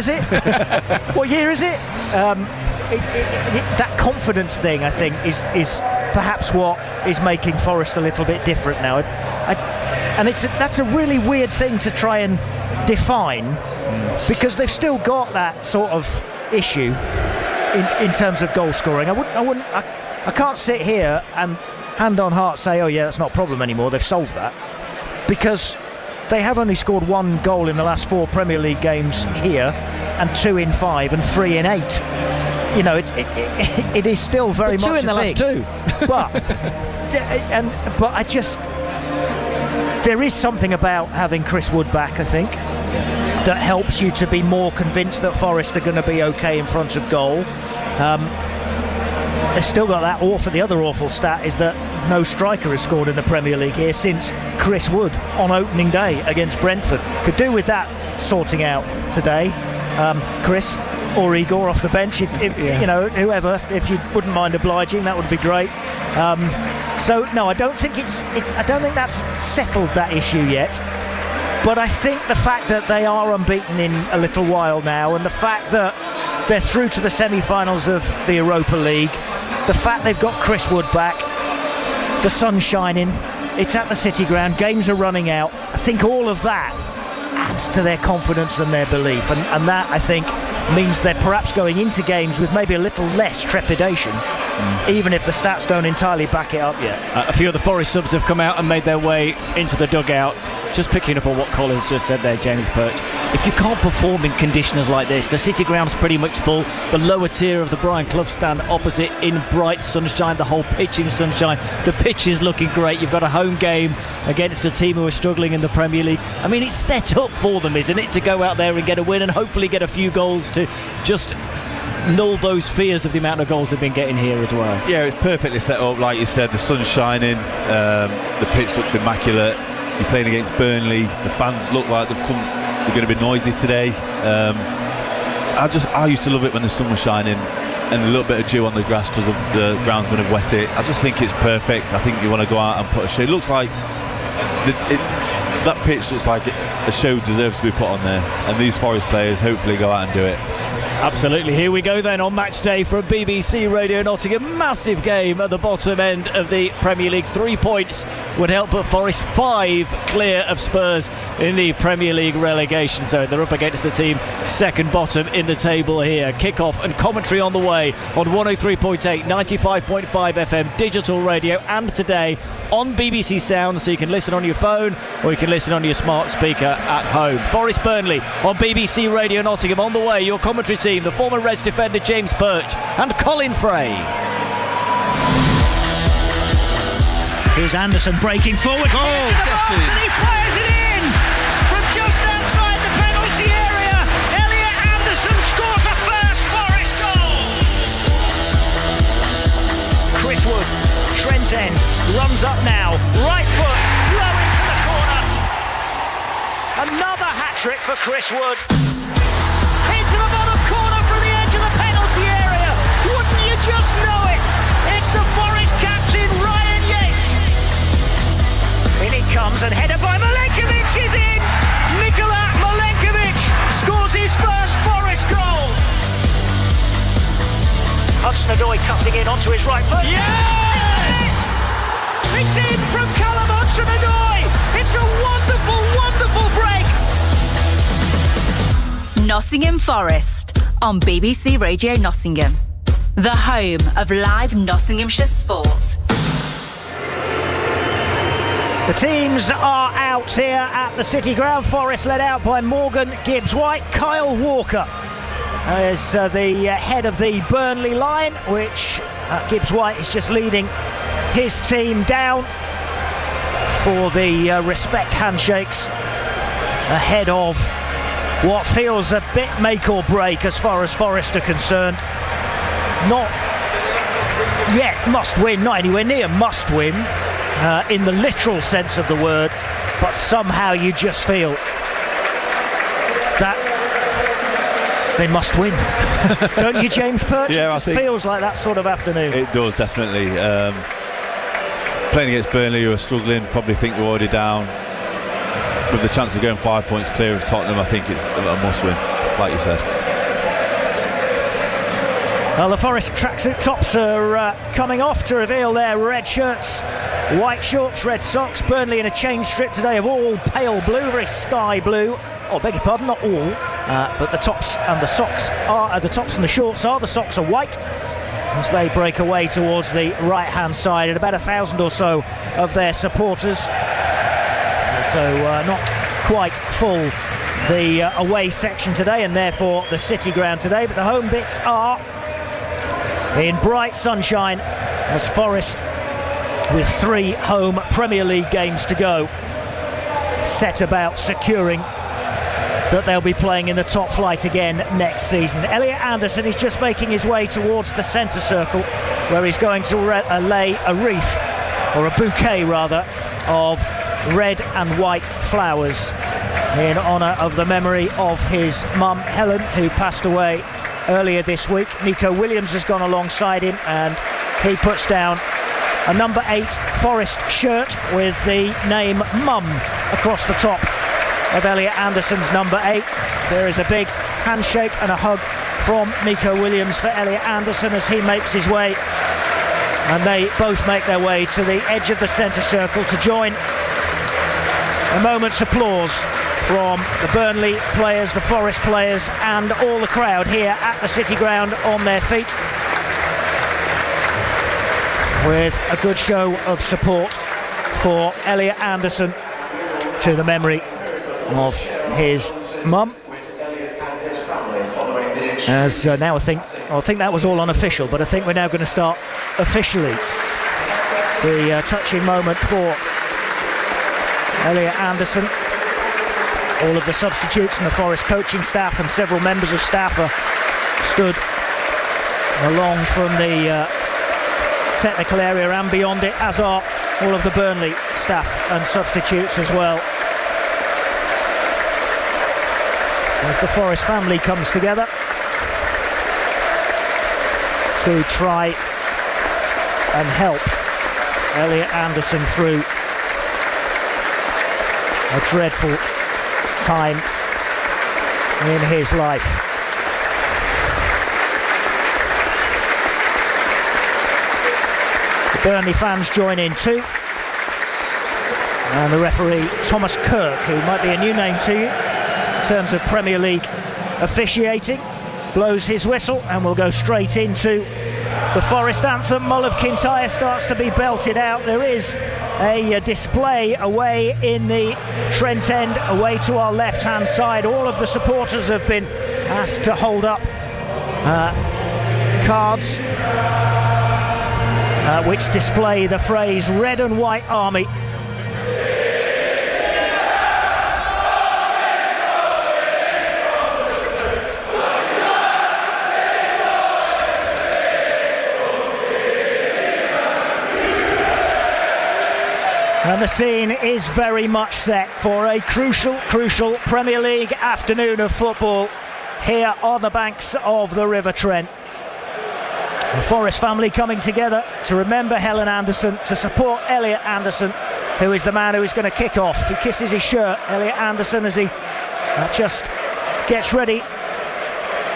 is it? What year is it? That confidence thing, I think, is perhaps what is making Forest a little bit different now. And that's a really weird thing to try and define, because they've still got that sort of issue in terms of goal scoring. I can't sit here and hand on heart say, oh yeah, that's not a problem anymore, they've solved that, because they have only scored 1 goal in the last 4 Premier League games here, and 2 in 5 and 3 in 8. You know, it is still very much 2 in the last 2. But I just, there is something about having Chris Wood back, I think, that helps you to be more convinced that Forest are going to be okay in front of goal. They've still got that the other awful stat is that no striker has scored in the Premier League here since Chris Wood on opening day against Brentford. Could do with that sorting out today. Chris or Igor off the bench, if you know, whoever, if you wouldn't mind obliging, that would be great. So no, I don't think I don't think that's settled that issue yet. But I think the fact that they are unbeaten in a little while now, and the fact that they're through to the semi-finals of the Europa League, the fact they've got Chris Wood back, the sun's shining, it's at the City Ground, games are running out, I think all of that adds to their confidence and their belief, and that, I think, means they're perhaps going into games with maybe a little less trepidation, even if the stats don't entirely back it up yet. A few of the Forest subs have come out and made their way into the dugout. Just picking up on what Colin's just said there, James Perch. If you can't perform in conditions like this, the City Ground's pretty much full. The lower tier of the Brian Clough stand opposite in bright sunshine, the whole pitch in sunshine. The pitch is looking great. You've got a home game against a team who are struggling in the Premier League. I mean, it's set up for them, isn't it, to go out there and get a win and hopefully get a few goals to just null those fears of the amount of goals they've been getting here as well. Yeah, it's perfectly set up, like you said. The sun's shining, the pitch looks immaculate. You're playing against Burnley. The fans look like they're going to be noisy today. I used to love it when the sun was shining and a little bit of dew on the grass because the groundsmen have wet it. I just think it's perfect. I think you want to go out and put a show. It looks like that pitch looks like a show deserves to be put on there, and these Forest players hopefully go out and do it. Absolutely. Here we go then on match day from BBC Radio Nottingham. Massive game at the bottom end of the Premier League. 3 points would help put Forest 5 clear of Spurs in the Premier League relegation zone. They're up against the team second bottom in the table here. Kick-off and commentary on the way on 103.8, 95.5 FM digital radio, and today on BBC Sound, so you can listen on your phone or you can listen on your smart speaker at home. Forest Burnley on BBC Radio Nottingham. On the way, your commentary team, the former Reds defender James Perch and Colin Fray. Here's Anderson breaking forward. Oh, and he fires it in from just outside the penalty area. Elliot Anderson scores a first Forest goal. Chris Wood, Trent End, runs up now, right foot, low into the corner. Another hat-trick for Chris Wood. Into the bottom corner from the edge of the penalty area. Wouldn't you just know it? It's the Forest captain, Ryan Yates. In it comes, and headed by Milenkovic is in. Nikola Milenkovic scores his first Forest goal. Hudson-Odoi cutting in onto his right foot. Yes! It's in from Callum Hudson-Odoi. It's a wonderful, wonderful break. Nottingham Forest on BBC Radio Nottingham, the home of live Nottinghamshire sport. The teams are out here at the City Ground. Forest led out by Morgan Gibbs-White. Kyle Walker is the head of the Burnley line, which Gibbs-White is just leading his team down for the respect handshakes ahead of what feels a bit make or break as far as Forest are concerned. Not yet must win, not anywhere near must win in the literal sense of the word, but somehow you just feel that they must win. Don't you, James Perch? Yeah, it just feels like that sort of afternoon. It does, definitely. Playing against Burnley, who are struggling, probably think they're already down. With the chance of going 5 points clear of Tottenham, I think it's a must win. like you said. Well, the Forest tracksuit tops are coming off to reveal their red shirts, white shorts, red socks. Burnley in a change strip today of all pale blue, very sky blue. Oh, beg your pardon, not all, but the tops and the socks are the tops and the shorts are. The socks are white as they break away towards the right-hand side, and about 1,000 or so of their supporters. So not quite full the away section today, and therefore the City ground today, but the home bits are in bright sunshine as Forest, with 3 home Premier League games to go, set about securing that they'll be playing in the top flight again next season. Elliot Anderson is just making his way towards the centre circle, where he's going to lay a wreath, or a bouquet rather, of red and white flowers in honour of the memory of his mum Helen, who passed away earlier this week. Nico Williams has gone alongside him, and he puts down a number 8 Forest shirt with the name Mum across the top of Elliot Anderson's number 8. There is a big handshake and a hug from Nico Williams for Elliot Anderson as he makes his way, and they both make their way to the edge of the centre circle to join a moment's applause from the Burnley players, the Forest players, and all the crowd here at the City ground on their feet, with a good show of support for Elliot Anderson to the memory of his mum. As now I think that was all unofficial, but I think we're now going to start officially the touching moment for Elliot Anderson. All of the substitutes and the Forest coaching staff and several members of staff are stood along from the technical area and beyond it, as are all of the Burnley staff and substitutes as well. As the Forest family comes together to try and help Elliot Anderson through a dreadful time in his life. The Burnley fans join in too, and the referee Thomas Kirk, who might be a new name to you in terms of Premier League officiating, blows his whistle, and we'll go straight into the Forest anthem. Mull of Kintyre starts to be belted out. There is a display away in the Trent end, away to our left-hand side. All of the supporters have been asked to hold up cards which display the phrase Red and White Army. And the scene is very much set for a crucial Premier League afternoon of football here on the banks of the River Trent. The Forest family coming together to remember Helen Anderson, to support Elliot Anderson, who is the man who is going to kick off. He kisses his shirt, Elliot Anderson, as he just gets ready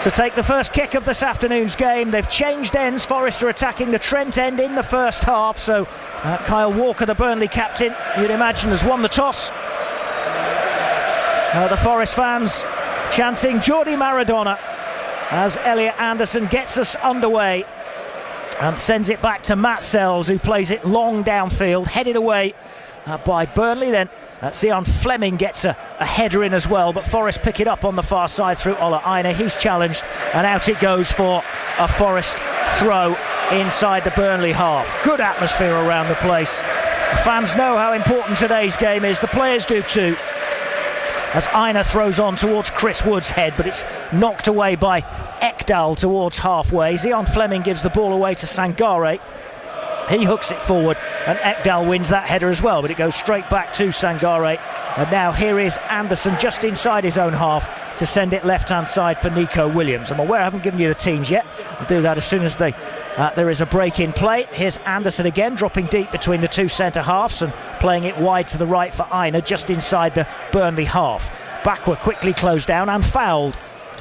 to take the first kick of this afternoon's game. They've changed ends. Forest are attacking the Trent end in the first half, so Kyle Walker, the Burnley captain, you'd imagine, has won the toss. The Forest fans chanting Geordie Maradona as Elliot Anderson gets us underway and sends it back to Matt Sells, who plays it long downfield, headed away by Burnley. Then Zion Fleming gets a header in as well, but Forest pick it up on the far side through Ola Aina. He's challenged, and out it goes for a Forest throw inside the Burnley half. Good atmosphere around the place. The fans know how important today's game is. The players do too, as Aina throws on towards Chris Wood's head, but it's knocked away by Ekdal towards halfway. Zion Fleming gives the ball away to Sangare. He hooks it forward, and Ekdal wins that header as well, but it goes straight back to Sangare. And now here is Anderson just inside his own half to send it left-hand side for Nico Williams. I'm aware I haven't given you the teams yet. We'll do that as soon as there is a break in play. Here's Anderson again, dropping deep between the two centre-halves and playing it wide to the right for Aina, just inside the Burnley half. Backward quickly closed down and fouled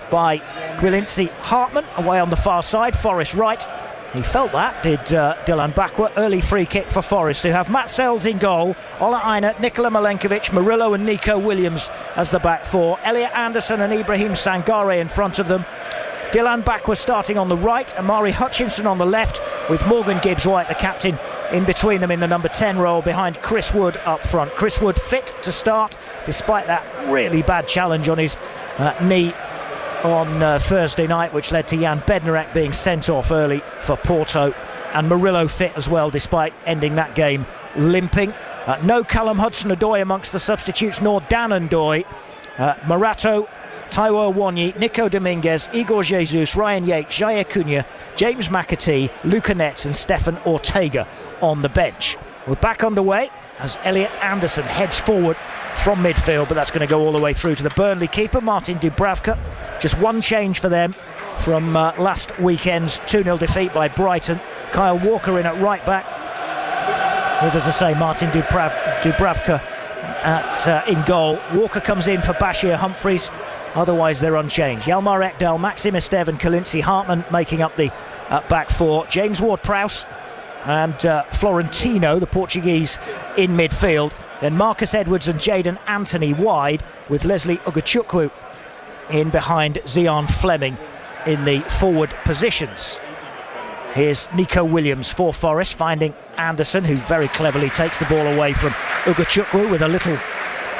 by Gwilinci Hartman away on the far side. Forest right. He felt that, did Dylan Bakwa. Early free kick for Forest, who have Matt Sells in goal, Ola Aina, Nikola Milenkovic, Murillo and Nico Williams as the back four. Elliot Anderson and Ibrahim Sangare in front of them. Dylan Bakwa starting on the right, Amari Hutchinson on the left, with Morgan Gibbs-White, the captain, in between them in the number 10 role behind Chris Wood up front. Chris Wood fit to start, despite that really bad challenge on his knee on Thursday night, which led to Jan Bednarek being sent off early for Porto, and Murillo fit as well, despite ending that game limping. No Callum Hudson-Odoi amongst the substitutes, nor Dan Ndoye. Morato, Taiwo Awonyi, Nico Dominguez, Igor Jesus, Ryan Yates, Jair Cunha, James McAtee, Luca Netz and Stefan Ortega on the bench. We're back underway as Elliot Anderson heads forward from midfield, but that's going to go all the way through to the Burnley keeper, Martin Dubravka. Just one change for them from last weekend's 2-0 defeat by Brighton. Kyle Walker in at right back, with, as I say, Martin Dubravka in goal. Walker comes in for Bashir Humphreys. Otherwise they're unchanged. Yalmar Ekdal, Maxim Estev and Gwilinci Hartman making up the back four. James Ward-Prowse and Florentino, the Portuguese, in midfield. Then Marcus Edwards and Jaden Anthony wide, with Leslie Ugachukwu in behind Zian Fleming in the forward positions. Here's Nico Williams for Forest, finding Anderson, who very cleverly takes the ball away from Ugachukwu with a little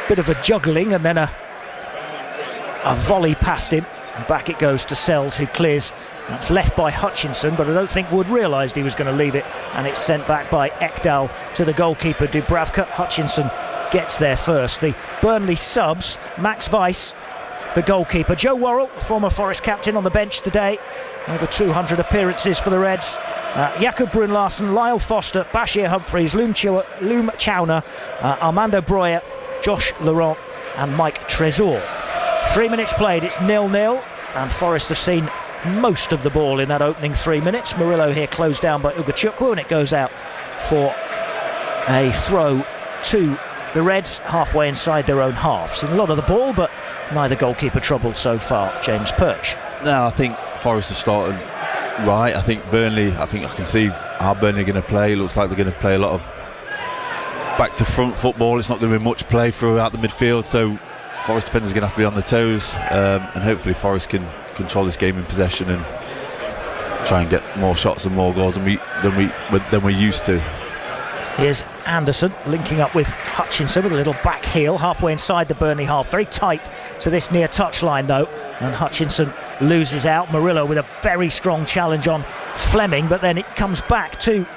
bit of a juggling and then a volley past him. And back it goes to Sells, who clears. That's left by Hutchinson, but I don't think Wood realised he was going to leave it, and it's sent back by Ekdal to the goalkeeper Dubravka. Hutchinson gets there first. The Burnley subs, Max Weiss, the goalkeeper. Joe Worrell, former Forest captain, on the bench today. Over 200 appearances for the Reds. Jakob Brun-Larsen, Lyle Foster, Bashir Humphreys, Loom Chowner, Armando Breuer, Josh Laurent and Mike Trésor. 3 minutes played, it's 0-0, and Forest have seen most of the ball in that opening 3 minutes. Murillo here closed down by Ugachukwu, and it goes out for a throw to the Reds halfway inside their own half. Seen a lot of the ball, but neither goalkeeper troubled so far. James Perch. No, I think Forest have started right. I think I can see how Burnley are going to play. Looks like they're going to play a lot of back to front football. It's not going to be much play throughout the midfield, so Forest defenders are going to have to be on their toes, and hopefully Forest can control this game in possession and try and get more shots and more goals than we're used to. Here's Anderson linking up with Hutchinson with a little back heel halfway inside the Burnley half. Very tight to this near touchline though, and Hutchinson loses out. Murillo with a very strong challenge on Fleming, but then it comes back to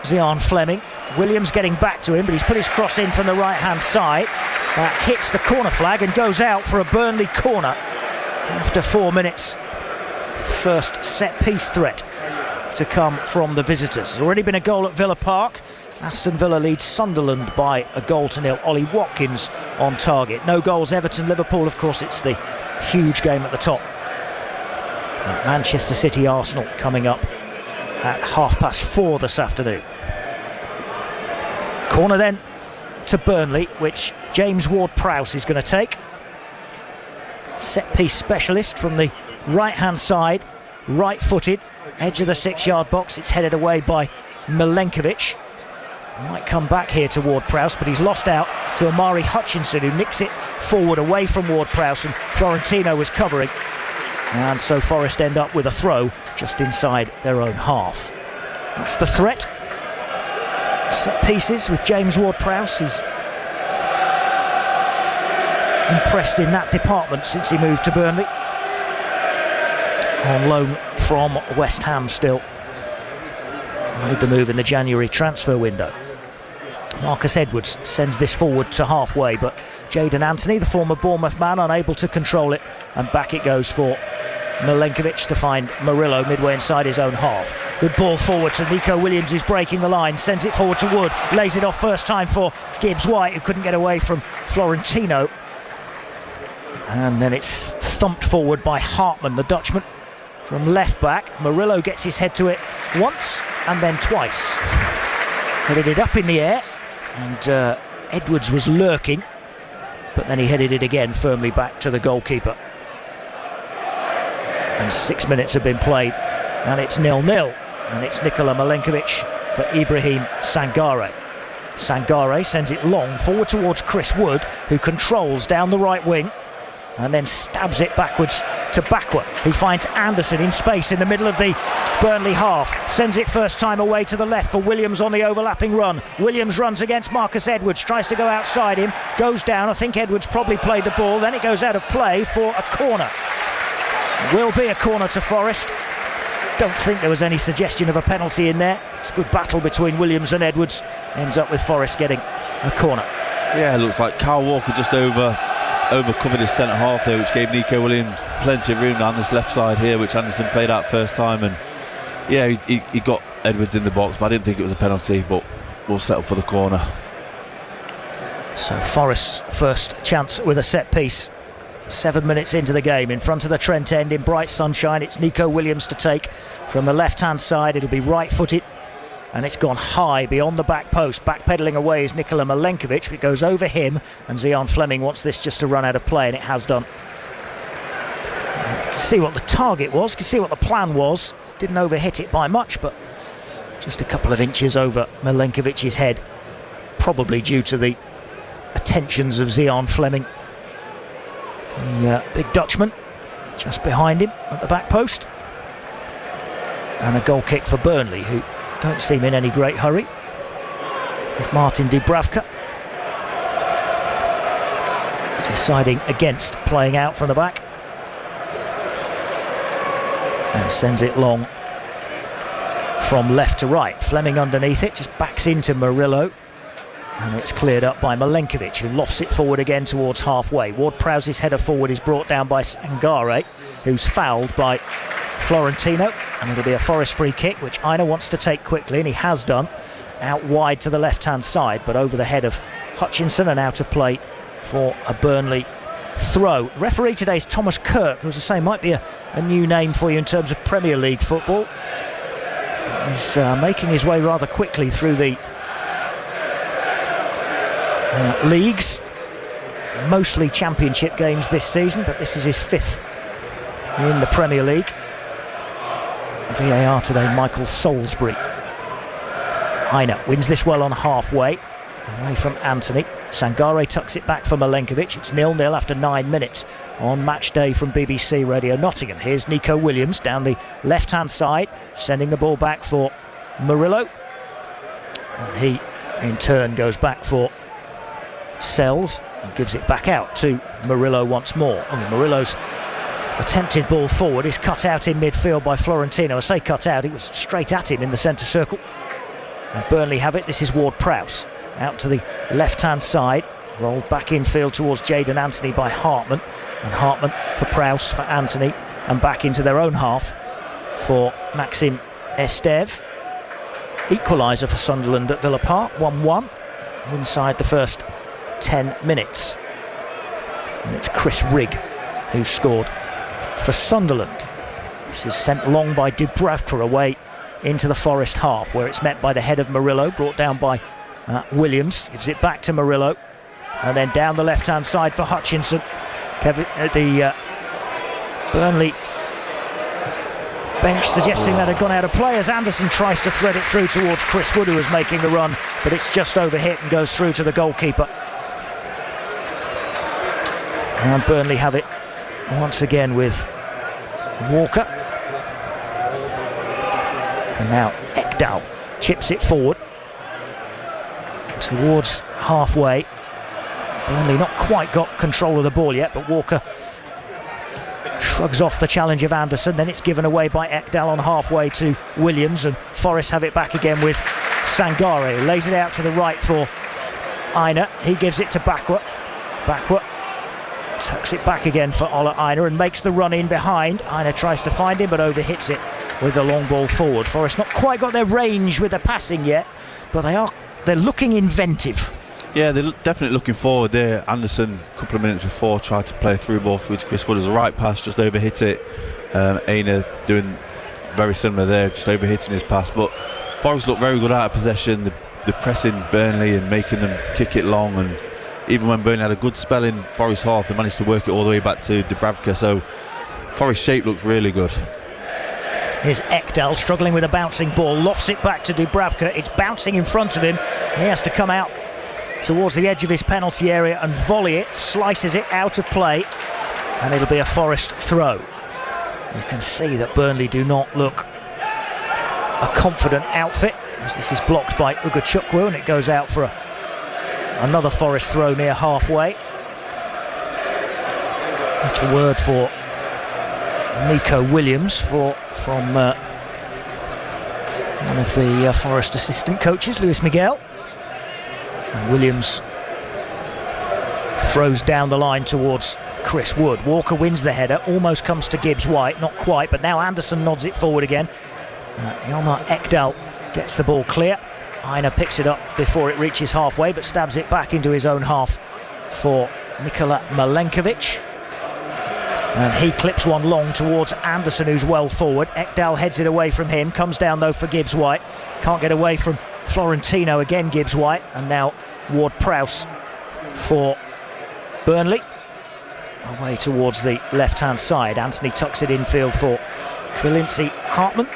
Zian Fleming. Williams getting back to him, but he's put his cross in from the right hand side. Hits the corner flag and goes out for a Burnley corner after 4 minutes. First set piece threat to come from the visitors. There's already been a goal at Villa Park. Aston Villa leads Sunderland by a 0-0. Ollie Watkins on target. No goals Everton, Liverpool. Of course, it's the huge game at the top. Manchester City, Arsenal coming up at 4:30 this afternoon. Corner then to Burnley, which James Ward-Prowse is going to take. Set piece specialist from the right hand side, right footed, edge of the 6-yard box. It's headed away by Milenkovic. Might come back here to Ward-Prowse, but he's lost out to Amari Hutchinson, who nicks it forward away from Ward-Prowse, and Florentino was covering. And so Forest end up with a throw just inside their own half. That's the threat. Set pieces with James Ward-Prowse. He's impressed in that department since he moved to Burnley. On loan from West Ham still. Made the move in the January transfer window. Marcus Edwards sends this forward to halfway, but Jaden Anthony, the former Bournemouth man, unable to control it, and back it goes for Milenkovic to find Murillo midway inside his own half. Good ball forward to Nico Williams, who's breaking the line, sends it forward to Wood, lays it off first time for Gibbs-White, who couldn't get away from Florentino, and then it's thumped forward by Hartman, the Dutchman, from left back. Murillo gets his head to it once and then twice. Headed it up in the air, and Edwards was lurking, but then he headed it again firmly back to the goalkeeper. and 6 minutes have been played, and it's 0-0. And it's Nikola Milenkovic for Ibrahim Sangare. Sangare sends it long forward towards Chris Wood, who controls down the right wing and then stabs it backwards to Bakwa, who finds Anderson in space in the middle of the Burnley half. Sends it first time away to the left for Williams on the overlapping run. Williams runs against Marcus Edwards, tries to go outside him, goes down. I think Edwards probably played the ball, then it goes out of play for a corner. Will be a corner to Forest. Don't think there was any suggestion of a penalty in there. It's a good battle between Williams and Edwards. Ends up with Forest getting a corner. Yeah, it looks like Kyle Walker just overcovered his centre half there, which gave Nico Williams plenty of room down this left side here, which Anderson played out first time. And yeah, he got Edwards in the box, but I didn't think it was a penalty, but we'll settle for the corner. So Forest's first chance with a set piece. 7 minutes into the game, in front of the Trent end in bright sunshine. It's Nico Williams to take from the left hand side. It'll be right footed, and it's gone high beyond the back post. Backpedaling away is Nikola Milenkovic. It goes over him, and Zion Fleming wants this just to run out of play, and it has done. See what the target was, can see what the plan was. Didn't overhit it by much, but just a couple of inches over Milenkovic's head, probably due to the attentions of Zion Fleming, the big Dutchman, just behind him at the back post. And a goal kick for Burnley, who don't seem in any great hurry, with Martin Dubravka deciding against playing out from the back, and sends it long from left to right. Fleming underneath it, just backs into Murillo, and it's cleared up by Milenkovic, who lofts it forward again towards halfway. Ward-Prowse's header forward is brought down by Sangare, who's fouled by Florentino, and it'll be a Forest free kick, which Aina wants to take quickly, and he has done, out wide to the left-hand side, but over the head of Hutchinson and out of play for a Burnley throw. Referee today is Thomas Kirk, who, as I say, might be a new name for you in terms of Premier League football. He's making his way rather quickly through the leagues, mostly championship games this season, but this is his 5th in the Premier League. VAR today, Michael Salisbury. Aina wins this well on halfway, away from Anthony. Sangare tucks it back for Milenkovic. It's 0-0 after 9 minutes on Match Day from BBC Radio Nottingham. Here's Nico Williams down the left-hand side, sending the ball back for Murillo. And he, in turn, goes back for Sells and gives it back out to Murillo once more. And Murillo's attempted ball forward is cut out in midfield by Florentino. I say cut out, it was straight at him in the centre circle. And Burnley have it. This is Ward-Prowse out to the left-hand side, rolled back infield towards Jadon Anthony by Hartman, and Hartman for Prowse, for Anthony, and back into their own half for Maxim Estev. Equaliser for Sunderland at Villa Park, 1-1 inside the first 10 minutes. And it's Chris Rigg who scored for Sunderland. This is sent long by Dubravka away into the Forest half, where it's met by the head of Murillo, brought down by Williams. Gives it back to Murillo, and then down the left-hand side for Hutchinson. The Burnley bench suggesting that had gone out of play as Anderson tries to thread it through towards Chris Wood, who is making the run, but it's just overhit and goes through to the goalkeeper. And Burnley have it once again with Walker. And now Ekdal chips it forward towards halfway. Burnley not quite got control of the ball yet, but Walker shrugs off the challenge of Anderson. Then it's given away by Ekdal on halfway to Williams, and Forest have it back again with Sangare. Lays it out to the right for Aina. He gives it to Bakwa. Bakwa tucks it back again for Ola Aina and makes the run in behind. Aina tries to find him but overhits it with the long ball forward. Forest not quite got their range with the passing yet, but they're looking inventive. Yeah, they're definitely looking forward there. Anderson, a couple of minutes before, tried to play through ball through to Chris Wood as a right pass, just overhit it. Aina doing very similar there, just overhitting his pass. But Forest looked very good out of possession. The pressing Burnley and making them kick it long, and even when Burnley had a good spell in Forest half, they managed to work it all the way back to Dubravka. So Forest's shape looks really good. Here's Ekdal struggling with a bouncing ball, lofts it back to Dubravka. It's bouncing in front of him, and he has to come out towards the edge of his penalty area and volley it, slices it out of play, and it'll be a Forest throw. You can see that Burnley do not look a confident outfit, as this is blocked by Ugachukwu, and it goes out for another Forest throw near halfway. That's a word for Nico Williams from one of the Forest assistant coaches, Luis Miguel. And Williams throws down the line towards Chris Wood. Walker wins the header, almost comes to Gibbs-White, not quite, but now Anderson nods it forward again. Ilmar Ekdal gets the ball clear. Aina picks it up before it reaches halfway, but stabs it back into his own half for Nikola Milenkovic. And he clips one long towards Anderson, who's well forward. Ekdal heads it away from him, comes down though for Gibbs-White. Can't get away from Florentino again, Gibbs-White, and now Ward-Prowse for Burnley. Away towards the left-hand side. Anthony tucks it infield for Kvilinci Hartman.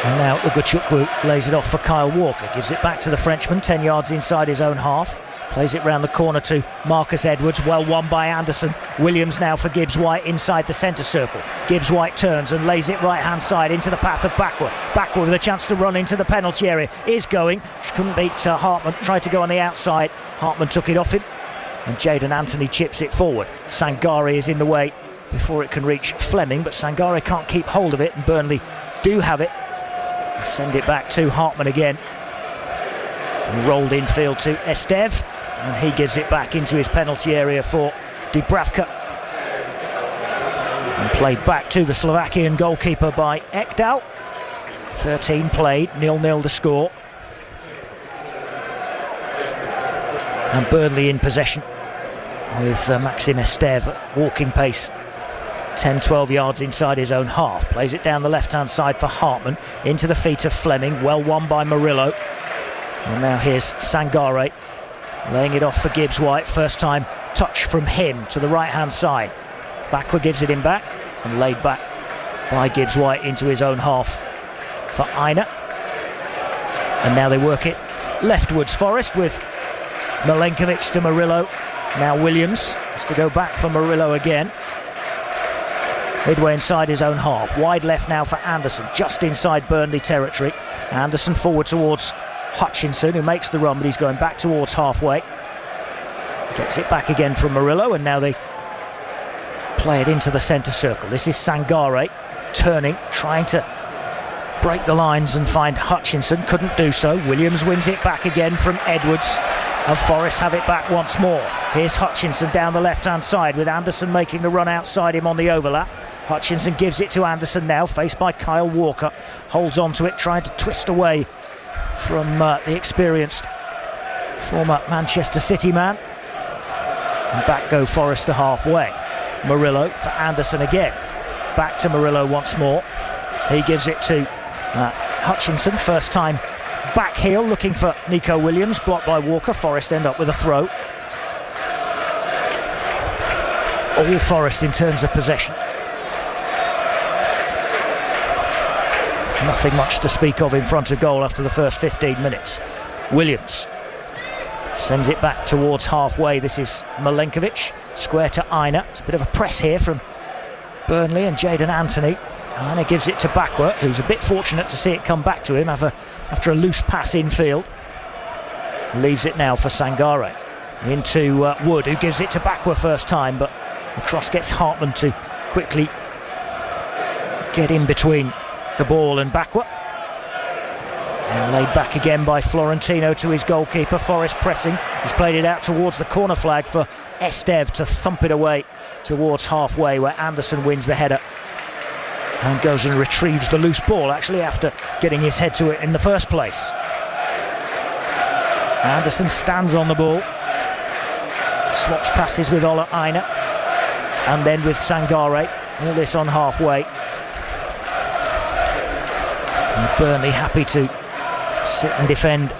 And now Ugachukwu lays it off for Kyle Walker. Gives it back to the Frenchman, 10 yards inside his own half. Plays it round the corner to Marcus Edwards. Well won by Anderson. Williams now for Gibbs-White inside the centre circle. Gibbs-White turns and lays it right-hand side into the path of Bakwa. Bakwa with a chance to run into the penalty area. Is going. Couldn't beat Hartman. Tried to go on the outside. Hartman took it off him. And Jadon Anthony chips it forward. Sangare is in the way before it can reach Fleming, but Sangare can't keep hold of it, and Burnley do have it. Send it back to Hartman again. Rolled infield to Estev, and he gives it back into his penalty area for Dubravka. And played back to the Slovakian goalkeeper by Ekdal. 13 played, 0-0 the score. And Burnley in possession with Maxim Estev at walking pace, 10-12 yards inside his own half. Plays it down the left-hand side for Hartman, into the feet of Fleming, well won by Murillo. And now here's Sangare, laying it off for Gibbs-White. First time touch from him to the right-hand side. Bakwa gives it him back, and laid back by Gibbs-White into his own half for Aina. And now they work it leftwards, Forest, with Milenkovic to Murillo. Now Williams has to go back for Murillo again. Midway inside his own half. Wide left now for Anderson, just inside Burnley territory. Anderson forward towards Hutchinson, who makes the run, but he's going back towards halfway. Gets it back again from Murillo, and now they play it into the centre circle. This is Sangare turning, trying to break the lines and find Hutchinson. Couldn't do so. Williams wins it back again from Edwards, and Forest have it back once more. Here's Hutchinson down the left-hand side, with Anderson making the run outside him on the overlap. Hutchinson gives it to Anderson now, faced by Kyle Walker. Holds on to it, trying to twist away from the experienced former Manchester City man. And back go Forest to halfway. Murillo for Anderson again. Back to Murillo once more. He gives it to Hutchinson, first time back heel, looking for Nico Williams, blocked by Walker. Forest end up with a throw. All Forest in terms of possession. Nothing much to speak of in front of goal after the first 15 minutes. Williams sends it back towards halfway. This is Milenkovic, square to Aina. It's a bit of a press here from Burnley and Jadon Anthony. Aina gives it to Bakwa, who's a bit fortunate to see it come back to him after a loose pass infield. Leaves it now for Sangare. Into Wood, who gives it to Bakwa first time, but the cross gets Hartman to quickly get in between the ball and Bakwa. And laid back again by Florentino to his goalkeeper. Forest pressing. He's played it out towards the corner flag for Estev to thump it away towards halfway, where Anderson wins the header and goes and retrieves the loose ball, actually, after getting his head to it in the first place. Anderson stands on the ball, swaps passes with Ola Aina, and then with Sangare. All this on halfway. And Burnley happy to sit and defend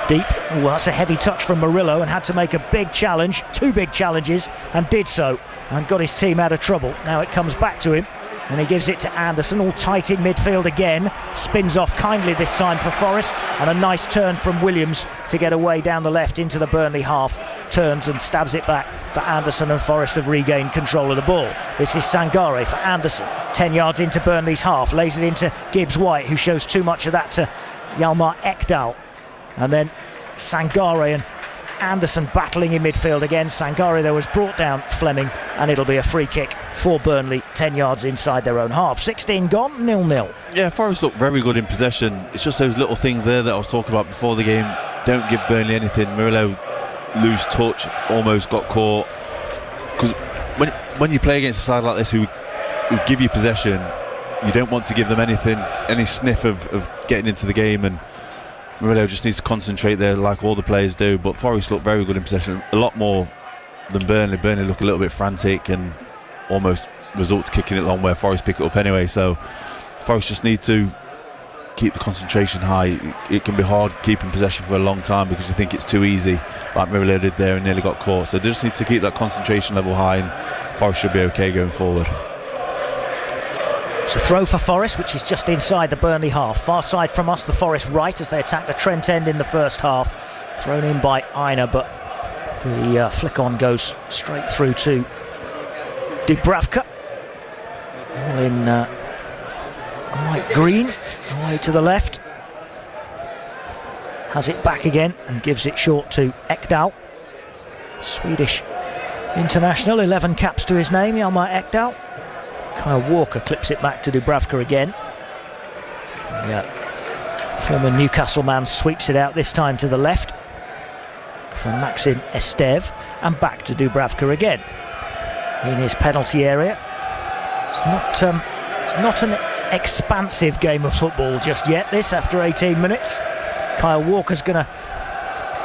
deep. Oh, that's a heavy touch from Murillo, and had to make a big challenge, 2 big challenges, and did so, and got his team out of trouble. Now it comes back to him, and he gives it to Anderson, all tight in midfield again. Spins off kindly this time for Forest, and a nice turn from Williams to get away down the left into the Burnley half. Turns and stabs it back for Anderson, and Forest have regained control of the ball. This is Sangare for Anderson, 10 yards into Burnley's half, lays it into Gibbs-White, who shows too much of that to Hjalmar Ekdal. And then Sangare and Anderson battling in midfield again. Sangare though has brought down Fleming, and it'll be a free kick for Burnley, 10 yards inside their own half. 16 gone, 0-0. Yeah, Forest look very good in possession. It's just those little things there that I was talking about before the game. Don't give Burnley anything. Murillo loose touch, almost got caught. Because when you play against a side like this who give you possession, you don't want to give them anything, any sniff of getting into the game, and Murillo just needs to concentrate there like all the players do. But Forest look very good in possession, a lot more than Burnley. Burnley look a little bit frantic and almost results kicking it long where Forest pick it up anyway. So Forest just need to keep the concentration high. It can be hard keeping possession for a long time because you think it's too easy, like Murillo did there and nearly got caught. So they just need to keep that concentration level high, and Forest should be okay going forward. It's a throw for Forest, which is just inside the Burnley half. Far side from us, the Forest right, as they attack the Trent end in the first half. Thrown in by Aina, but the flick on goes straight through to Dubravka. All in light green, away to the left. Has it back again and gives it short to Ekdal. Swedish international, 11 caps to his name, Hjalmar Ekdal. Kyle Walker clips it back to Dubravka again. Former Newcastle man sweeps it out, this time to the left for Maxim Estev, and back to Dubravka again in his penalty area. It's not an expansive game of football just yet, this, after 18 minutes. Kyle Walker's going to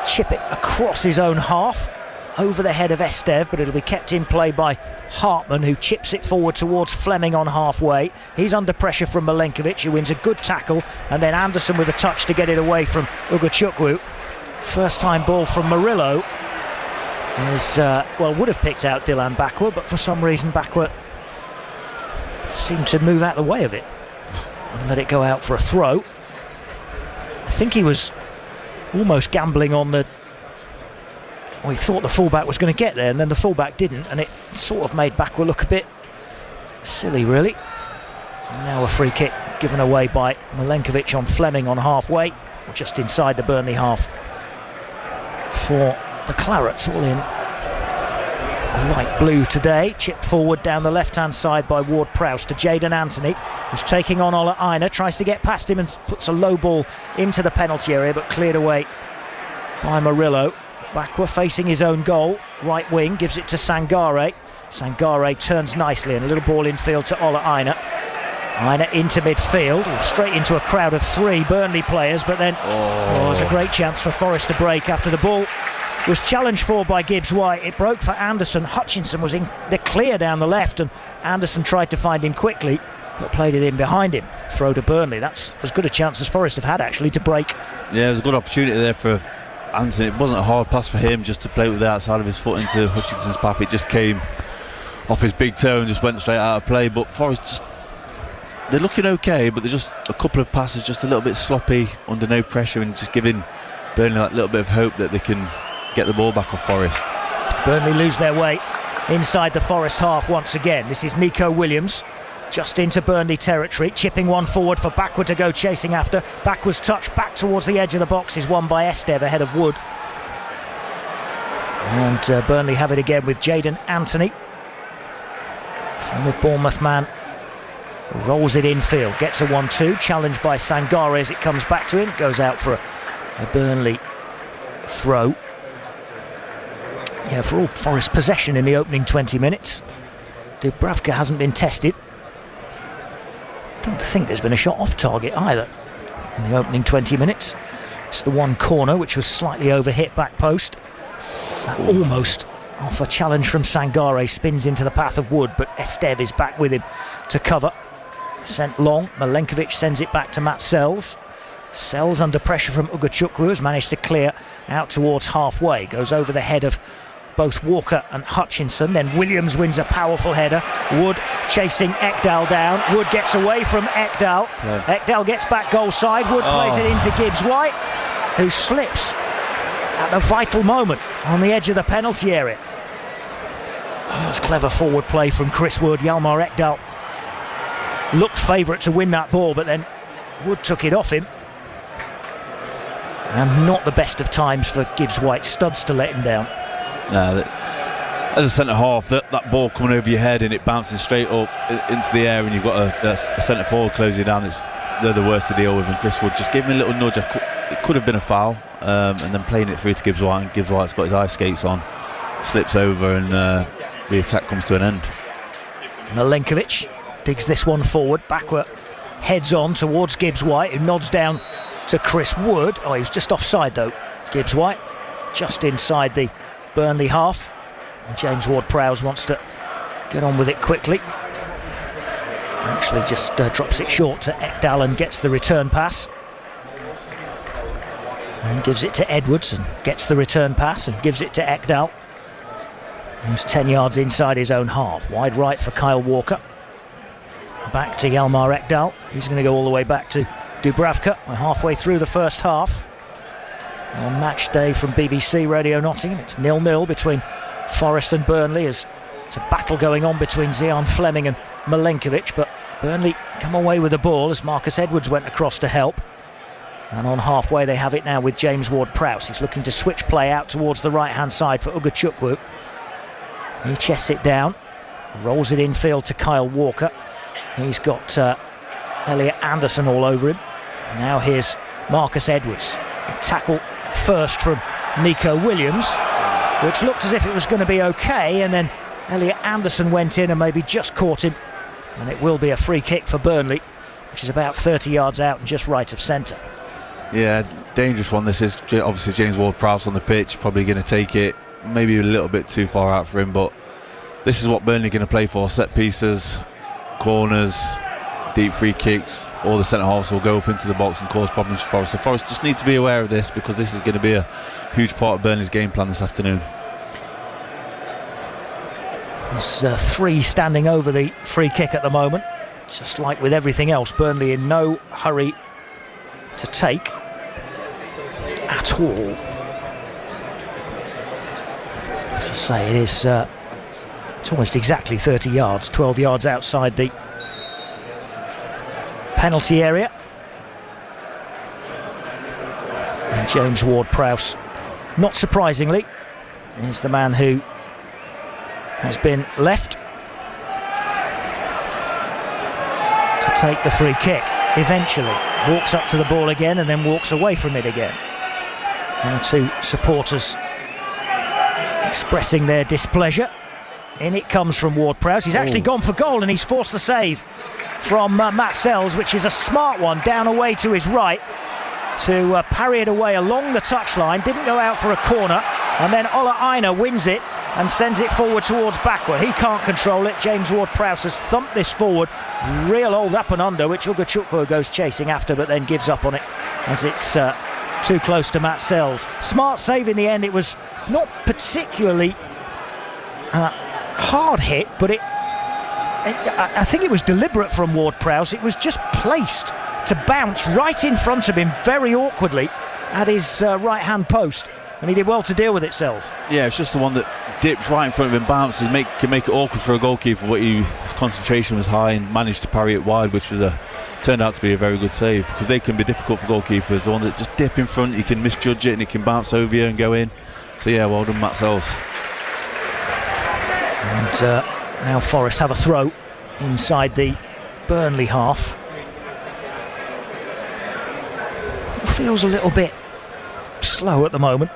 chip it across his own half over the head of Estev, but it'll be kept in play by Hartman, who chips it forward towards Fleming on halfway. He's under pressure from Milenkovic, who wins a good tackle, and then Anderson with a touch to get it away from Ugachukwu. First time ball from Murillo is would have picked out Dilan Bakwa, but for some reason Bakwa seemed to move out of the way of it and let it go out for a throw. I think he was almost gambling on he thought the fullback was going to get there, and then the fullback didn't, and it sort of made Bakwa look a bit silly, really. And now a free kick given away by Milenkovic on Fleming on halfway, just inside the Burnley half for the Clarets, all in light blue today. Chipped forward down the left-hand side by Ward-Prowse to Jayden Anthony, who's taking on Ola Aina, tries to get past him and puts a low ball into the penalty area, but cleared away by Murillo. Bakwa facing his own goal, right wing, gives it to Sangare. Sangare turns nicely, and a little ball infield to Ola Aina. Aina into midfield, straight into a crowd of 3 Burnley players, but then there's a great chance for Forest to break after the ball was challenged for by Gibbs-White. It broke for Anderson. Hutchinson was in the clear down the left, and Anderson tried to find him quickly, but played it in behind him. Throw to Burnley. That's as good a chance as Forest have had, actually, to break. Yeah, it was a good opportunity there for Anderson. It wasn't a hard pass for him just to play with the outside of his foot into Hutchinson's path. It just came off his big toe and just went straight out of play. But Forest they're looking okay, but they're just a couple of passes just a little bit sloppy under no pressure, and just giving Burnley that little bit of hope that they can get the ball back off Forest. Burnley lose their way inside the Forest half once again. This is Nico Williams just into Burnley territory, chipping one forward for Bakwa to go chasing after. Backwards touch back towards the edge of the box is won by Estev ahead of Wood. And Burnley have it again with Jayden Anthony. From the Bournemouth man, rolls it infield, gets a 1-2, challenged by Sangare as it comes back to him, goes out for a Burnley throw. Yeah, for all Forest possession in the opening 20 minutes. Dubravka hasn't been tested. Don't think there's been a shot off target either in the opening 20 minutes. It's the one corner which was slightly overhit back post. That almost off a challenge from Sangare spins into the path of Wood, but Estev is back with him to cover. Sent long, Milenkovic sends it back to Matt Sells. Sells under pressure from Ugachukwu, has managed to clear out towards halfway. Goes over the head of both Walker and Hutchinson. Then Williams wins a powerful header. Wood chasing Ekdal down. Wood gets away from Ekdal. Yeah. Ekdal gets back goal side. Wood plays it into Gibbs-White, who slips at the vital moment on the edge of the penalty area. That's clever forward play from Chris Wood. Hjalmar Ekdal looked favourite to win that ball, but then Wood took it off him. And not the best of times for Gibbs-White. Studs to let him down. No, as a centre half, that ball coming over your head and it bouncing straight up into the air, and you've got a centre forward closing you down, they're the worst to deal with. And Chris Wood just gave me a little nudge. It could have been a foul, and then playing it through to Gibbs-White, and Gibbs-White's got his ice skates on, slips over, and the attack comes to an end. Milenkovic digs this one forward, backward, heads on towards Gibbs-White, who nods down to Chris Wood. He was just offside though, Gibbs-White, just inside the Burnley half. And James Ward-Prowse wants to get on with it quickly. Actually just drops it short to Ekdal and gets the return pass. And gives it to Edwards and gets the return pass and gives it to Ekdal. He's 10 yards inside his own half. Wide right for Kyle Walker. Back to Hjalmar Ekdal. He's going to go all the way back to Dubravka. We're halfway through the first half. On match day from BBC Radio Nottingham, it's 0-0 between Forest and Burnley. As it's a battle going on between Zian Fleming and Milenkovic, but Burnley come away with the ball as Marcus Edwards went across to help. And on halfway they have it now with James Ward-Prowse. He's looking to switch play out towards the right-hand side for Ugachukwu. He chests it down, rolls it infield to Kyle Walker. He's got Elliot Anderson all over him. Now here's Marcus Edwards. A tackle first from Nico Williams, which looked as if it was going to be okay, and then Elliot Anderson went in and maybe just caught him, and it will be a free kick for Burnley, which is about 30 yards out and just right of centre. Yeah, dangerous one this is. Obviously James Ward-Prowse on the pitch, probably going to take it maybe a little bit too far out for him, but this is what Burnley are going to play for: set pieces, corners, deep free kicks. All the centre halves will go up into the box and cause problems for Forest. So Forest just need to be aware of this, because this is going to be a huge part of Burnley's game plan this afternoon. There's 3 standing over the free kick at the moment. Just like with everything else, Burnley in no hurry to take at all. As I say, it is it's almost exactly 30 yards, 12 yards outside the penalty area. And James Ward-Prowse, not surprisingly, is the man who has been left to take the free kick. Eventually walks up to the ball again and then walks away from it again. And the 2 supporters expressing their displeasure. In it comes from Ward-Prowse. He's actually gone for goal, and he's forced the save from Matt Sells, which is a smart one, down away to his right to parry it away along the touchline. Didn't go out for a corner, and then Ola Aina wins it and sends it forward towards backward. He can't control it. James Ward-Prowse has thumped this forward, real old up and under, which Ugachukwu goes chasing after, but then gives up on it as it's too close to Matt Sells. Smart save in the end. It was not particularly hard hit, but I think it was deliberate from Ward-Prowse. It was just placed to bounce right in front of him very awkwardly at his right-hand post, and he did well to deal with it, Sells. Yeah, it's just the one that dips right in front of him, bounces, can make it awkward for a goalkeeper, but his concentration was high and managed to parry it wide, which was turned out to be a very good save, because they can be difficult for goalkeepers. The one that just dip in front, you can misjudge it and it can bounce over you and go in. So yeah, well done, Matt Sells. And now Forest have a throw inside the Burnley half. It feels a little bit slow at the moment.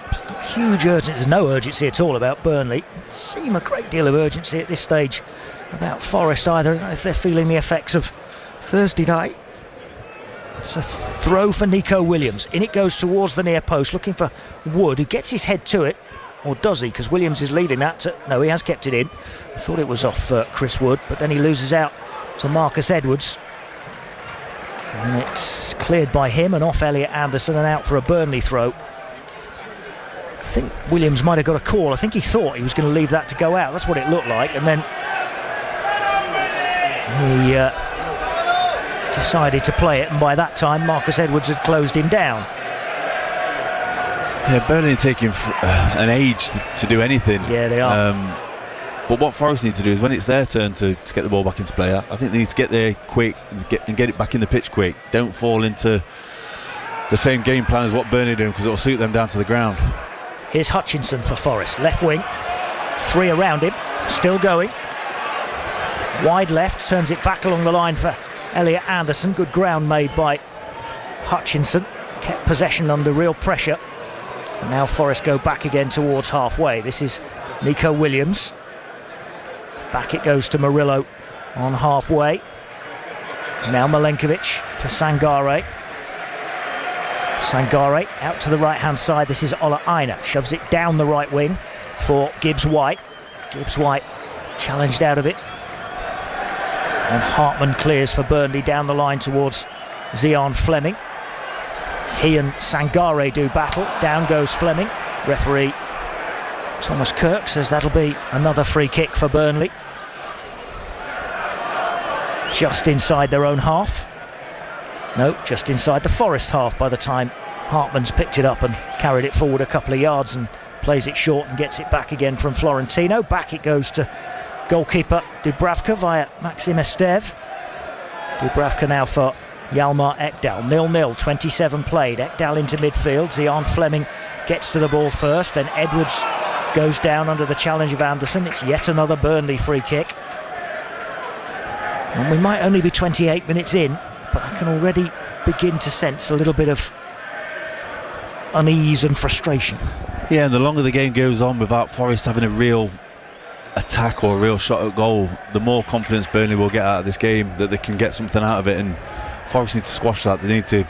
There's not huge urgency, there's no urgency at all about Burnley. It seems a great deal of urgency at this stage about Forest either. I don't know if they're feeling the effects of Thursday night. It's a throw for Nico Williams. In it goes towards the near post, looking for Wood, who gets his head to it. Or does he? Because Williams is leaving that. No, he has kept it in. I thought it was off Chris Wood, but then he loses out to Marcus Edwards. And it's cleared by him and off Elliot Anderson and out for a Burnley throw. I think Williams might have got a call. I think he thought he was going to leave that to go out. That's what it looked like. And then he decided to play it, and by that time Marcus Edwards had closed him down. Yeah, Burnley are taking an age to do anything. Yeah, they are. But what Forest need to do is when it's their turn to get the ball back into play, I think they need to get there quick and get it back in the pitch quick. Don't fall into the same game plan as what Burnley are doing, because it'll suit them down to the ground. Here's Hutchinson for Forest, left wing, 3 around him, still going. Wide left, turns it back along the line for Elliot Anderson. Good ground made by Hutchinson, kept possession under real pressure. And now Forest go back again towards halfway. This is Nico Williams. Back it goes to Murillo on halfway. Now Milenkovic for Sangare. Sangare out to the right hand side. This is Ola Aina, shoves it down the right wing for Gibbs White. Gibbs White challenged out of it, and Hartman clears for Burnley down the line towards Zian Fleming. He and Sangare do battle. Down goes Fleming. Referee Thomas Kirk says that'll be another free kick for Burnley. Just inside their own half. No, just inside the Forest half by the time Hartman's picked it up and carried it forward a couple of yards and plays it short and gets it back again from Florentino. Back it goes to goalkeeper Dubravka via Maxim Estev. Dubravka now for Hjalmar Ekdal. 0-0, 27 played. Ekdal into midfield. Zian Fleming gets to the ball first. Then Edwards goes down under the challenge of Anderson. It's yet another Burnley free kick. And we might only be 28 minutes in, but I can already begin to sense a little bit of unease and frustration. Yeah, and the longer the game goes on without Forest having a real attack or a real shot at goal, the more confidence Burnley will get out of this game that they can get something out of it. And Forest need to squash that. They need to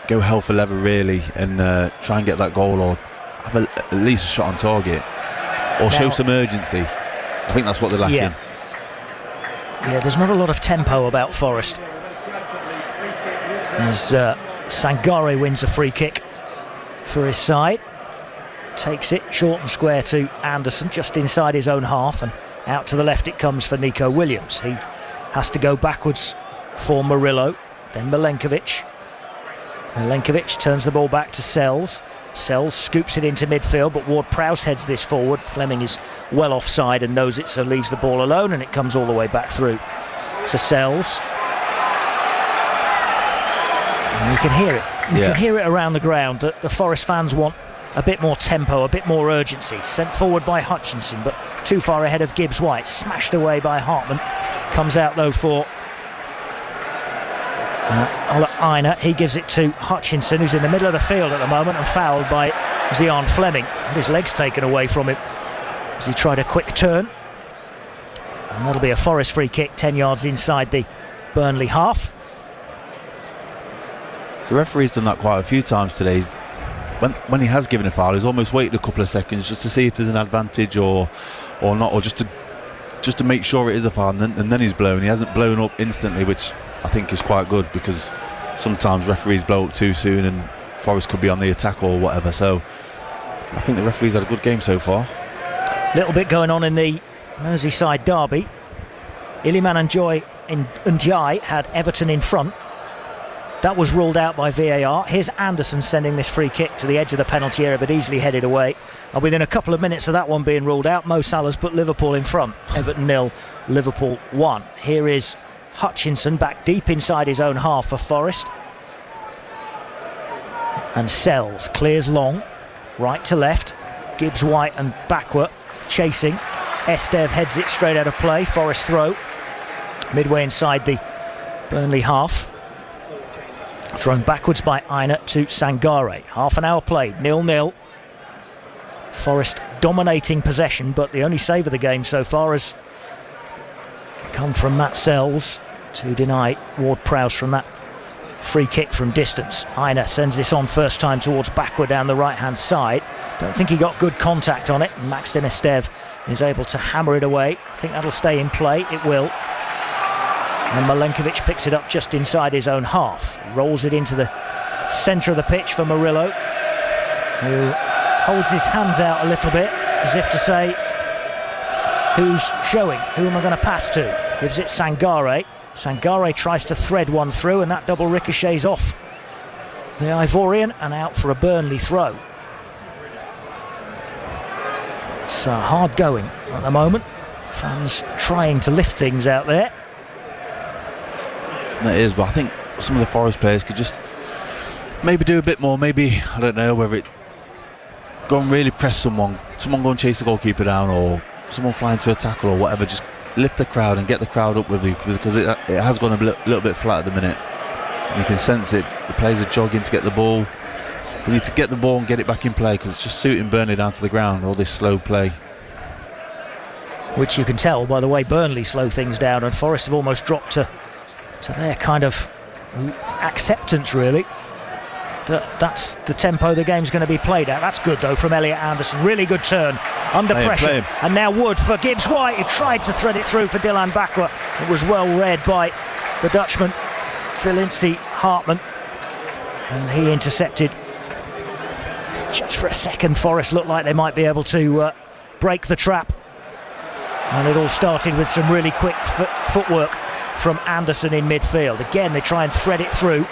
go hell for leather really and try and get that goal, or have at least a shot on target, or show some urgency. I think that's what they're lacking. Yeah, there's not a lot of tempo about Forest. As Sangare wins a free kick for his side, takes it short and square to Anderson just inside his own half, and out to the left it comes for Nico Williams. He has to go backwards for Murillo, then Milenkovic. Milenkovic turns the ball back to Sells. Sells scoops it into midfield, but Ward-Prowse heads this forward. Fleming is well offside and knows it, so leaves the ball alone, and it comes all the way back through to Sells. And you can hear it. You can hear it around the ground that the Forest fans want a bit more tempo, a bit more urgency. Sent forward by Hutchinson, but too far ahead of Gibbs White. Smashed away by Hartman. Comes out though for Ola Aina. He gives it to Hutchinson, who's in the middle of the field at the moment and fouled by Zian Fleming. And his legs taken away from him as he tried a quick turn. And that'll be a Forest free kick 10 yards inside the Burnley half. The referee's done that quite a few times today. When he has given a foul, he's almost waited a couple of seconds just to see if there's an advantage or not, or just to make sure it is a foul, and then he's blown. He hasn't blown up instantly, which I think is quite good, because sometimes referees blow up too soon and Forest could be on the attack or whatever. So I think the referee's had a good game so far. Little bit going on in the Merseyside derby. Iliman Ndiaye had Everton in front. That was ruled out by VAR. Here's Anderson sending this free kick to the edge of the penalty area, but easily headed away. And within a couple of minutes of that one being ruled out, Mo Salah's put Liverpool in front. Everton 0, Liverpool 1. Here is Hutchinson back deep inside his own half for Forest. And Sells clears long, right to left. Gibbs White and backward, chasing. Estev heads it straight out of play. Forest throw. Midway inside the Burnley half. Thrown backwards by Aina to Sangare. Half an hour played, 0-0. Forest dominating possession, but the only save of the game so far has come from Matt Sells to deny Ward-Prowse from that free kick from distance. Aina sends this on first time towards backward down the right hand side. Don't think he got good contact on it. Maxim Estev is able to hammer it away. I think that'll stay in play. It will. And Milenkovic picks it up just inside his own half. Rolls it into the centre of the pitch for Murillo, who holds his hands out a little bit as if to say, who's showing? Who am I going to pass to? Gives it Sangare. Sangare tries to thread one through, and that double ricochets off the Ivorian and out for a Burnley throw. It's hard going at the moment. Fans trying to lift things out there. It is, but I think some of the Forest players could just maybe do a bit more. Maybe, I don't know, whether it go and really press someone go and chase the goalkeeper down, or someone flying to a tackle or whatever. Just lift the crowd and get the crowd up with you, because it has gone a little bit flat at the minute. You can sense it. The players are jogging to get the ball. We need to get the ball and get it back in play, because it's just suiting Burnley down to the ground, all this slow play. Which you can tell by the way Burnley slow things down, and Forest have almost dropped to their kind of acceptance, really. That's the tempo the game's going to be played at. That's good though from Elliot Anderson. Really good turn under pressure. And now Wood for Gibbs White, who tried to thread it through for Dylan Bakwa. It was well read by the Dutchman Felinci Hartman, and he intercepted. Just for a second Forest looked like they might be able to break the trap, and it all started with some really quick footwork from Anderson in midfield. Again they try and thread it through,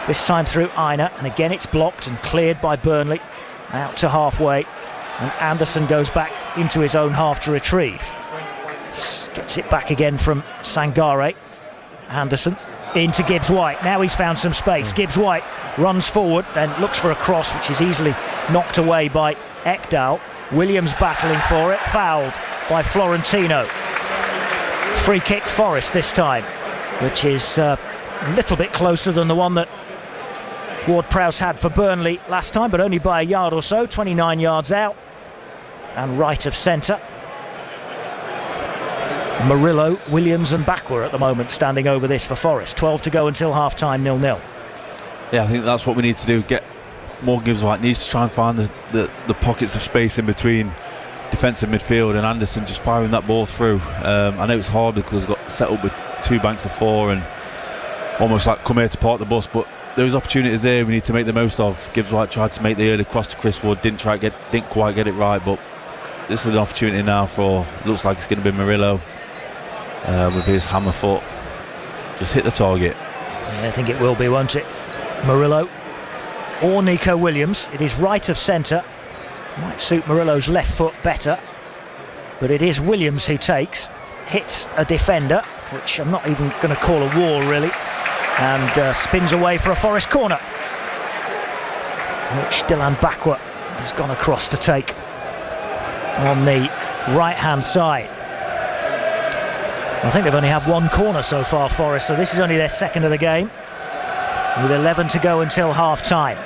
this time through Aina, and again it's blocked and cleared by Burnley out to halfway, and Anderson goes back into his own half to retrieve. Gets it back again from Sangare. Anderson into Gibbs White. Now he's found some space. Gibbs White runs forward, then looks for a cross, which is easily knocked away by Ekdal. Williams battling for it, fouled by Florentino. Free kick Forest this time, which is a little bit closer than the one that Ward-Prowse had for Burnley last time, but only by a yard or so. 29 yards out and right of centre. Murillo, Williams and Bakwa at the moment standing over this for Forest. 12 to go until half-time, 0-0. Yeah, I think that's what we need to do. Get more Gibbs White needs to try and find the pockets of space in between defensive midfield, and Anderson just firing that ball through. I know it's hard because he's got set up with two banks of four and almost like come here to park the bus, but there's opportunities there we need to make the most of. Gibbs White tried to make the early cross to Chris Wood, didn't quite get it right, but this is an opportunity now for, looks like it's going to be Murillo with his hammer foot. Just hit the target. Yeah, I think it will be, won't it? Murillo or Nico Williams. It is right of centre. Might suit Murillo's left foot better, but it is Williams who takes, hits a defender, which I'm not even going to call a wall really, and spins away for a Forest corner, which Dylan Bakwa has gone across to take on the right hand side. I think they've only had one corner so far, Forest, so this is only their second of the game, with 11 to go until half time.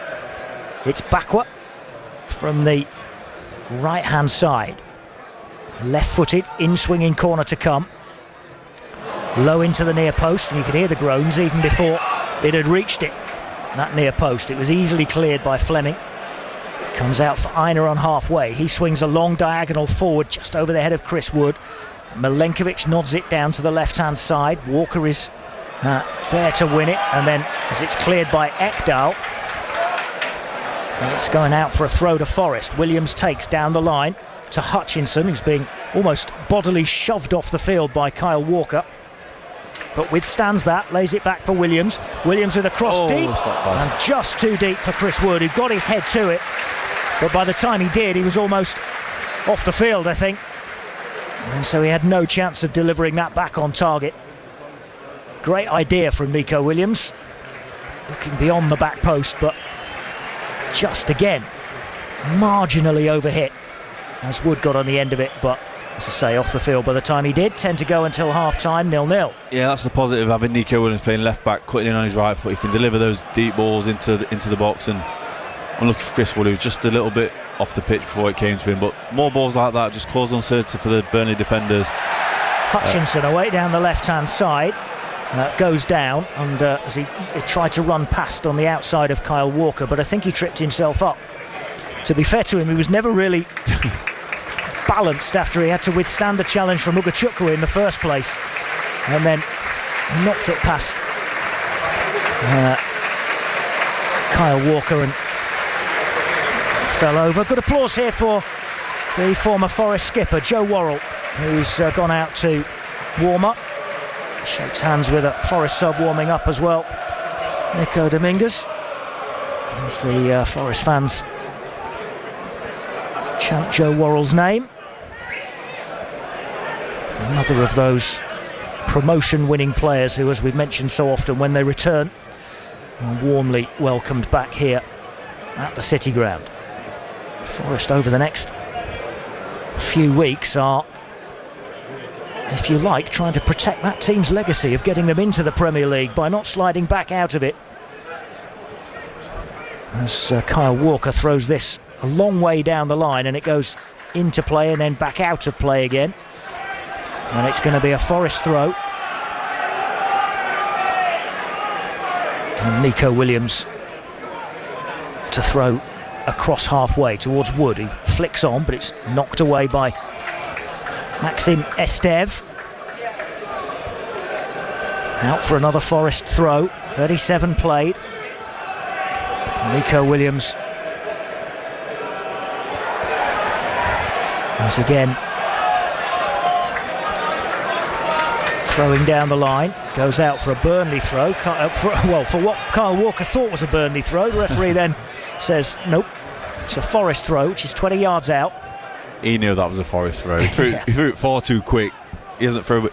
It's Bakwa from the right hand side, left footed, in swinging corner to come, low into the near post, and you could hear the groans even before it had reached it, that near post. It was easily cleared by Fleming. Comes out for Aina on halfway. He swings a long diagonal forward just over the head of Chris Wood. Milenkovic nods it down to the left hand side. Walker is there to win it, and then as it's cleared by Ekdal, it's going out for a throw to Forest. Williams takes down the line to Hutchinson, who's being almost bodily shoved off the field by Kyle Walker, but withstands that, lays it back for Williams. Williams with a cross deep, and just too deep for Chris Wood, who got his head to it, but by the time he did, he was almost off the field, I think, and so he had no chance of delivering that back on target. Great idea from Nico Williams, looking beyond the back post, but just again marginally overhit as Wood got on the end of it, but as I say, off the field by the time he did. 10 to go until half time, 0-0. Yeah, that's the positive, having Nico Williams playing left back, cutting in on his right foot. He can deliver those deep balls into the box, and I'm looking for Chris Wood, who was just a little bit off the pitch before it came to him, but more balls like that just cause uncertainty for the Burnley defenders. Hutchinson away down the left hand side, goes down, and as he tried to run past on the outside of Kyle Walker, but I think he tripped himself up. To be fair to him, he was never really balanced after he had to withstand a challenge from Ugachukwu in the first place, and then knocked it past Kyle Walker and fell over. Good applause here for the former Forest skipper, Joe Worrell, who's gone out to warm up. Shakes hands with a Forest sub warming up as well, Nico Dominguez, as the Forest fans chant Joe Worrell's name. Another of those promotion-winning players who, as we've mentioned so often, when they return, are warmly welcomed back here at the City Ground. Forest over the next few weeks are, if you like, trying to protect that team's legacy of getting them into the Premier League by not sliding back out of it. As Kyle Walker throws this a long way down the line, and it goes into play and then back out of play again. And it's going to be a Forest throw. And Nico Williams to throw across halfway towards Wood. He flicks on, but it's knocked away by Maxime Esteve. Out for another Forest throw. 37 played. Nico Williams once again throwing down the line. Goes out for a Burnley throw. For what Kyle Walker thought was a Burnley throw. The referee then says nope, it's a Forest throw, which is 20 yards out. He knew that was a Forest throw. He threw it far too quick. He hasn't thrown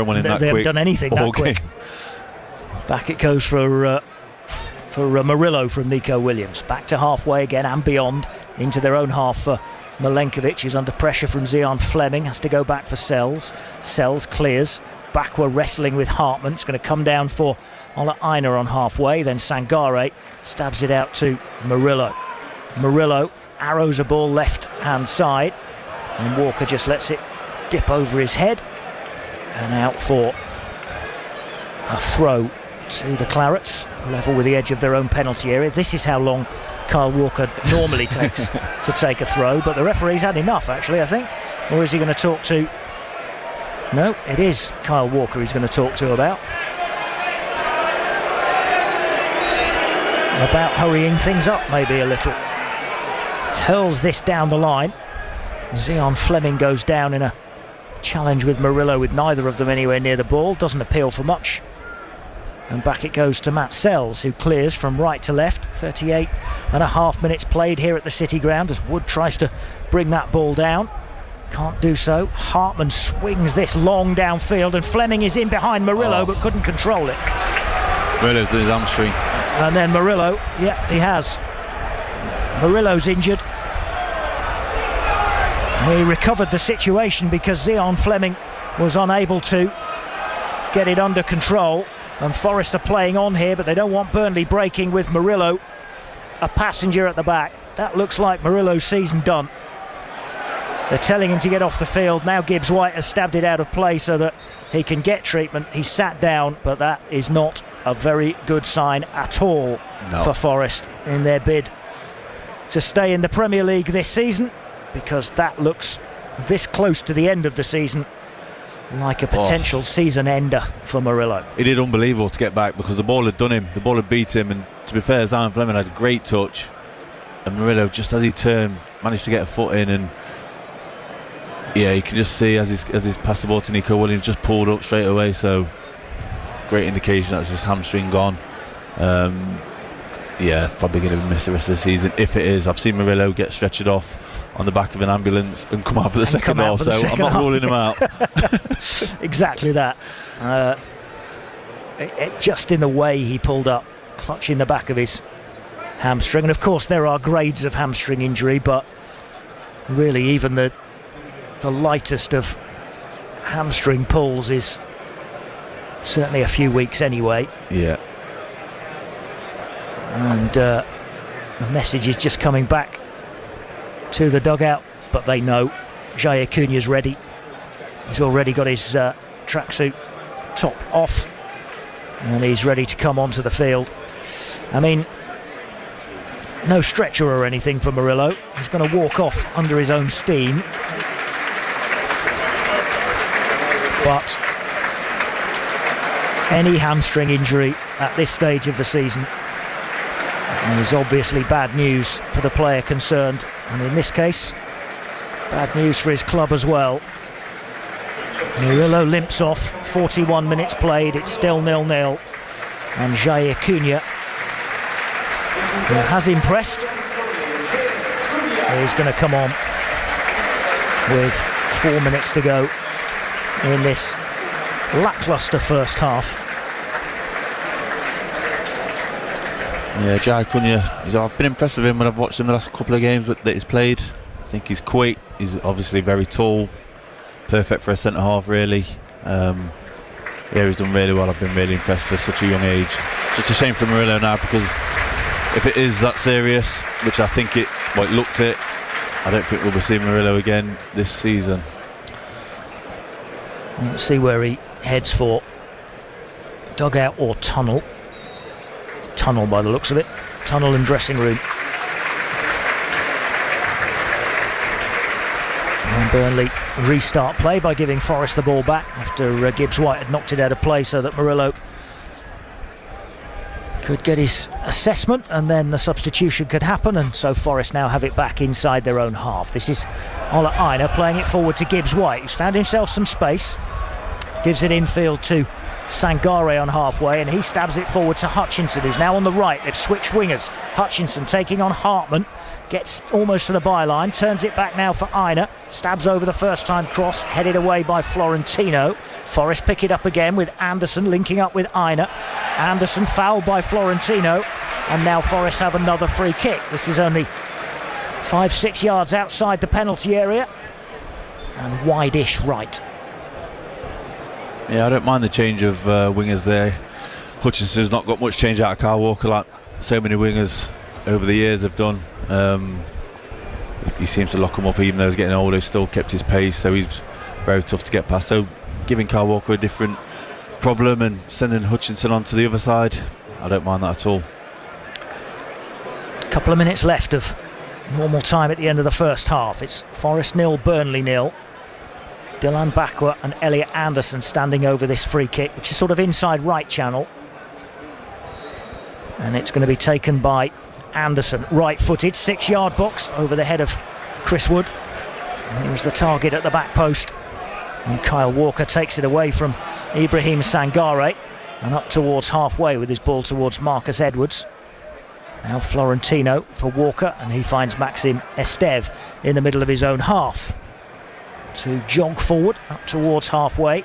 one in that quick. They haven't done anything that quick. Back it goes for Murillo from Nico Williams. Back to halfway again and beyond into their own half for Milenkovic, who's under pressure from Zian Fleming. Has to go back for Sells. Sells clears. Back we're wrestling with Hartman. It's going to come down for Ola Aina on halfway. Then Sangare stabs it out to Murillo. Murillo arrows a ball left hand side, and Walker just lets it dip over his head and out for a throw to the Clarets, level with the edge of their own penalty area. This is how long Kyle Walker normally takes to take a throw, but the referee's had enough actually, I think. Or is he going to talk to... No, it is Kyle Walker he's going to talk to about hurrying things up maybe a little. Hurls this down the line. Zian Fleming goes down in a challenge with Murillo, with neither of them anywhere near the ball. Doesn't appeal for much. And back it goes to Matt Sells, who clears from right to left. 38.5 minutes played here at the City Ground as Wood tries to bring that ball down. Can't do so. Hartman swings this long downfield, and Fleming is in behind Murillo but couldn't control it. Murillo's done his hamstring. And then Murillo, yeah, he has. Murillo's injured. He recovered the situation because Zian Fleming was unable to get it under control. And Forest are playing on here, but they don't want Burnley breaking with Murillo a passenger at the back. That looks like Murillo's season done. They're telling him to get off the field. Now Gibbs White has stabbed it out of play so that he can get treatment. He's sat down, but that is not a very good sign at all for Forest in their bid to stay in the Premier League this season, because that looks this close to the end of the season like a potential season ender for Murillo. He did unbelievable to get back because the ball had done him. The ball had beat him, and to be fair, Zian Fleming had a great touch, and Murillo, just as he turned, managed to get a foot in, and yeah, you can just see as he's passed the ball to Nico Williams, just pulled up straight away. So great indication that's his hamstring gone. Yeah, probably going to miss the rest of the season. If it is, I've seen Murillo get stretchered off on the back of an ambulance and come out for the second half, so I'm not ruling him out. Exactly that. Just in the way he pulled up, clutching the back of his hamstring. And of course there are grades of hamstring injury, but really even the lightest of hamstring pulls is certainly a few weeks anyway. Yeah. And the message is just coming back to the dugout, but they know Jair Cunha's ready. He's already got his tracksuit top off, and he's ready to come onto the field. I mean, no stretcher or anything for Murillo. He's going to walk off under his own steam. But any hamstring injury at this stage of the season is obviously bad news for the player concerned, and in this case, bad news for his club as well. Murillo limps off, 41 minutes played, it's still 0-0, and Jair Cunha, who has impressed, is going to come on with 4 minutes to go in this lacklustre first half. Yeah, Jair Cunha, I've been impressed with him when I've watched him the last couple of games that he's played. I think he's quick, he's obviously very tall, perfect for a centre-half really. Yeah, he's done really well. I've been really impressed for such a young age. Just a shame for Murillo now, because if it is that serious, which I think it looked it, I don't think we'll be seeing Murillo again this season. Let's see where he heads for. Dugout or tunnel? Tunnel by the looks of it. Tunnel and dressing room. And Burnley restart play by giving Forest the ball back after Gibbs White had knocked it out of play so that Murillo could get his assessment and then the substitution could happen, and so Forest now have it back inside their own half. This is Ola Aina playing it forward to Gibbs White, who's found himself some space, gives it infield to Sangare on halfway, and he stabs it forward to Hutchinson, who's now on the right. They've switched wingers. Hutchinson taking on Hartman, gets almost to the byline, turns it back now for Aina, stabs over the first time cross, headed away by Florentino. Forest pick it up again with Anderson linking up with Aina. Anderson fouled by Florentino, and now Forest have another free kick. This is only 5-6 yards outside the penalty area and wide-ish right. Yeah, I don't mind the change of wingers there. Hutchinson's not got much change out of Kyle Walker like so many wingers over the years have done. He seems to lock him up even though he's getting older. He's still kept his pace, so he's very tough to get past. So giving Kyle Walker a different problem and sending Hutchinson on to the other side, I don't mind that at all. A couple of minutes left of normal time at the end of the first half. It's Forest 0, Burnley 0. Dylan Bakwa and Elliot Anderson standing over this free kick, which is sort of inside right channel. And it's going to be taken by Anderson, right-footed, 6-yard box over the head of Chris Wood. And here's the target at the back post. And Kyle Walker takes it away from Ibrahim Sangare and up towards halfway with his ball towards Marcus Edwards. Now Florentino for Walker, and he finds Maxim Estev in the middle of his own half to jog forward up towards halfway,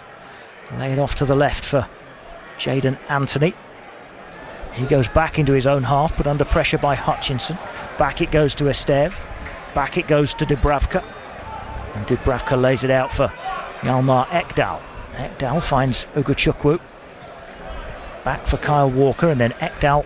lay it off to the left for Jaden Anthony. He goes back into his own half, but under pressure by Hutchinson. Back it goes to Estev, back it goes to Dubravka, and Dubravka lays it out for Yalmar Ekdal. Ekdal finds Ugochukwu, back for Kyle Walker, and then Ekdal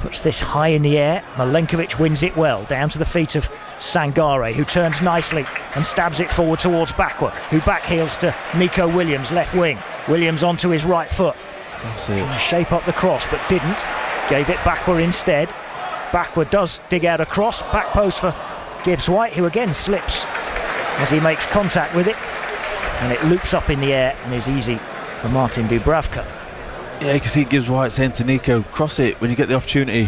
puts this high in the air. Milenkovic wins it well, down to the feet of Sangare, who turns nicely and stabs it forward towards Bakwa, who backheels to Nico Williams, left wing. Williams onto his right foot. That's it. Shape up the cross, but didn't. Gave it Bakwa instead. Bakwa does dig out a cross, back post for Gibbs White, who again slips as he makes contact with it, and it loops up in the air and is easy for Martin Dubravka. Yeah, you can see Gibbs White saying to Nico, cross it when you get the opportunity.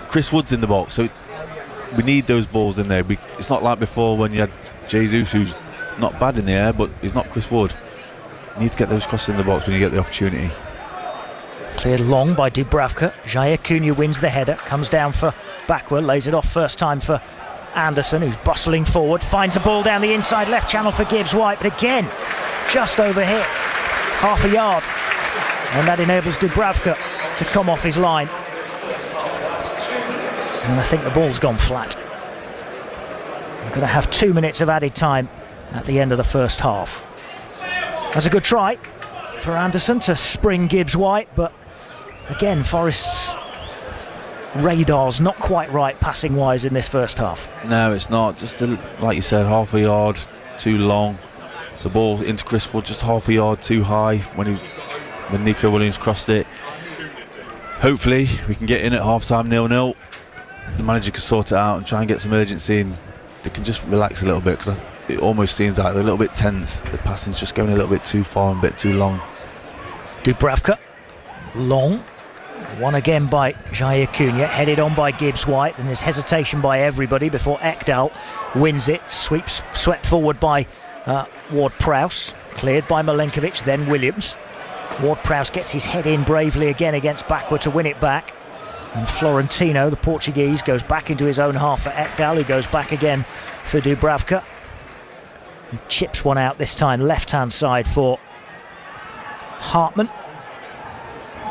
Chris Wood's in the box, so we need those balls in there. It's not like before when you had Jesus, who's not bad in the air, but he's not Chris Wood. You need to get those crosses in the box when you get the opportunity. Cleared long by Dubravka. Jair Cunha wins the header, comes down for Bakwa, lays it off first time for Anderson, who's bustling forward, finds a ball down the inside left channel for Gibbs White, but again, just over hit, half a yard, and that enables Dubravka to come off his line. And I think the ball's gone flat. We're going to have 2 minutes of added time at the end of the first half. That's a good try for Anderson to spring Gibbs White, but again, Forest's radar's not quite right passing wise in this first half. No, it's not. Just like you said, half a yard too long. The ball into Chris Wood just half a yard too high when Nico Williams crossed it. Hopefully we can get in at half time 0-0. The manager can sort it out and try and get some urgency, and they can just relax a little bit, because it almost seems like they're a little bit tense. The passing's just going a little bit too far and a bit too long. Dubravka long. Won again by Jair Cunha, headed on by Gibbs-White, and there's hesitation by everybody before Ekdal wins it. Swept forward by Ward-Prowse, cleared by Milenkovic, then Williams. Ward-Prowse gets his head in bravely again against Backward to win it back. And Florentino, the Portuguese, goes back into his own half for Ekdal, who goes back again for Dubravka. He chips one out this time, left-hand side for Hartman.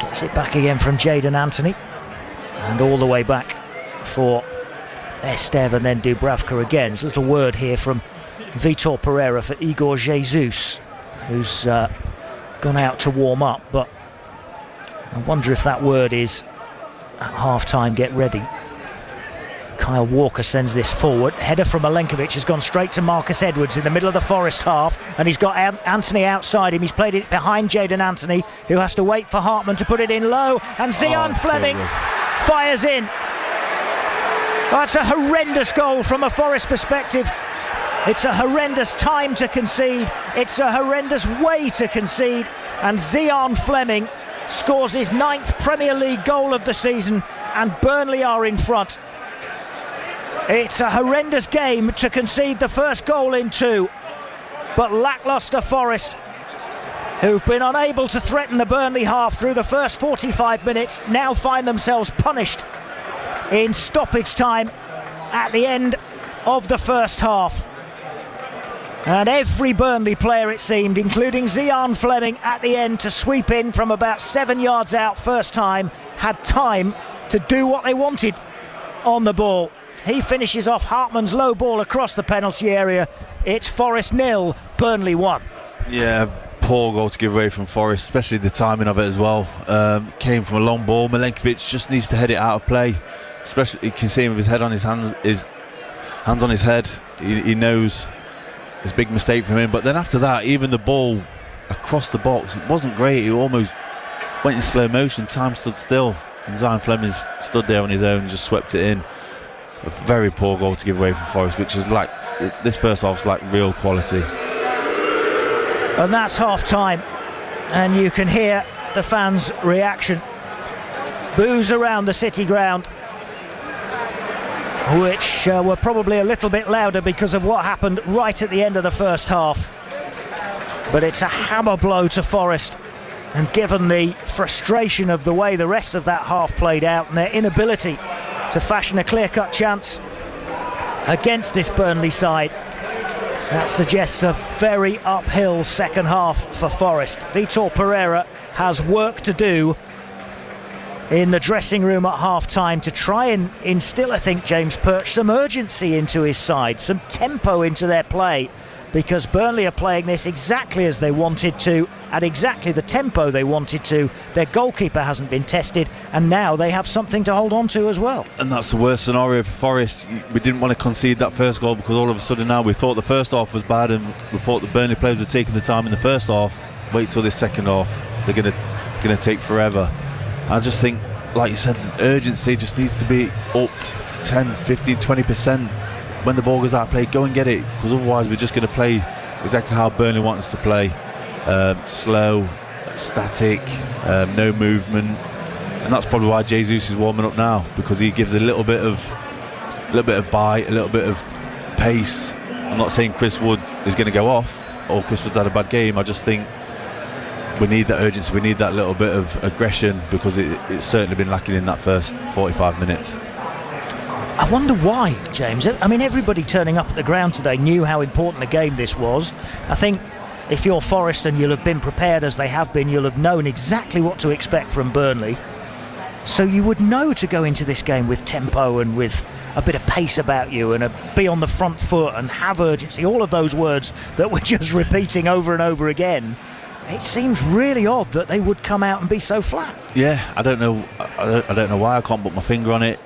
Gets it back again from Jadon Anthony. And all the way back for Estev and then Dubravka again. There's a little word here from Vitor Pereira for Igor Jesus, who's gone out to warm up, but I wonder if that word is at half-time, get ready. Kyle Walker sends this forward. Header from Milenkovic has gone straight to Marcus Edwards in the middle of the Forest half, and he's got Anthony outside him. He's played it behind Jadon Anthony, who has to wait for Hartman to put it in low, and Zian Fleming fires in. That's a horrendous goal from a Forest perspective. It's a horrendous time to concede. It's a horrendous way to concede, and Zian Fleming scores his 9th Premier League goal of the season, and Burnley are in front. It's a horrendous game to concede the first goal in 2, but lacklustre Forest, who've been unable to threaten the Burnley half through the first 45 minutes, now find themselves punished in stoppage time at the end of the first half. And every Burnley player, it seemed, including Zian Fleming at the end to sweep in from about 7 yards out first time, had time to do what they wanted on the ball. He finishes off Hartman's low ball across the penalty area. It's Forest 0, Burnley 1. Yeah, poor goal to give away from Forest, especially the timing of it as well. Came from a long ball. Milenkovic just needs to head it out of play. Especially, you can see him with his head on his hands on his head. He knows it's a big mistake from him. But then after that, even the ball across the box, it wasn't great. It almost went in slow motion. Time stood still, and Zian Fleming stood there on his own and just swept it in. A very poor goal to give away from Forest, which is like, this first half's like real quality. And that's half time, and you can hear the fans' reaction. Boos around the City ground, which were probably a little bit louder because of what happened right at the end of the first half. But it's a hammer blow to Forest, and given the frustration of the way the rest of that half played out and their inability to fashion a clear-cut chance against this Burnley side, that suggests a very uphill second half for Forest. Vitor Pereira has work to do in the dressing room at half-time to try and instill, I think, James Perch, some urgency into his side, some tempo into their play, because Burnley are playing this exactly as they wanted to, at exactly the tempo they wanted to. Their goalkeeper hasn't been tested, and now they have something to hold on to as well. And that's the worst scenario for Forest. We didn't want to concede that first goal because all of a sudden now we thought the first half was bad, and we thought the Burnley players were taking the time in the first half. Wait till this second half. They're going to take forever. I just think, like you said, the urgency just needs to be up 10, 15, 20%. When the ball goes out of play, go and get it, because otherwise we're just going to play exactly how Burnley wants us to play. Slow, static, no movement, and that's probably why Jesus is warming up now, because he gives a little bit of bite, a little bit of pace. I'm not saying Chris Wood is going to go off or Chris Wood's had a bad game. I just think we need that urgency, we need that little bit of aggression, because it's certainly been lacking in that first 45 minutes. I wonder why, James. I mean, everybody turning up at the ground today knew how important a game this was. I think if you're Forest and you'll have been prepared as they have been, you'll have known exactly what to expect from Burnley. So you would know to go into this game with tempo and with a bit of pace about you, and be on the front foot and have urgency. All of those words that we're just repeating over and over again. It seems really odd that they would come out and be so flat. Yeah, I don't know why. I can't put my finger on it.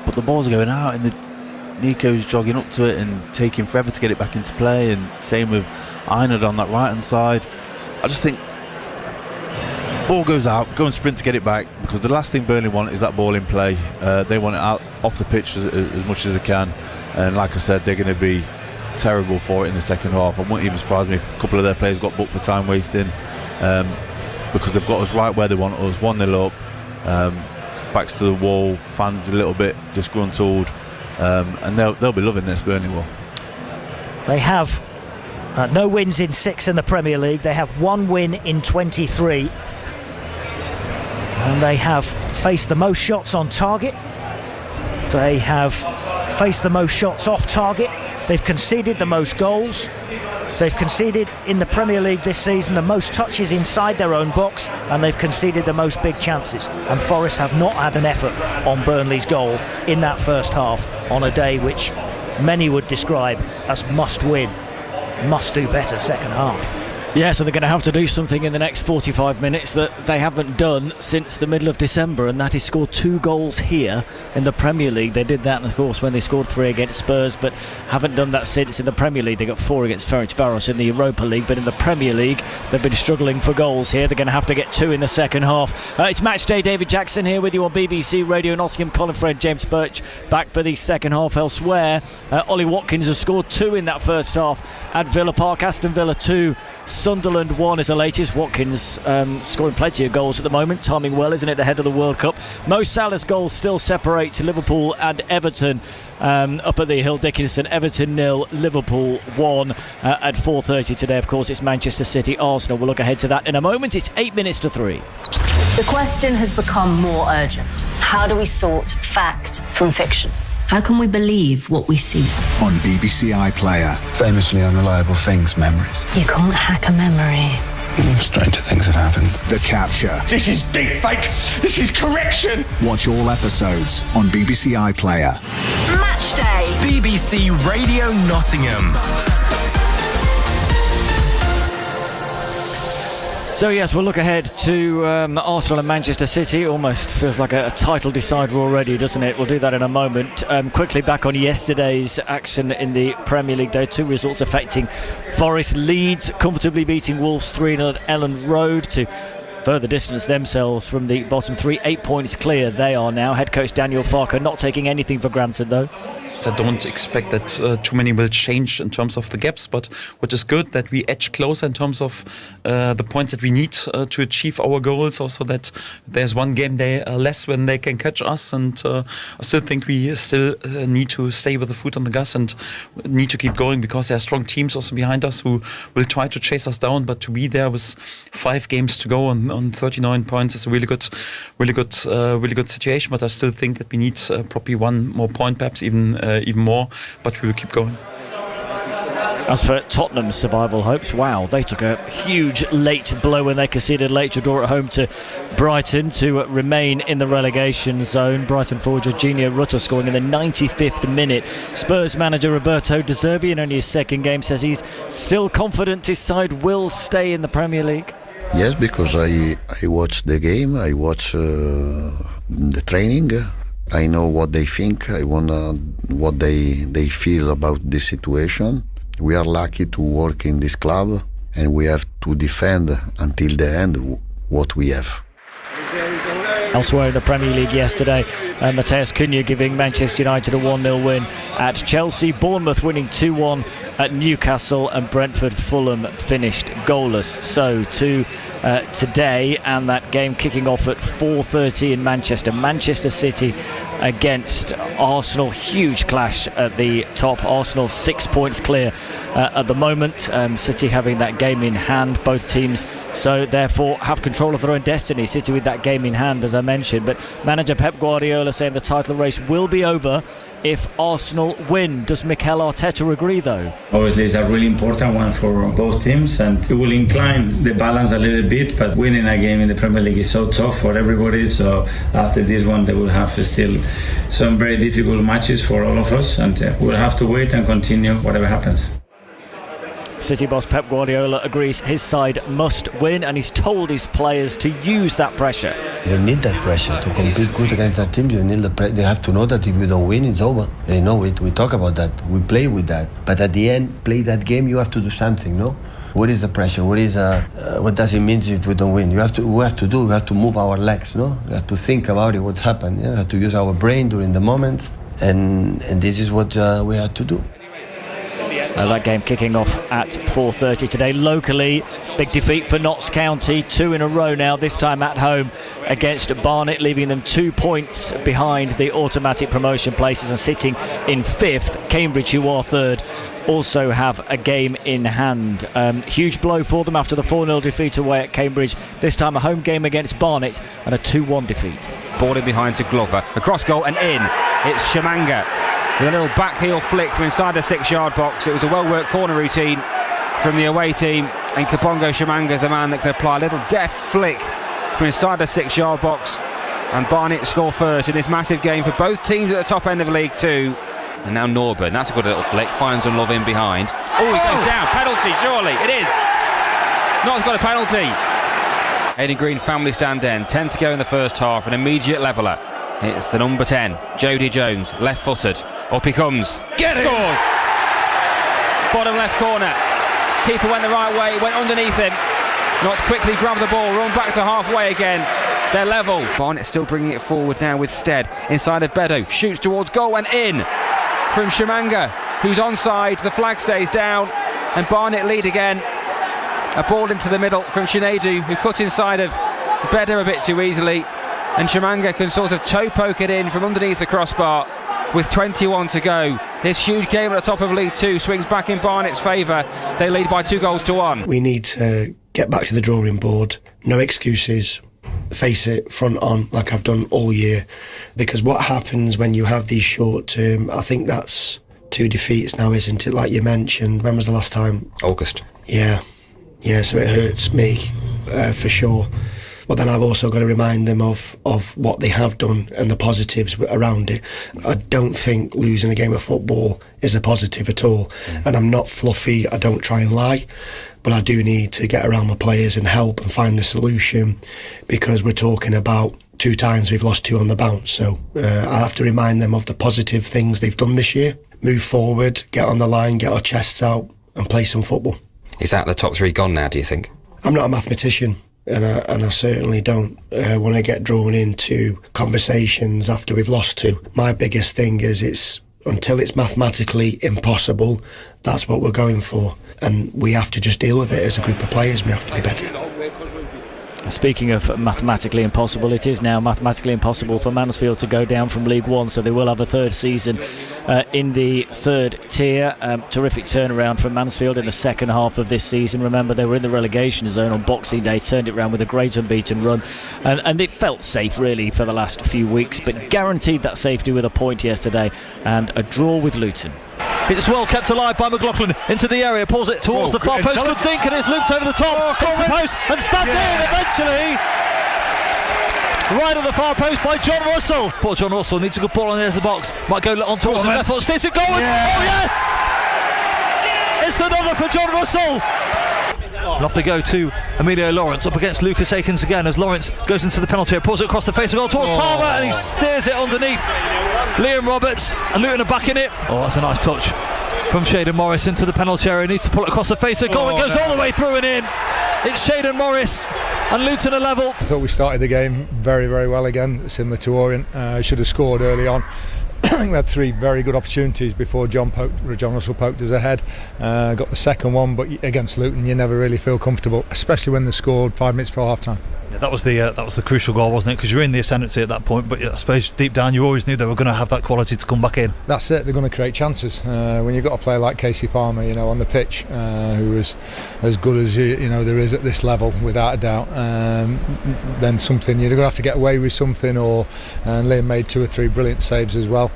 But the balls are going out, and Nico's jogging up to it and taking forever to get it back into play, and same with Einard on that right hand side. I just think ball goes out, go and sprint to get it back, because the last thing Burnley want is that ball in play. They want it out off the pitch as much as they can, and like I said, they're going to be terrible for it in the second half. I wouldn't even surprise me if a couple of their players got booked for time wasting. because they've got us right where they want us, 1-0 up, backs to the wall, fans a little bit disgruntled, and they'll be loving this, Burnley will. They have no wins in 6 in the Premier League. They have 1 win in 23. And they have faced the most shots on target. They have faced the most shots off target. They've conceded the most goals. They've conceded in the Premier League this season the most touches inside their own box, and they've conceded the most big chances. And Forest have not had an effort on Burnley's goal in that first half on a day which many would describe as must win, must do better second half. Yeah, so they're going to have to do something in the next 45 minutes that they haven't done since the middle of December, and that is score 2 goals here in the Premier League. They did that, of course, when they scored 3 against Spurs, but haven't done that since in the Premier League. They got 4 against Ferencvaros in the Europa League, but in the Premier League, they've been struggling for goals here. They're going to have to get 2 in the second half. It's match day. David Jackson here with you on BBC Radio Nottingham. Colin Fred, James Birch back for the second half. Elsewhere, Ollie Watkins has scored 2 in that first half at Villa Park. Aston Villa 2, Sunderland 1 is the latest. Watkins scoring plenty of goals at the moment, timing well, isn't it, ahead of the World Cup. Mo Salah's goal still separates Liverpool and Everton up at the Hill Dickinson. Everton 0, Liverpool 1 at 4:30 today. Of course, it's Manchester City Arsenal. We'll look ahead to that in a moment. It's 8 minutes to 3. The question has become more urgent. How do we sort fact from fiction? How can we believe what we see? On BBC iPlayer. Famously unreliable things, memories. You can't hack a memory. Stranger things have happened. The Capture. This is deep fake. This is correction. Watch all episodes on BBC iPlayer. Match day. BBC Radio Nottingham. So yes, we'll look ahead to Arsenal and Manchester City. Almost feels like a title decider already, doesn't it? We'll do that in a moment. Quickly back on yesterday's action in the Premier League. There are 2 results affecting Forest. Leeds comfortably beating Wolves 3-0 at Elland Road to further distance themselves from the bottom 3. 8 points clear they are now. Head coach Daniel Farke not taking anything for granted though. I don't expect that too many will change in terms of the gaps, but what is good that we edge closer in terms of the points that we need to achieve our goals. Also that there's 1 game day less when they can catch us, and I still think we still need to stay with the foot on the gas and need to keep going, because there are strong teams also behind us who will try to chase us down. But to be there with 5 games to go on 39 points is a really good situation. But I still think that we need probably 1 more point, perhaps even more, but we will keep going. As for Tottenham's survival hopes, wow, they took a huge late blow when they conceded late to draw at home to Brighton to remain in the relegation zone. Brighton forward Jorginho Rutter scoring in the 95th minute. Spurs manager Roberto De Zerbi, in only his second game, says he's still confident his side will stay in the Premier League. Yes, because I watched the game, I watched the training. I know what they think, what they feel about this situation. We are lucky to work in this club, and we have to defend until the end what we have. Elsewhere in the Premier League yesterday, Mateus Cunha giving Manchester United a 1-0 win at Chelsea. Bournemouth winning 2-1 at Newcastle, and Brentford Fulham finished goalless. So to today, and that game kicking off at 4:30 in Manchester. Manchester City against Arsenal. Huge clash at the top. Arsenal 6 points clear at the moment. City having that game in hand. Both teams so therefore have control of their own destiny. City with that game in hand, as I mentioned. But manager Pep Guardiola saying the title race will be over if Arsenal win. Does Mikel Arteta agree though? Obviously it's a really important one for both teams, and it will incline the balance a little bit, but winning a game in the Premier League is so tough for everybody, so after this one they will have still some very difficult matches for all of us, and we'll have to wait and continue whatever happens. City boss Pep Guardiola agrees his side must win, and he's told his players to use that pressure. You need that pressure to compete good against that team. You need they have to know that if you don't win, it's over. They know it. We talk about that. We play with that. But at the end, play that game. You have to do something. No. What is the pressure? What does it mean if we don't win? We have to move our legs. No. We have to think about it. What's happened? We have to use our brain during the moment, and this is what we have to do. That game kicking off at 4:30 today. Locally, big defeat for Notts County, 2 in a row now, this time at home against Barnet, leaving them 2 points behind the automatic promotion places and sitting in 5th. Cambridge, who are 3rd, also have a game in hand. Huge blow for them after the 4-0 defeat away at Cambridge. This time a home game against Barnet and a 2-1 defeat. Ball in behind to Glover. Across goal and in. It's Shamanga with a little back heel flick from inside the 6-yard box. It was a well-worked corner routine from the away team, and Kabongo Shamanga's a man that can apply a little deft flick from inside the 6-yard box, and Barnet score first in this massive game for both teams at the top end of League 2. And now Norburn, that's a good little flick, finds Unlove in behind. Oh, he goes down, penalty surely, it is. Not's got a penalty. Aidan Green family stand end, 10 to go in the first half, an immediate leveller. It's the number 10, Jody Jones, left-footed. Up he comes. Scores! Bottom left corner. Keeper went the right way, went underneath him. Notts quickly grabbed the ball, run back to halfway again. They're level. Barnet still bringing it forward now with Stead. Inside of Bedo, shoots towards goal and in from Shamanga, who's onside. The flag stays down and Barnet lead again. A ball into the middle from Shinedu, who cut inside of Bedo a bit too easily. And Shamanga can sort of toe poke it in from underneath the crossbar with 21 to go. This huge game at the top of League 2 swings back in Barnet's favour. They lead by 2-1. We need to get back to the drawing board. No excuses. Face it front on like I've done all year. Because what happens when you have these short term, I think that's 2 defeats now, isn't it? Like you mentioned, when was the last time? August. Yeah, so it hurts me for sure. But then I've also got to remind them of what they have done and the positives around it. I don't think losing a game of football is a positive at all. And I'm not fluffy, I don't try and lie. But I do need to get around my players and help and find a solution, because we're talking about 2 times we've lost 2 on the bounce. So I have to remind them of the positive things they've done this year. Move forward, get on the line, get our chests out and play some football. Is that the top 3 gone now, do you think? I'm not a mathematician. And I certainly don't want to get drawn into conversations after we've lost 2. My biggest thing is until it's mathematically impossible, that's what we're going for. And we have to just deal with it as a group of players. We have to be better. Speaking of mathematically impossible, it is now mathematically impossible for Mansfield to go down from League 1, so they will have a 3rd season in the 3rd tier. Terrific turnaround from Mansfield in the second half of this season. Remember, they were in the relegation zone on Boxing Day, turned it around with a great unbeaten run, and it felt safe really for the last few weeks, but guaranteed that safety with a point yesterday and a draw with Luton. It's well kept alive by McLaughlin into the area, pulls it towards the far post. Good dink, and it's looped over the top. Hits the post and stabbed in eventually. Right at the far post by John Russell. Poor John Russell needs a good ball on the edge of the box. Might go on towards his left foot. Sticks it goal. Yeah. Oh yes! It's another for John Russell. And off they go to Emilio Lawrence up against Lucas Akins again as Lawrence goes into the penalty area, pulls it across the face of goal towards Palmer, and he steers it underneath Liam Roberts, and Luton are back in it. Oh, that's a nice touch from Shaden Morris into the penalty area. Needs to pull it across the face of goal. It goes all the way through and in. It's Shaden Morris and Luton are level. I thought we started the game very, very well again, similar to Orient. Should have scored early on. I think we had 3 very good opportunities before John Russell poked us ahead. Got the second one, but against Luton you never really feel comfortable, especially when they scored 5 minutes before half time. Yeah, that was the crucial goal, wasn't it? Because you're in the ascendancy at that point, but I suppose deep down you always knew they were going to have that quality to come back in. That's it, they're going to create chances. When you've got a player like Casey Palmer, on the pitch, who is as good as there is at this level, without a doubt, then something you're going to have to get away with something. And Liam made 2 or 3 brilliant saves as well.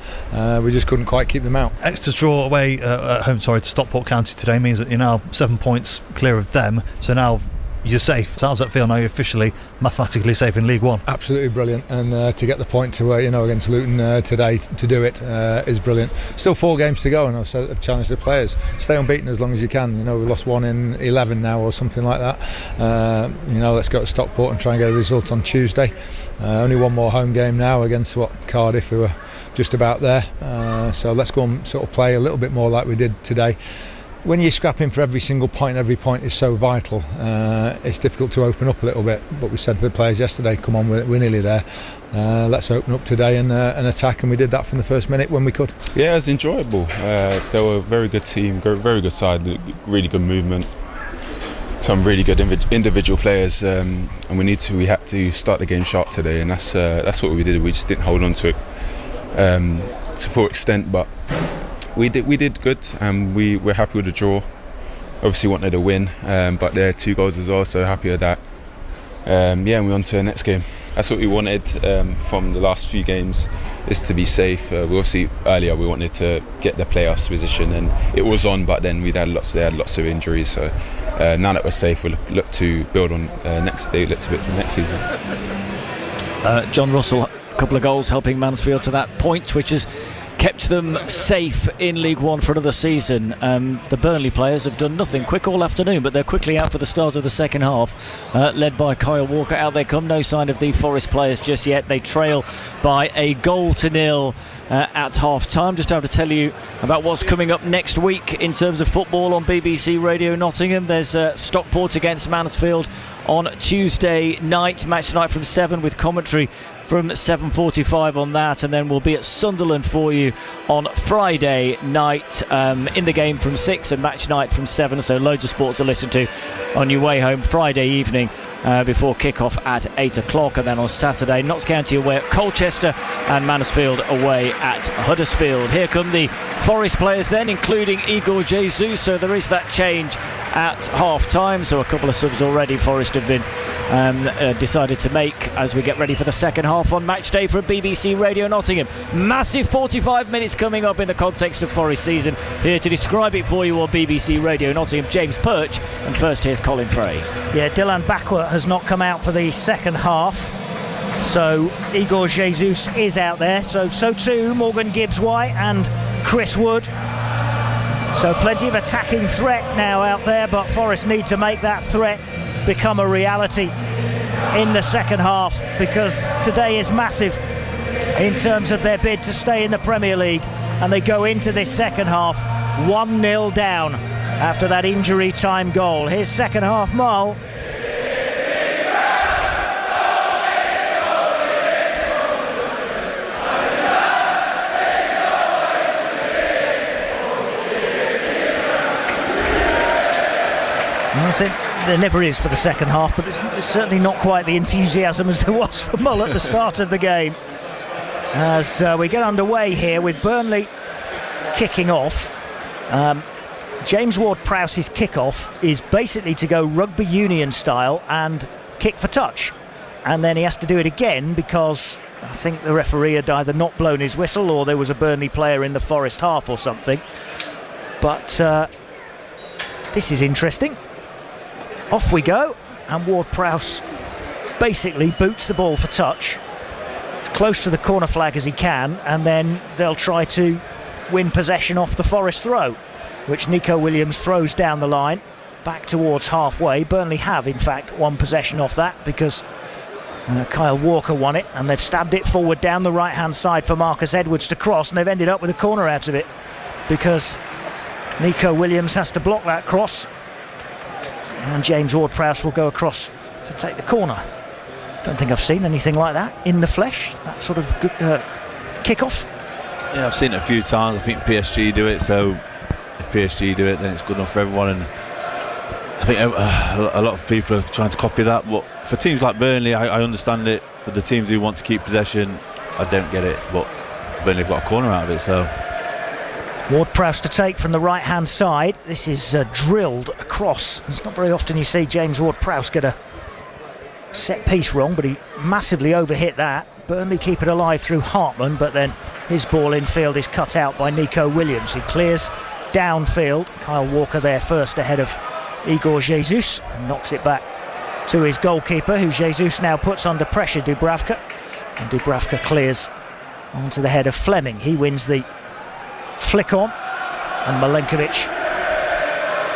We just couldn't quite keep them out. Exeter's draw away at home, to Stockport County today means that you're now 7 points clear of them. So now you're safe. So how does that feel now you're officially mathematically safe in League 1? Absolutely brilliant, and to get the point to against Luton today to do it is brilliant. Still 4 games to go, and I've challenged the players, stay unbeaten as long as you can. We've lost 1 in 11 now or something like that. Let's go to Stockport and try and get a result on Tuesday. Only 1 more home game now against Cardiff, who are just about there. So let's go and sort of play a little bit more like we did today. when you're scrapping for every single point, every point is so vital. It's difficult to open up a little bit. But we said to the players yesterday, come on, we're nearly there. Let's open up today and attack, and we did that from the first minute when we could. Yeah, it was enjoyable. They were a very good team, very good side, really good movement. Some really good individual players, and we had to start the game sharp today, and that's what we did. We just didn't hold on to it to full extent, but we did good, and we're happy with the draw. Obviously wanted a win, but there are 2 goals as well, so happy with that. And we're on to the next game. That's what we wanted from the last few games, is to be safe. We obviously earlier we wanted to get the playoffs position, and it was on, but then they had lots of injuries. So now that we're safe, we'll look to build on next season. John Russell, a couple of goals helping Mansfield to that point, which has kept them safe in League One for another season. The Burnley players have done nothing quick all afternoon, but they're quickly out for the start of the second half, led by Kyle Walker. Out they come. No sign of the Forest players just yet. They trail by a 1-0 at half time. Just have to tell you about what's coming up next week in terms of football on BBC Radio Nottingham. There's Stockport against Mansfield on Tuesday night, match night from 7 with commentary from 7:45 on that, and then we'll be at Sunderland for you on Friday night in the game from 6 and match night from 7, so loads of sport to listen to on your way home Friday evening before kick-off at 8 o'clock, and then on Saturday Notts County away at Colchester and Mansfield away at Huddersfield. Here come the Forest players then, including Igor Jesus, so there is that change at half-time, so a couple of subs already Forest have been decided to make as we get ready for the second half on match day from BBC Radio Nottingham. Massive 45 minutes coming up in the context of Forest season. Here to describe it for you on BBC Radio Nottingham, James Perch, and first here's Colin Frey. Yeah, Dylan Bakwa has not come out for the second half, so Igor Jesus is out there, so too Morgan Gibbs-White and Chris Wood. So plenty of attacking threat now out there, but Forest need to make that threat become a reality in the second half, because today is massive in terms of their bid to stay in the Premier League, and they go into this second half 1-0 down after that injury time goal. Here's second half Mull. I think there never is for the second half, but it's certainly not quite the enthusiasm as there was for Mull at the start of the game. As we get underway here with Burnley kicking off. James Ward-Prowse's kick-off is basically to go rugby union style and kick for touch, and then he has to do it again because I think the referee had either not blown his whistle or there was a Burnley player in the Forest half or something. But this is interesting. Off we go, and Ward-Prowse basically boots the ball for touch, as close to the corner flag as he can, and then they'll try to win possession off the Forest throw, which Nico Williams throws down the line back towards halfway. Burnley have in fact won possession off that because Kyle Walker won it, and they've stabbed it forward down the right hand side for Marcus Edwards to cross, and they've ended up with a corner out of it because Nico Williams has to block that cross, and James Ward-Prowse will go across to take the corner. Don't think I've seen anything like that in the flesh, that sort of kick-off. Yeah, I've seen it a few times. I think PSG do it, so if PSG do it, then it's good enough for everyone. And I think a lot of people are trying to copy that, but for teams like Burnley, I understand it. For the teams who want to keep possession, I don't get it, but Burnley have got a corner out of it, so... Ward-Prowse to take from the right-hand side. This is drilled across. It's not very often you see James Ward-Prowse get a set piece wrong, but he massively overhit that. Burnley keep it alive through Hartman, but then his ball infield is cut out by Nico Williams. He clears downfield. Kyle Walker there first ahead of Igor Jesus, and knocks it back to his goalkeeper, who Jesus now puts under pressure, Dubravka. And Dubravka clears onto the head of Fleming. He wins the flick on, and Milenkovic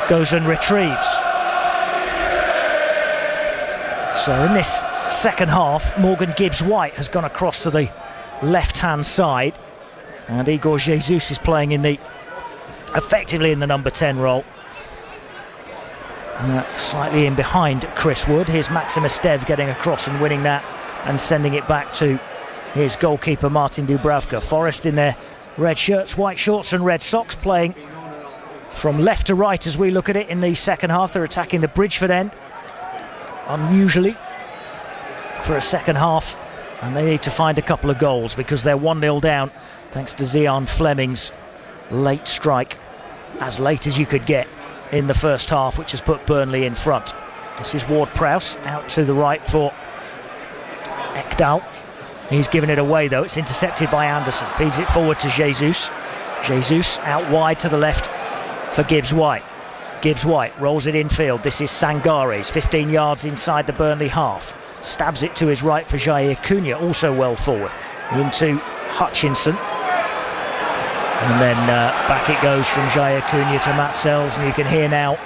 goes and retrieves. So in this second half, Morgan Gibbs-White has gone across to the left-hand side, and Igor Jesus is playing effectively in the number 10 role. Slightly in behind Chris Wood. Here's Maximus Dev getting across and winning that and sending it back to his goalkeeper Martin Dubravka. Forest in their red shirts, white shorts and red socks, playing from left to right as we look at it in the second half. They're attacking the Bridgeford end, unusually for a second half, and they need to find a couple of goals because they're 1-0 down thanks to Zian Fleming's late strike, as late as you could get in the first half, which has put Burnley in front. This is Ward-Prowse out to the right for Ekdal. He's given it away though. It's intercepted by Anderson. Feeds it forward to Jesus. Jesus out wide to the left for Gibbs-White. Gibbs-White rolls it infield. This is Sangare's 15 yards inside the Burnley half. Stabs it to his right for Jair Cunha, also well forward. Into Hutchinson. And then back it goes from Jair Cunha to Matt Sells, and you can hear now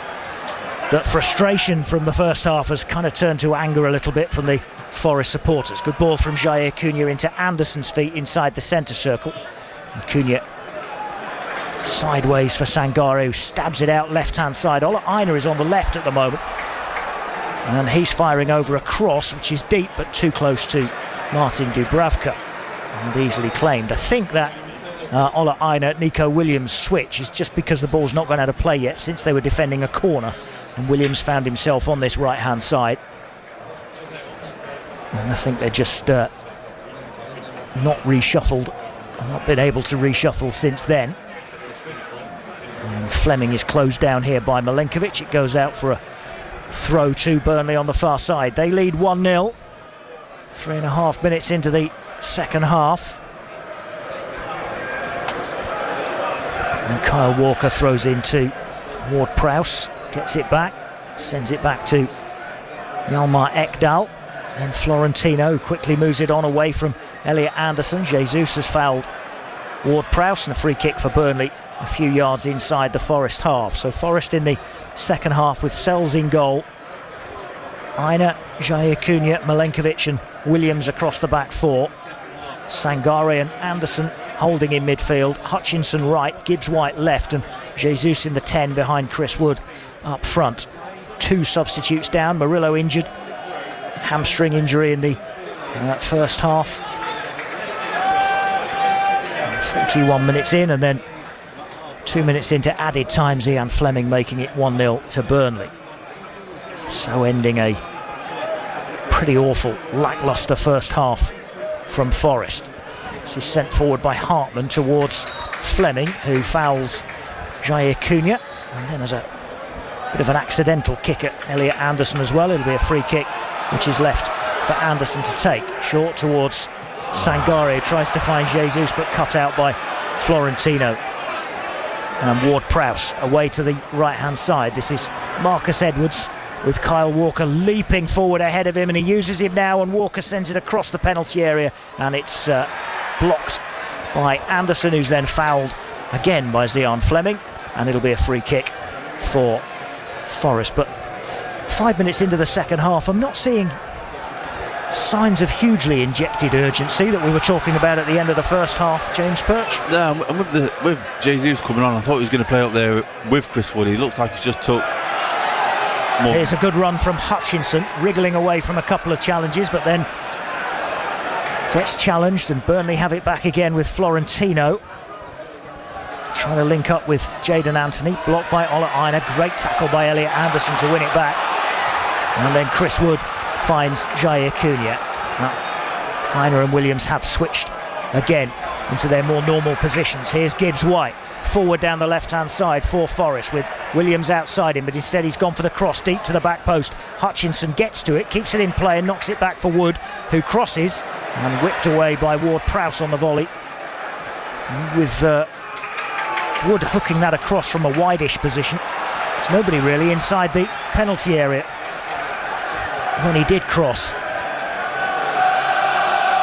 that frustration from the first half has kind of turned to anger a little bit from the Forest supporters. Good ball from Jair Cunha into Anderson's feet inside the centre circle. And Cunha sideways for Sangare, who stabs it out left-hand side. Ola Aina is on the left at the moment, and he's firing over a cross, which is deep but too close to Martin Dubravka and easily claimed. I think that Ola Aina, Nico Williams switch is just because the ball's not gone out of play yet since they were defending a corner, and Williams found himself on this right-hand side. And I think they're just not reshuffled, not been able to reshuffle since then. And Fleming is closed down here by Milenkovic. It goes out for a throw to Burnley on the far side. They lead 1-0. 3.5 minutes into the second half. And Kyle Walker throws into Ward-Prowse. Gets it back. Sends it back to Hjalmar Ekdal. And Florentino quickly moves it on away from Elliot Anderson. Jesus has fouled Ward-Prowse, and a free kick for Burnley a few yards inside the Forest half. So Forest in the second half with Sells in goal. Aina, Jair Cunha, Milenkovic and Williams across the back four. Sangare and Anderson holding in midfield. Hutchinson right, Gibbs-White left, and Jesus in the 10 behind Chris Wood up front. 2 substitutes down. Murillo injured. Hamstring injury in the first half. 41 minutes in, and then 2 minutes into added time, Zian Fleming making it 1-0 to Burnley. So ending a pretty awful, lacklustre first half from Forest. This is sent forward by Hartman towards Fleming, who fouls Jair Cunha, and then has a bit of an accidental kick at Elliot Anderson as well. It'll be a free kick which is left for Anderson to take. Short towards Sangare, tries to find Jesus but cut out by Florentino. And Ward-Prowse away to the right-hand side. This is Marcus Edwards with Kyle Walker leaping forward ahead of him, and he uses him now, and Walker sends it across the penalty area, and it's blocked by Anderson, who's then fouled again by Zian Fleming, and it'll be a free kick for Forest. But 5 minutes into the second half, I'm not seeing signs of hugely injected urgency that we were talking about at the end of the first half, James Perch. Yeah, and with Jesus coming on, I thought he was going to play up there with Chris Wood. He looks like he's just took more. Here's a good run from Hutchinson, wriggling away from a couple of challenges, but then gets challenged, and Burnley have it back again with Florentino. Trying to link up with Jadon Anthony, blocked by Ola Aina. Great tackle by Elliot Anderson to win it back. And then Chris Wood finds Jair Cunha. Aina and Williams have switched again into their more normal positions. Here's Gibbs-White, forward down the left-hand side for Forest, with Williams outside him, but instead he's gone for the cross deep to the back post. Hutchinson gets to it, keeps it in play and knocks it back for Wood, who crosses, and whipped away by Ward-Prowse on the volley, with Wood hooking that across from a wide-ish position. It's nobody really inside the penalty area when he did cross.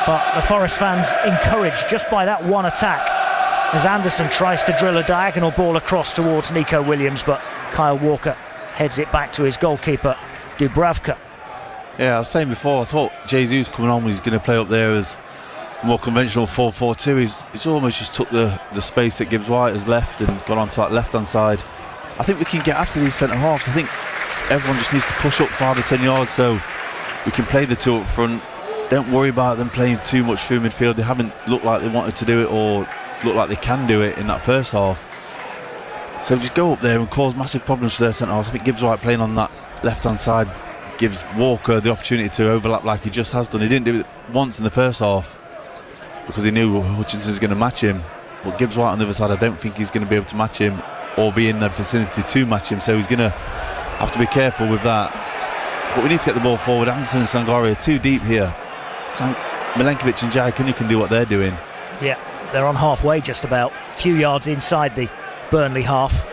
But the Forest fans encouraged just by that one attack, as Anderson tries to drill a diagonal ball across towards Nico Williams, but Kyle Walker heads it back to his goalkeeper Dubravka. Yeah, I was saying before, I thought Jesus coming on, he's going to play up there as more conventional 4-4-2. He's almost just took the space that Gibbs-White has left and gone on to that left-hand side. I think we can get after these centre-halves. I think everyone just needs to push up 5 or 10 yards so we can play the two up front. Don't worry about them playing too much through midfield. They haven't looked like they wanted to do it or look like they can do it in that first half. So just go up there and cause massive problems for their centre halves. I think Gibbs White playing on that left-hand side gives Walker the opportunity to overlap like he just has done. He didn't do it once in the first half because he knew Hutchinson's going to match him. But Gibbs White on the other side, I don't think he's going to be able to match him or be in the vicinity to match him. So he's going to have to be careful with that. But we need to get the ball forward. Anderson and Sangare are too deep here. Milenkovic and Jayakunya can do what they're doing. Yeah, they're on halfway just about. A few yards inside the Burnley half.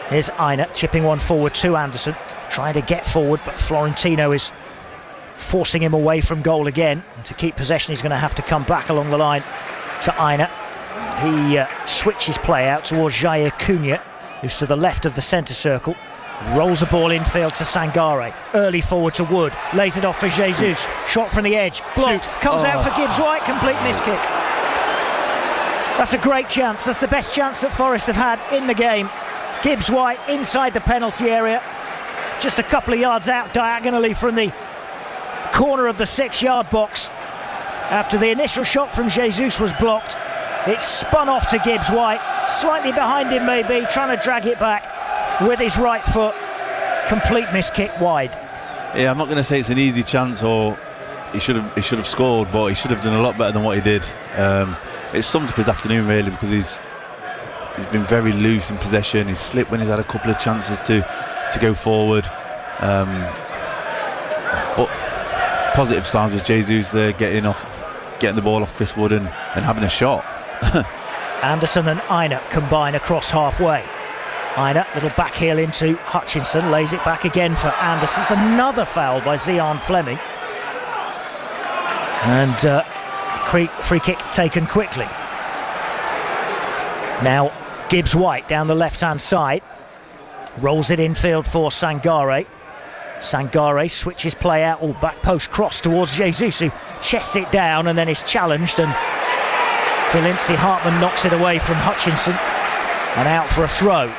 Here's Aina chipping one forward to Anderson, trying to get forward, but Florentino is forcing him away from goal again. And to keep possession, he's going to have to come back along the line to Aina. He switches play out towards Jayakunya, who's to the left of the centre circle. Rolls the ball infield to Sangare. Early forward to Wood. Lays it off for Jesus. Shot from the edge. Blocked. Comes out for Gibbs White. Complete miss kick. That's a great chance. That's the best chance that Forest have had in the game. Gibbs White inside the penalty area. Just a couple of yards out diagonally from the corner of the 6-yard box. After the initial shot from Jesus was blocked, it spun off to Gibbs White. Slightly behind him maybe, trying to drag it back with his right foot. Complete miss kick wide. Yeah, I'm not going to say it's an easy chance or he should have scored, but he should have done a lot better than what he did. It's summed up his afternoon really, because he's been very loose in possession. He's slipped when he's had a couple of chances to go forward. But positive signs with Jesus there, getting the ball off Chris Wood and having a shot. Anderson and Aina combine across halfway. Aina, little back heel into Hutchinson, lays it back again for Anderson. It's another foul by Zian Fleming. And free kick taken quickly. Now Gibbs White down the left-hand side. Rolls it infield for Sangare. Sangare switches play out, or back post cross towards Jesus, who chests it down and then is challenged, and Lindsay Hartman knocks it away from Hutchinson and out for a throw.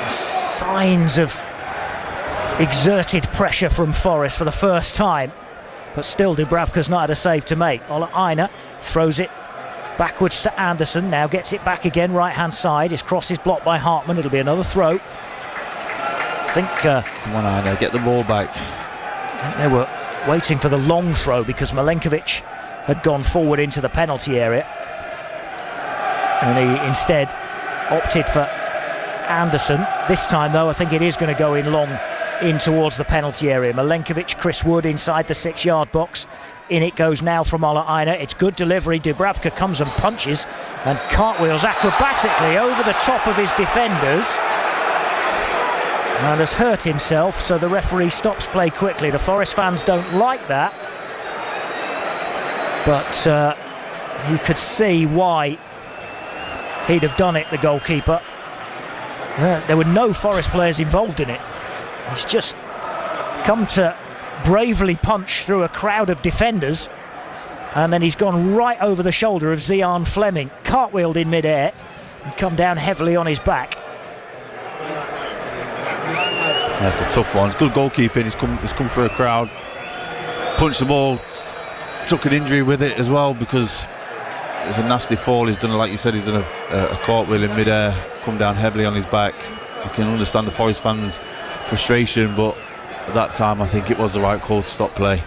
Signs of exerted pressure from Forest for the first time, but still Dubravka's not had a save to make. Ola Aina throws it backwards to Anderson, now gets it back again right hand side. His cross is blocked by Hartman. It'll be another throw. I think come on Aina, get the ball back. I think they were waiting for the long throw because Milenkovic had gone forward into the penalty area, and he instead opted for Anderson. This time though I think it is going to go in long in towards the penalty area. Milenkovic, Chris Wood inside the 6-yard box. In it goes now from Ola Aina. It's good delivery. Dubravka comes and punches and cartwheels acrobatically over the top of his defenders and has hurt himself, so the referee stops play quickly. The Forest fans don't like that, but you could see why he'd have done it, the goalkeeper. There were no Forest players involved in it. He's just come to bravely punch through a crowd of defenders, and then he's gone right over the shoulder of Zian Fleming, cartwheeled in mid-air and come down heavily on his back. That's a tough one. It's good goalkeeping. He's come through a crowd, punched the ball, took an injury with it as well, because it's a nasty fall. He's done, like you said, he's done a cartwheel in mid-air, come down heavily on his back. I can understand the Forest fans' frustration, but at that time I think it was the right call to stop play.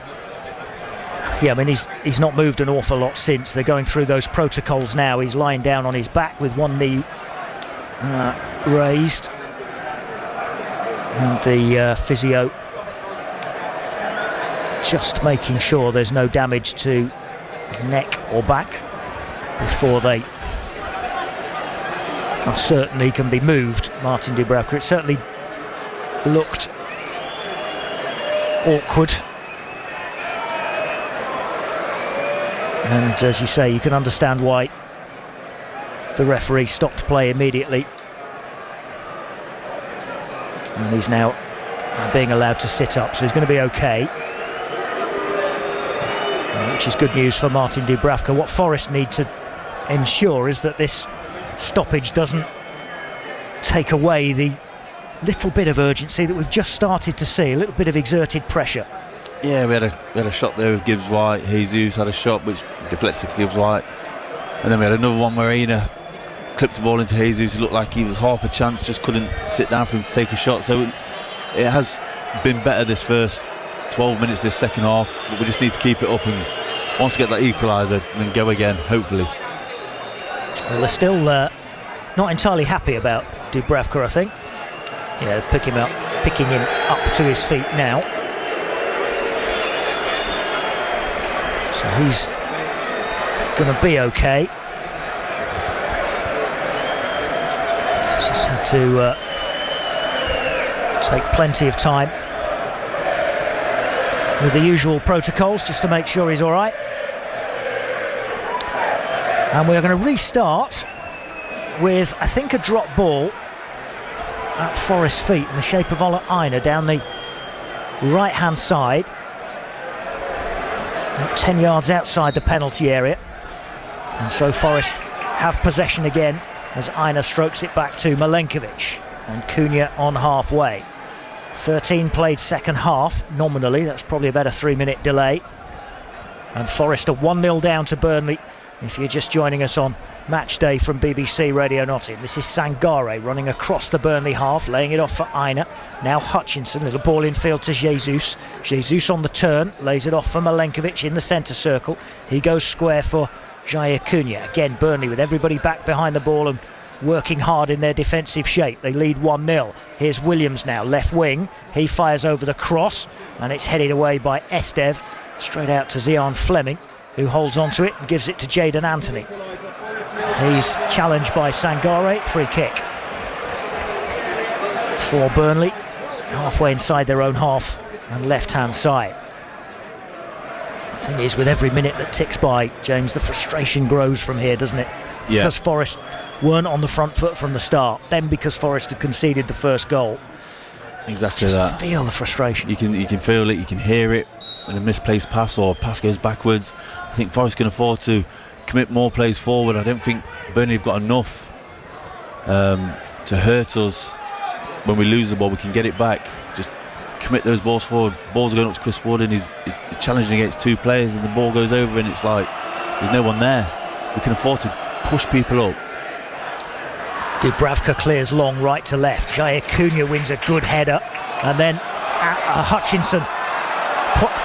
Yeah, I mean he's not moved an awful lot since. They're going through those protocols now. He's lying down on his back with one knee raised, and the physio just making sure there's no damage to neck or back before they are certain he can be moved. Martin Dubravka, it certainly looked awkward, and as you say, you can understand why the referee stopped play immediately, and he's now being allowed to sit up, so he's going to be okay, which is good news for Martin Dubravka. What Forest need to ensure is that this stoppage doesn't take away the little bit of urgency that we've just started to see, a little bit of exerted pressure. Yeah, we had a shot there with Gibbs White. Jesus had a shot which deflected to Gibbs White, and then we had another one where Aina clipped the ball into Jesus. It looked like he was half a chance, just couldn't sit down for him to take a shot. So it has been better this first 12 minutes, this second half, but we just need to keep it up, and once we get that equaliser, then go again, hopefully. Well, they're still not entirely happy about Dubravka, I think. Yeah, picking him up to his feet now. So he's going to be okay. Just had to take plenty of time with the usual protocols just to make sure he's all right. And we're going to restart with, I think, a drop ball at Forest's feet in the shape of Ola Aina down the right-hand side. About 10 yards outside the penalty area. And so Forest have possession again as Aina strokes it back to Milenkovic. And Cunha on halfway. 13 played second half, nominally. That's probably about a 3-minute delay. And Forest are 1-0 down to Burnley. If you're just joining us on Match Day from BBC Radio Nottingham, this is Sangare running across the Burnley half, laying it off for Aina. Now Hutchinson, little ball in field to Jesus. Jesus on the turn, lays it off for Milenkovic in the centre circle. He goes square for Jair Cunha. Again, Burnley with everybody back behind the ball and working hard in their defensive shape. They lead 1-0. Here's Williams now, left wing. He fires over the cross, and it's headed away by Estev, straight out to Zian Fleming, who holds onto it and gives it to Jadon Anthony. He's challenged by Sangare, free kick for Burnley, halfway inside their own half and left-hand side. The thing is, with every minute that ticks by, James, the frustration grows from here, doesn't it? Yeah. Because Forest weren't on the front foot from the start, then because Forest had conceded the first goal. Exactly Just that. feel the frustration. You can feel it, you can hear it. When a misplaced pass or pass goes backwards, I think Forest can afford to commit more plays forward. I don't think Burnley have got enough to hurt us. When we lose the ball, we can get it back. Just commit those balls forward. Balls are going up to Chris Wood, and he's challenging against two players, and the ball goes over, and it's like there's no one there. We can afford to push people up. Dubravka clears long right to left. Jair Cunha wins a good header, and then Hutchinson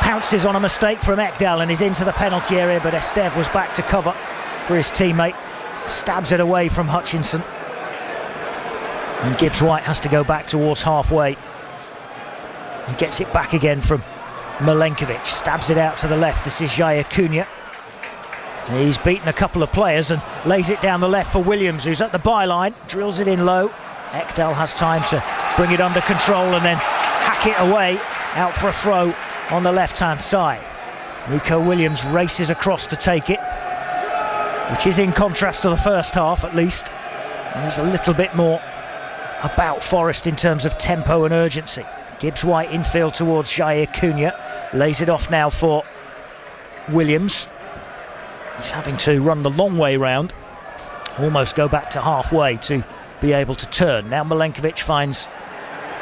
pounces on a mistake from Ekdal and is into the penalty area, but Estev was back to cover for his teammate. Stabs it away from Hutchinson, and Gibbs White has to go back towards halfway and gets it back again from Milenkovic. Stabs it out to the left. This is Jair Cunha. He's beaten a couple of players and lays it down the left for Williams, who's at the byline, drills it in low. Ekdal has time to bring it under control and then hack it away out for a throw on the left-hand side. Nico Williams races across to take it, which is in contrast to the first half at least. There's a little bit more about Forest in terms of tempo and urgency. Gibbs White infield towards Jair Cunha, lays it off now for Williams. He's having to run the long way round, almost go back to halfway to be able to turn. Now Milenkovic finds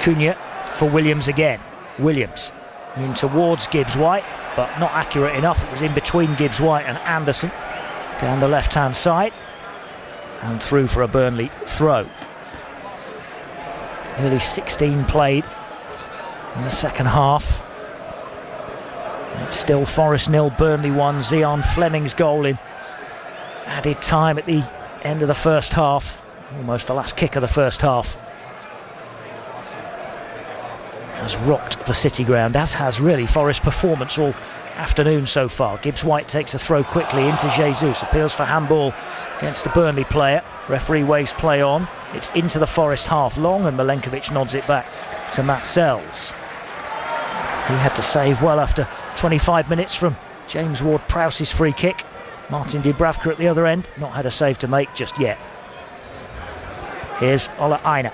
Cunha for Williams again. Williams in towards Gibbs White, but not accurate enough. It was in between Gibbs White and Anderson down the left-hand side and through for a Burnley throw. Nearly 16 played in the second half. It's still Forest 0, Burnley 1. Zian Fleming's goal in added time at the end of the first half, almost the last kick of the first half, has rocked the City ground, as has really Forest performance all afternoon so far. Gibbs White takes a throw quickly into Jesus, appeals for handball against the Burnley player. Referee waves play on. It's into the Forest half long, and Milenkovic nods it back to Matt Sells. He had to save well after 25 minutes from James Ward-Prowse's free kick. Martin Dubravka at the other end, not had a save to make just yet. Here's Ola Aina.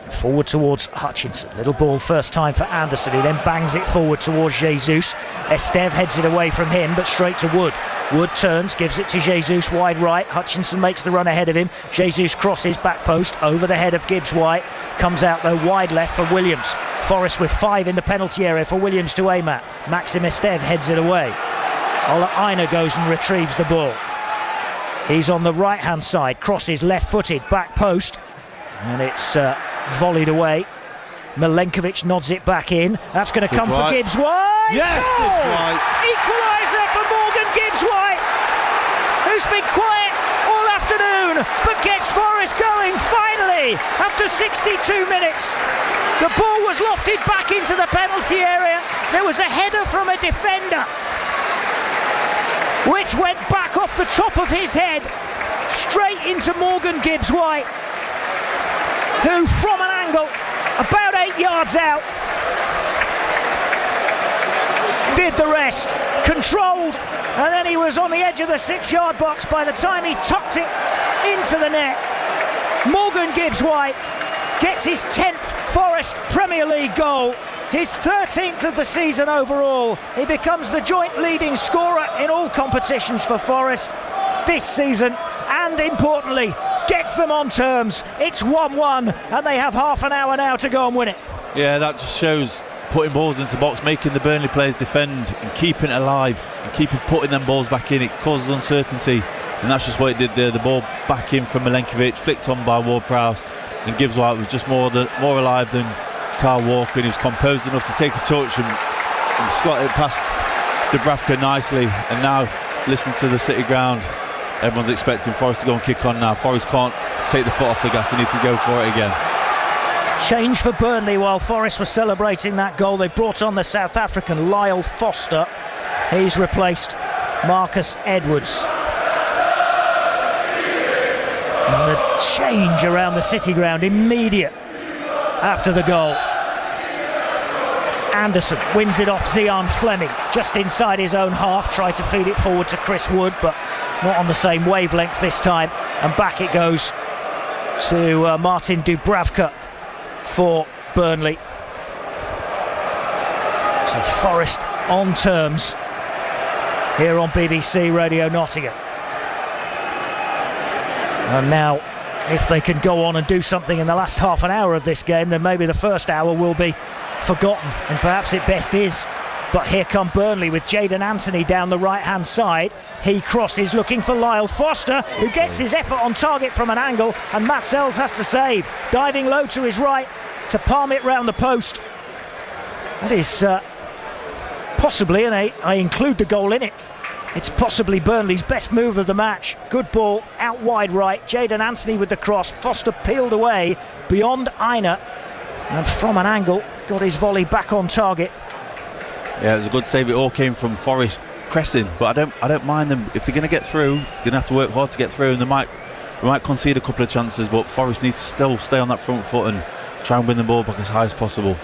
Forward towards Hutchinson. Little ball first time for Anderson, who then bangs it forward towards Jesus. Esteve heads it away from him, but straight to Wood. Wood turns, gives it to Jesus wide right. Hutchinson makes the run ahead of him. Jesus crosses back post over the head of Gibbs-White. Comes out though wide left for Williams. Forest with 5 in the penalty area for Williams to aim at. Maxim Esteve heads it away. Ola Aina goes and retrieves the ball. He's on the right hand side, crosses left footed, back post, and it's volleyed away. Milenkovic nods it back in. That's going to come for Gibbs-White. Yes, Gibbs-White. Equaliser for Morgan Gibbs-White, who's been quiet all afternoon but gets Forest going finally after 62 minutes. The ball was lofted back into the penalty area. There was a header from a defender which went back off the top of his head straight into Morgan Gibbs-White, who from an angle about 8 yards out did the rest, controlled, and then he was on the edge of the 6-yard box by the time he tucked it into the net. Morgan Gibbs-White gets his 10th Forest Premier League goal, his 13th of the season overall. He becomes the joint leading scorer in all competitions for Forest this season, and importantly gets them on terms. It's 1-1 and they have half an hour now to go and win it. Yeah, that just shows putting balls into the box, making the Burnley players defend and keeping it alive and putting them balls back in. It causes uncertainty, and that's just what it did there. The ball back in from Milenkovic, flicked on by Ward-Prowse, and Gibbs-White was just more alive than Kyle Walker, and he was composed enough to take a touch and slot it past Dubravka nicely. And now listen to the City ground. Everyone's expecting Forest to go and kick on now. Forest can't take the foot off the gas. They need to go for it again. Change for Burnley while Forest were celebrating that goal. They brought on the South African Lyle Foster. He's replaced Marcus Edwards. And the change around the City ground immediate after the goal. Anderson wins it off Zian Fleming just inside his own half, tried to feed it forward to Chris Wood, but not on the same wavelength this time, and back it goes to Martin Dubravka for Burnley. So Forest on terms here on BBC Radio Nottingham. And now, if they can go on and do something in the last half an hour of this game, then maybe the first hour will be forgotten, and perhaps it best is. But here come Burnley with Jayden Anthony down the right hand side. He crosses looking for Lyle Foster, who gets his effort on target from an angle, and Matt Sells has to save, diving low to his right to palm it round the post. That is possibly, and I include the goal in it, it's possibly Burnley's best move of the match. Good ball out wide right, Jayden Anthony with the cross, Foster peeled away beyond Aina, and from an angle got his volley back on target. Yeah, it was a good save. It all came from Forest pressing, but I don't mind them. If they're going to get through, they're going to have to work hard to get through, and we might concede a couple of chances, but Forest need to still stay on that front foot and try and win the ball back as high as possible.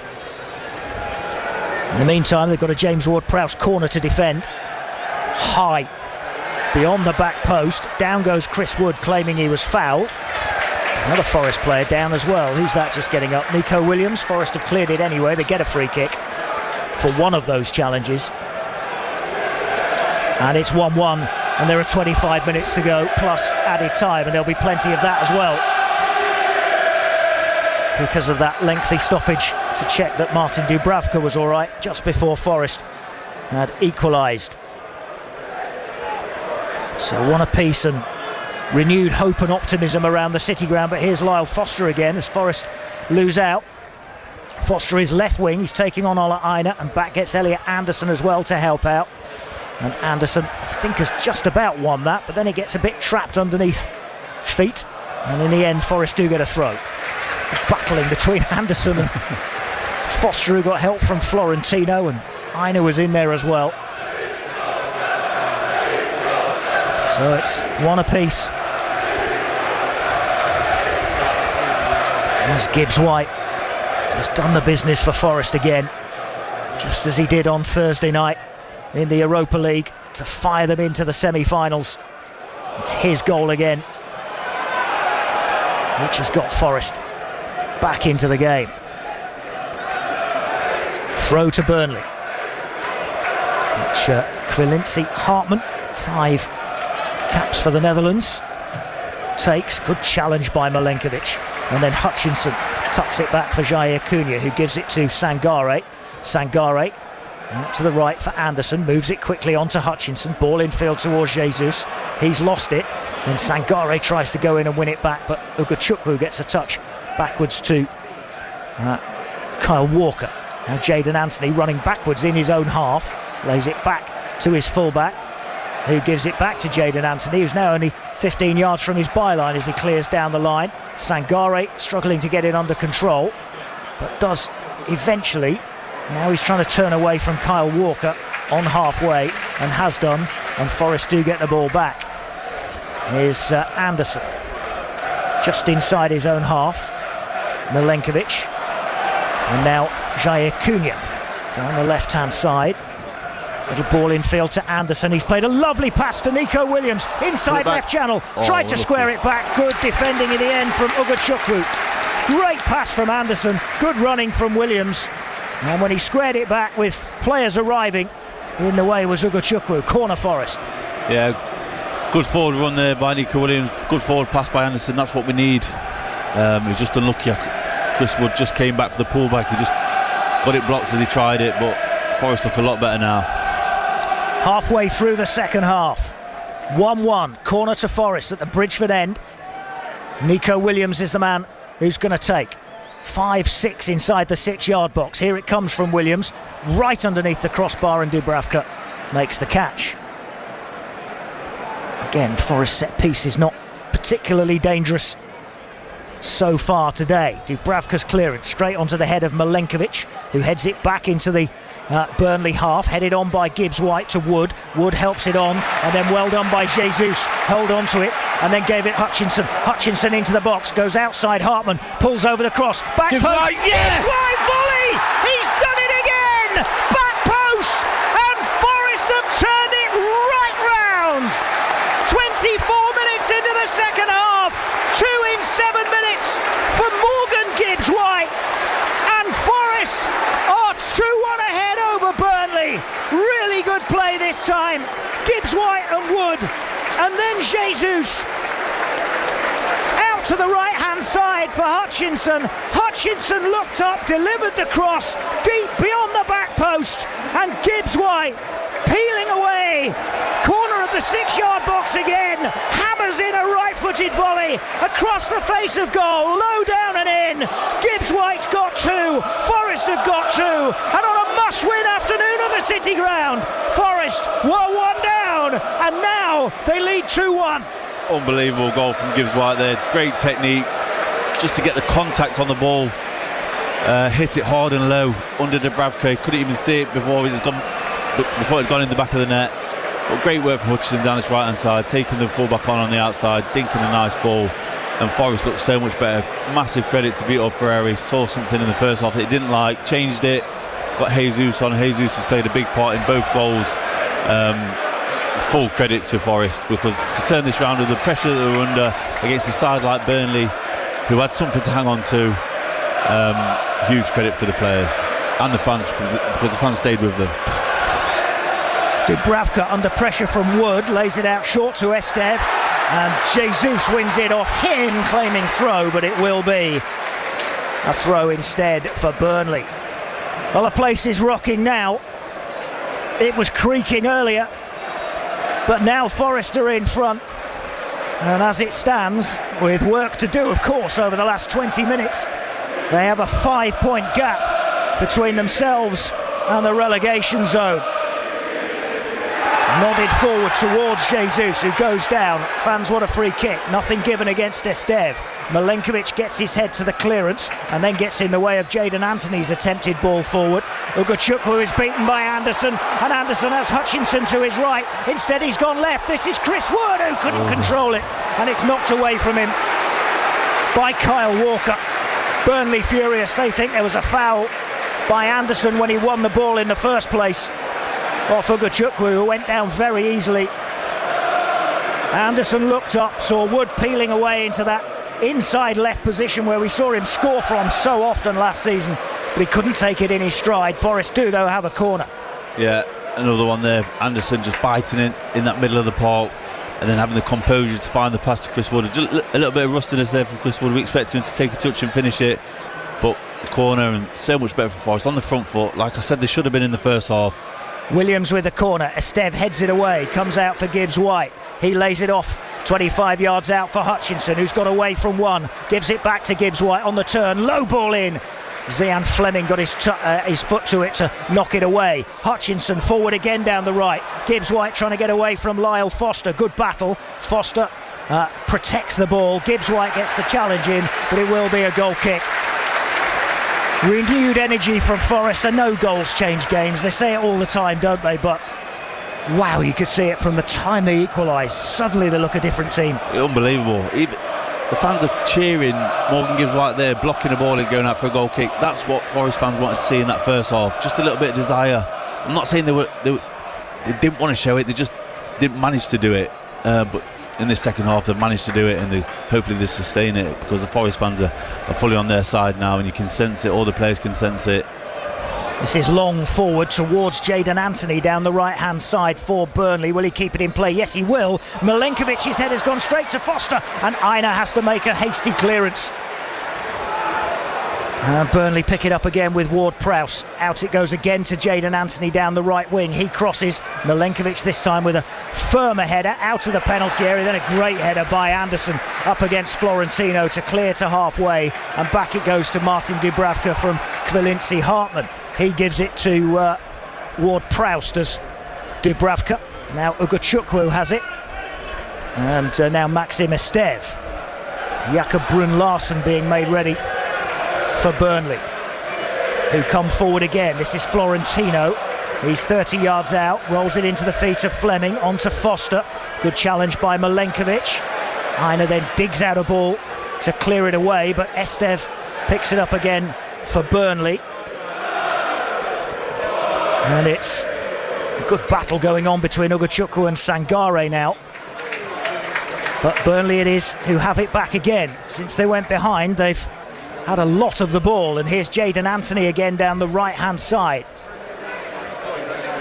In the meantime, they've got a James Ward-Prowse corner to defend. High beyond the back post, down goes Chris Wood, claiming he was fouled. Another Forest player down as well. Who's that just getting up? Nico Williams. Forest have cleared it anyway. They get a free kick for one of those challenges, and it's 1-1, and there are 25 minutes to go plus added time, and there'll be plenty of that as well because of that lengthy stoppage to check that Martin Dubravka was all right just before Forest had equalised. So one apiece, and renewed hope and optimism around the City ground. But here's Lyle Foster again as Forest lose out. Foster is left wing, he's taking on Ola Aina, and back gets Elliot Anderson as well to help out. And Anderson, I think, has just about won that, but then he gets a bit trapped underneath feet, and in the end Forest do get a throw. Battling between Anderson and Foster, who got help from Florentino, and Aina was in there as well. So it's one apiece. As Gibbs-White has done the business for Forest again, just as he did on Thursday night in the Europa League, to fire them into the semi-finals. It's his goal again, which has got Forest back into the game. Throw to Burnley. Which Kwilinski Hartman, 5 caps for the Netherlands, takes. Good challenge by Milenkovic. And then Hutchinson tucks it back for Jair Cunha, who gives it to Sangare. Sangare out to the right for Anderson, moves it quickly onto Hutchinson. Ball infield towards Jesus. He's lost it. Then Sangare tries to go in and win it back, but Ugachukwu gets a touch backwards to Kyle Walker. Now Jayden Anthony running backwards in his own half, lays it back to his fullback, who gives it back to Jayden Anthony, who's now only 15 yards from his byline as he clears down the line. Sangare struggling to get it under control, but does eventually. Now he's trying to turn away from Kyle Walker on halfway, and has done, and Forest do get the ball back. Here's Anderson, just inside his own half. Milenkovic, and now Jair Cunha down the left-hand side. Little ball infield to Anderson. He's played a lovely pass to Nico Williams inside left channel. Tried to square it back. Good defending in the end from Ugachukwu. Great pass from Anderson. Good running from Williams. And when he squared it back with players arriving, in the way was Ugachukwu. Corner Forest. Yeah, good forward run there by Nico Williams. Good forward pass by Anderson. That's what we need. He was just unlucky. Chris Wood just came back for the pullback. He just got it blocked as he tried it, but Forest look a lot better now. Halfway through the second half, 1-1, corner to Forest at the Bridgeford end. Nico Williams is the man who's going to take 5-6 inside the 6-yard box. Here it comes from Williams, right underneath the crossbar, and Dubravka makes the catch. Again, Forest set piece is not particularly dangerous so far today. Dubravka's clearance straight onto the head of Milenkovic, who heads it back into the Burnley half, headed on by Gibbs-White to Wood. Wood helps it on, and then well done by Jesus. Held on to it, and then gave it Hutchinson. Hutchinson into the box, goes outside Hartman, pulls over the cross. Back post. Yes! Gibbs-White volley! He's done it again! Back post! And Forest have turned it right round! 24 minutes into the second half. 2 in 7 minutes for Morgan Gibbs-White. And Forest are 2-1 ahead over Burnley. Really good play this time. Gibbs-White and Wood. And then Jesus out to the right-hand side for Hutchinson. Hutchinson looked up, delivered the cross deep beyond the back post. And Gibbs-White peeling away. Corner of the 6-yard box again. Hammers in a right-footed volley across the face of goal. Low down and in. Gibbs-White's got 2. Forest have got 2. And on a must-win afternoon at the City Ground, Forest were 1 down. And now they lead 2-1. Unbelievable goal from Gibbs-White there. Great technique. Just to get the contact on the ball. Hit it hard and low under Dubravka. Couldn't even see it before it had gone in the back of the net. But great work from Hutchinson down his right hand side, taking the fullback on the outside, dinking a nice ball, and Forest looked so much better. Massive credit to Vitor Pereira. Saw something in the first half that he didn't like, changed it, got Jesus on. Jesus has played a big part in both goals. Full credit to Forest, because to turn this round with the pressure that they were under against a side like Burnley, who had something to hang on to, huge credit for the players and the fans, because the fans stayed with them. Dubravka under pressure from Wood, lays it out short to Estev, and Jesus wins it off him, claiming throw, but it will be a throw instead for Burnley. Well, the place is rocking now. It was creaking earlier, but now Forest are in front, and as it stands, with work to do of course over the last 20 minutes, they have a 5-point gap between themselves and the relegation zone. Nodded forward towards Jesus, who goes down. Fans want a free kick. Nothing given against Estev. Milenkovic gets his head to the clearance and then gets in the way of Jayden Anthony's attempted ball forward. Ugachukwu is beaten by Anderson, and Anderson has Hutchinson to his right. Instead he's gone left. This is Chris Wood, who couldn't control it, and it's knocked away from him by Kyle Walker. Burnley furious. They think there was a foul by Anderson when he won the ball in the first place off Ugachukwu, who went down very easily. Anderson looked up, saw Wood peeling away into that inside left position where we saw him score from so often last season, but he couldn't take it in his stride. Forest do, though, have a corner. Yeah, another one there. Anderson just biting in that middle of the park, and then having the composure to find the pass to Chris Wood. Just a little bit of rustiness there from Chris Wood. We expect him to take a touch and finish it, but the corner, and so much better for Forest on the front foot. Like I said, they should have been in the first half. Williams with the corner. Esteve heads it away, comes out for Gibbs White. He lays it off 25 yards out for Hutchinson, who's got away from one. Gives it back to Gibbs White on the turn. Low ball in. Zian Fleming got his foot to it to knock it away. Hutchinson forward again down the right. Gibbs White trying to get away from Lyle Foster. Good battle. Foster protects the ball. Gibbs White gets the challenge in, but it will be a goal kick. Renewed energy from Forest, and no goals change games. They say it all the time, don't they? But wow, you could see it from the time they equalised. Suddenly they look a different team. Unbelievable. The fans are cheering. Morgan Gibbs White there, blocking the ball and going out for a goal kick. That's what Forest fans wanted to see in that first half. Just a little bit of desire. I'm not saying they didn't want to show it. They just didn't manage to do it. But in this second half, they've managed to do it, and hopefully they sustain it, because the Forest fans are fully on their side now, and you can sense it. All the players can sense it. This is long forward towards Jayden Anthony down the right-hand side for Burnley. Will he keep it in play? Yes, he will. Milenkovic's head has gone straight to Foster, and Aina has to make a hasty clearance. Burnley pick it up again with Ward-Prowse. Out it goes again to Jayden Anthony down the right wing. He crosses. Milenkovic this time with a firmer header out of the penalty area. Then a great header by Anderson up against Florentino to clear to halfway. And back it goes to Martin Dubravka from Kvalinci Hartman. He gives it to Ward-Prowse, does Dubravka. Now Ugachukwu has it. And now Maxim Esteve. Jakob Brun-Larsen being made ready for Burnley, who come forward again. This is Florentino. He's 30 yards out, rolls it into the feet of Fleming, onto Foster. Good challenge by Milenkovic. Aina then digs out a ball to clear it away, but Esteve picks it up again for Burnley. And it's a good battle going on between Ugachukwu and Sangare now. But Burnley it is who have it back again. Since they went behind, they've had a lot of the ball, and here's Jayden Anthony again down the right-hand side.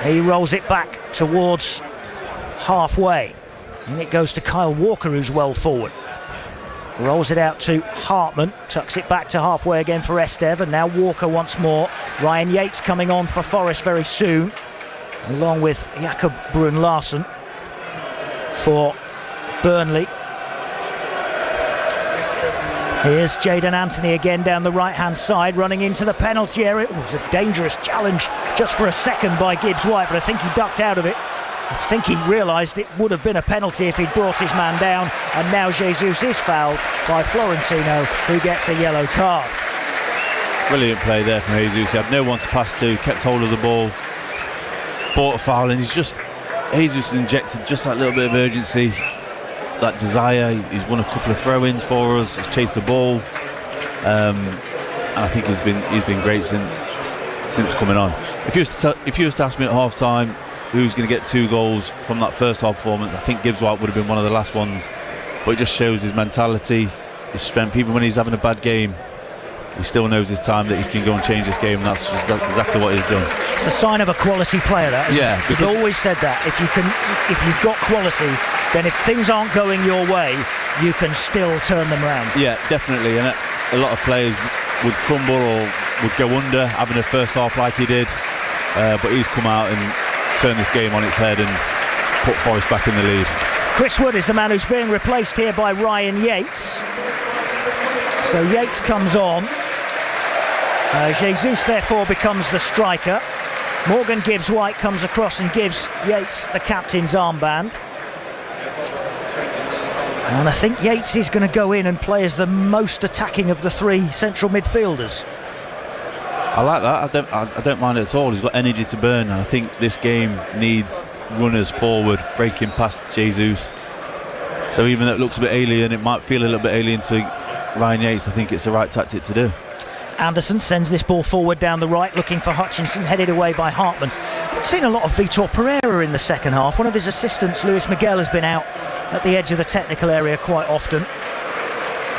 He rolls it back towards halfway, and it goes to Kyle Walker, who's well forward. Rolls it out to Hartman, tucks it back to halfway again for Esteve, and now Walker once more. Ryan Yates coming on for Forest very soon, along with Jakob Brun-Larsen for Burnley. Here's Jayden Anthony again down the right-hand side, running into the penalty area. It was a dangerous challenge just for a second by Gibbs White, but I think he ducked out of it. I think he realised it would have been a penalty if he'd brought his man down, and now Jesus is fouled by Florentino, who gets a yellow card. Brilliant play there from Jesus. He had no one to pass to, kept hold of the ball, bought a foul, and Jesus injected just that little bit of urgency, that desire. He's won a couple of throw-ins for us. He's chased the ball, and I think he's been great since coming on. If you was to ask me at half time who's going to get 2 goals from that first half performance, I think Gibbs White would have been one of the last ones. But it just shows his mentality, his strength. Even when he's having a bad game, he still knows his time that he can go and change this game, and that's exactly what he's done. It's a sign of a quality player, that, isn't it? You've always said that. If you've got quality, then if things aren't going your way, you can still turn them around. Yeah, definitely. And a lot of players would crumble or would go under having a first half like he did, but he's come out and turned this game on its head and put Forest back in the lead. Chris Wood is the man who's being replaced here by Ryan Yates. So Yates comes on. Jesus therefore becomes the striker. Morgan Gibbs White comes across and gives Yates the captain's armband. And I think Yates is going to go in and play as the most attacking of the 3 central midfielders. I like that. I don't mind it at all. He's got energy to burn, and I think this game needs runners forward, breaking past Jesus. So even though it looks a bit alien, it might feel a little bit alien to Ryan Yates. I think it's the right tactic to do. Anderson sends this ball forward down the right, looking for Hutchinson, headed away by Hartman. I've seen a lot of Vitor Pereira in the second half. One of his assistants, Luis Miguel, has been out at the edge of the technical area quite often.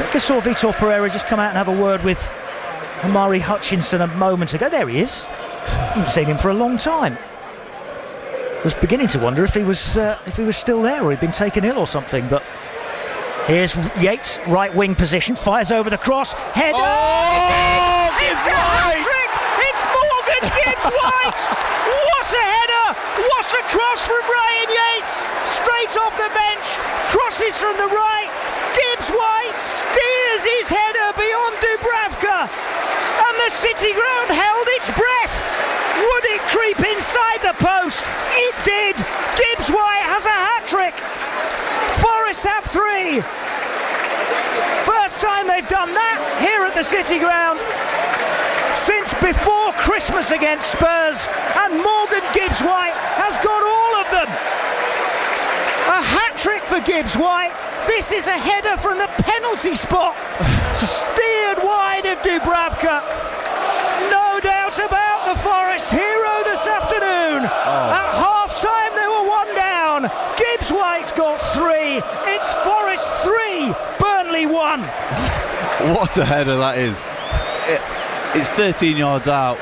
think I saw Vitor Pereira just come out and have a word with Amari Hutchinson a moment ago. There he is. Haven't seen him for a long time. Was beginning to wonder if he was still there or he'd been taken ill or something. But here's Yates, right wing position, fires over the cross, header. Oh, it's a hat-trick. It's Morgan Gibbs-White. What a header! What a cross from Ryan Yates! Straight off the bench, crosses from the right. Gibbs-White steers his header beyond Dubravka, and the City ground held its breath. Would it creep inside the post? It did. Gibbs-White has a hat-trick. Forest have 3. First time they've done that here at the City ground since before Christmas against Spurs, and Morgan Gibbs-White has got all of them. A hat-trick for Gibbs-White. This is a header from the penalty spot, steered wide of Dubravka. No doubt about the Forest hero this afternoon. At half-time they were 1 down. Gibbs-White's got 3. It's Forest 3, Burnley 1. What a header that is. It's 13 yards out,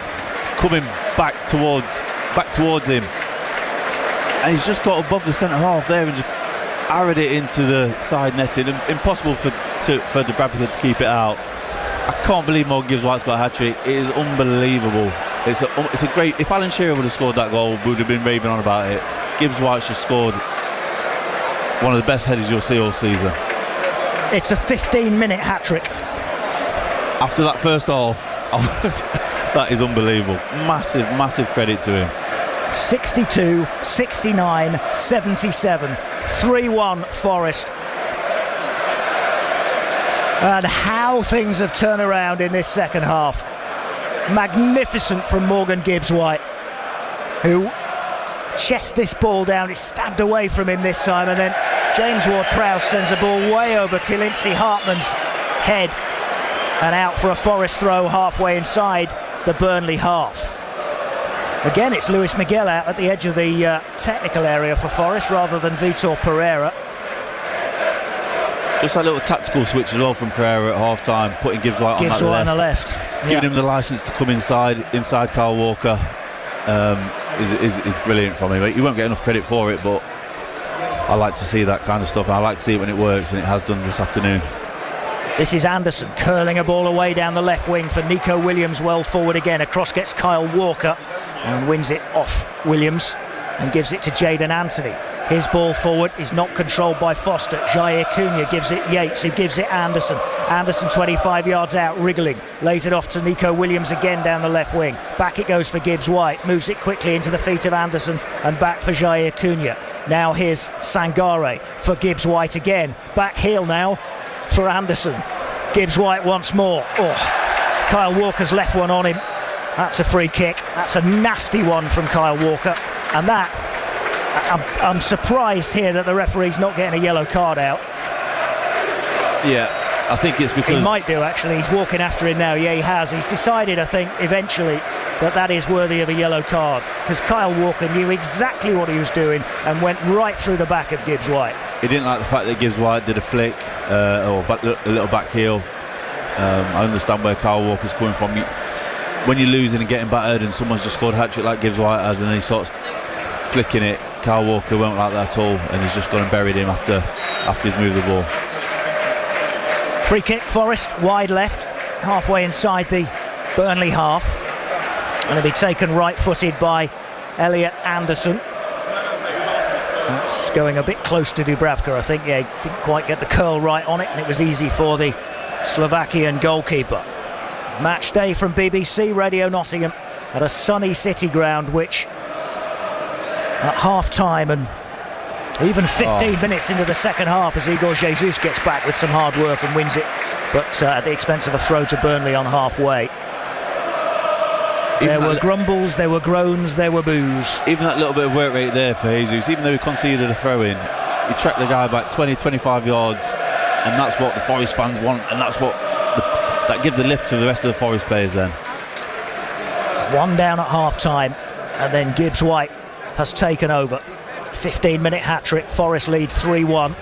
coming back towards him, and he's just got above the centre half there and just arrowed it into the side netting. Impossible for Dubravka to keep it out. I can't believe Morgan Gibbs-White's got a hat-trick. It is unbelievable. It's a great. If Alan Shearer would have scored that goal, we would have been raving on about it. Gibbs-White's just scored one of the best headers you'll see all season. It's a 15-minute hat-trick. After that first half, that is unbelievable. Massive credit to him. 62, 69, 77, 3-1 Forest. And how things have turned around in this second half. Magnificent from Morgan Gibbs-White, who chests this ball down. It's stabbed away from him this time, and then James Ward-Prowse sends a ball way over Lindsay Hartman's head and out for a Forest throw halfway inside the Burnley half. Again, it's Luis Miguel out at the edge of the technical area for Forest rather than Vitor Pereira. Just that little tactical switch as well from Pereira at half-time, putting Gibbs-White on the left. Giving him the licence to come inside Kyle Walker is brilliant from him. He won't get enough credit for it, but I like to see that kind of stuff, and I like to see it when it works, and it has done this afternoon. This is Anderson curling a ball away down the left wing for Nico Williams, well forward again. Across gets Kyle Walker and wins it off Williams and gives it to Jadon Anthony. His ball forward is not controlled by Foster. Jair Cunha gives it Yates, who gives it Anderson. Anderson 25 yards out, wriggling. Lays it off to Nico Williams again down the left wing. Back it goes for Gibbs-White. Moves it quickly into the feet of Anderson and back for Jair Cunha. Now here's Sangare for Gibbs-White again. Back heel now for Anderson. Gibbs-White once more. Oh, Kyle Walker's left one on him. That's a free kick. That's a nasty one from Kyle Walker. And that, I'm surprised here that the referee's not getting a yellow card out. Yeah, I think it's because... He might do, actually. He's walking after him now. Yeah, he has. He's decided, I think, eventually that is worthy of a yellow card, because Kyle Walker knew exactly what he was doing and went right through the back of Gibbs-White. He didn't like the fact that Gibbs-White did a flick or a little back heel. I understand where Kyle Walker's coming from. When you're losing and getting battered and someone's just scored a hat-trick like Gibbs-White has, and then he starts flicking it, Kyle Walker won't like that at all, and he's just gone and buried him after he's moved the ball. Free kick, Forest, wide left, halfway inside the Burnley half. Going to be taken right-footed by Elliot Anderson. That's going a bit close to Dubravka, I think. Yeah, he didn't quite get the curl right on it, and it was easy for the Slovakian goalkeeper. Match day from BBC Radio Nottingham at a sunny City ground, which at half-time and even 15 minutes into the second half, as Igor Jesus gets back with some hard work and wins it, but at the expense of a throw to Burnley on halfway. There were grumbles, there were groans, there were boos. Even that little bit of work rate there for Jesus, even though he conceded a throw-in, he tracked the guy back 20-25 yards, and that's what the Forest fans want, and that's what that gives a lift to the rest of the Forest players then. One down at half-time, and then Gibbs-White has taken over. 15-minute hat-trick, Forest lead 3-1.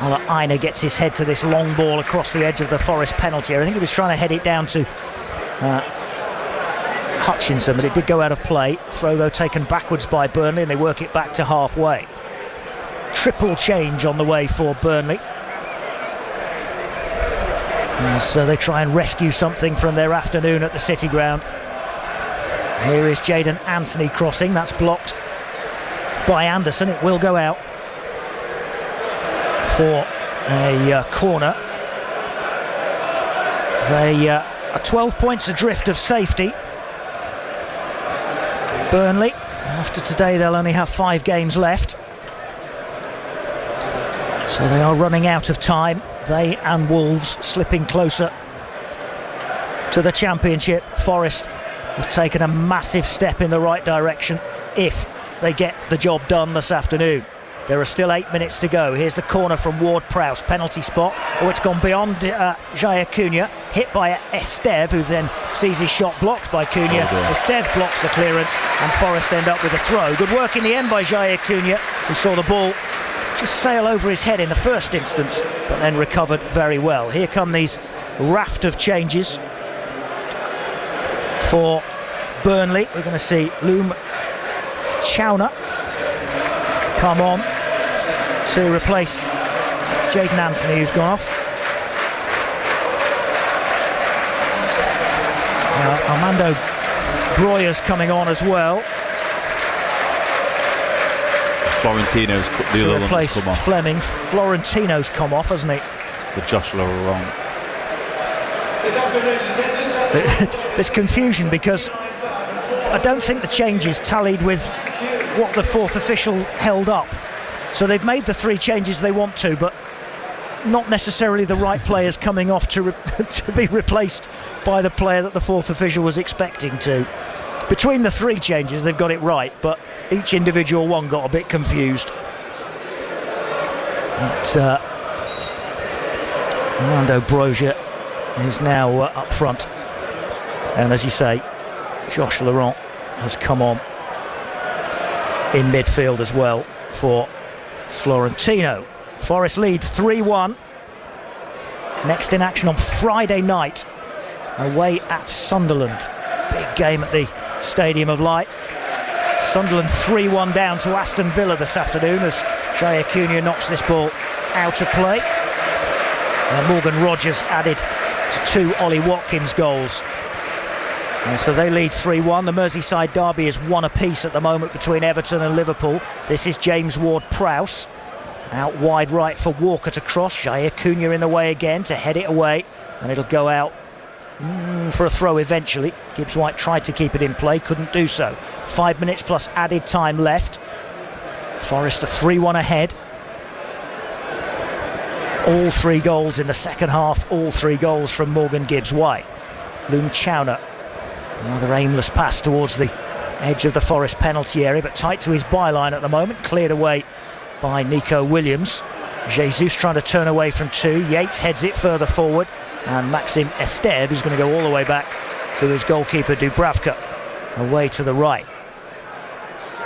Ola Aina gets his head to this long ball across the edge of the Forest penalty area. I think he was trying to head it down to Hutchinson, but it did go out of play. Throw though taken backwards by Burnley, and they work it back to halfway. Triple change on the way for Burnley, so they try and rescue something from their afternoon at the City Ground. Here is Jayden Anthony crossing. That's blocked by Anderson. It will go out for a corner. They are 12 points adrift of safety. Burnley, after today, they'll only have 5 games left, so they are running out of time. They and Wolves slipping closer to the Championship. Forest have taken a massive step in the right direction if they get the job done this afternoon. There are still 8 minutes to go. Here's the corner from Ward-Prowse, penalty spot. Oh, it's gone beyond Jair Cunha, hit by Esteve, who then sees his shot blocked by Cunha. Esteve blocks the clearance, and Forest end up with a throw. Good work in the end by Jair Cunha, who saw the ball just sail over his head in the first instance, but then recovered very well. Here come these raft of changes for Burnley. We're going to see Loom Chowner come on to replace Jayden Anthony, who's gone off. Armando Broyer's coming on as well. Florentino's the other one that's come off. Fleming. Florentino's come off, hasn't he? For Joshua wrong. There's confusion because I don't think the changes tallied with what the fourth official held up. So they've made the 3 changes they want to, but not necessarily the right players coming off to be replaced by the player that the fourth official was expecting to. Between the 3 changes, they've got it right, but each individual one got a bit confused. But Armando Broja is now up front, and as you say, Josh Laurent has come on in midfield as well for Florentino. Forest leads 3-1. Next in action on Friday night, away at Sunderland. Big game at the Stadium of Light. Sunderland 3-1 down to Aston Villa this afternoon as Jair Cunha knocks this ball out of play. Morgan Rogers added to 2 Ollie Watkins goals. And so they lead 3-1. The Merseyside derby is 1 apiece at the moment between Everton and Liverpool. This is James Ward-Prowse. Out wide right for Walker to cross. Jair Cunha in the way again to head it away. And it'll go out for a throw eventually. Gibbs White tried to keep it in play, couldn't do so. 5 minutes plus added time left. Forest are 3-1 ahead. All 3 goals in the second half. All 3 goals from Morgan Gibbs White. Loom Chowner. Another aimless pass towards the edge of the Forest penalty area, but tight to his byline at the moment. Cleared away by Nico Williams. Jesus trying to turn away from 2. Yates heads it further forward, and Maxim Esteve, who's going to go all the way back to his goalkeeper Dubravka, away to the right.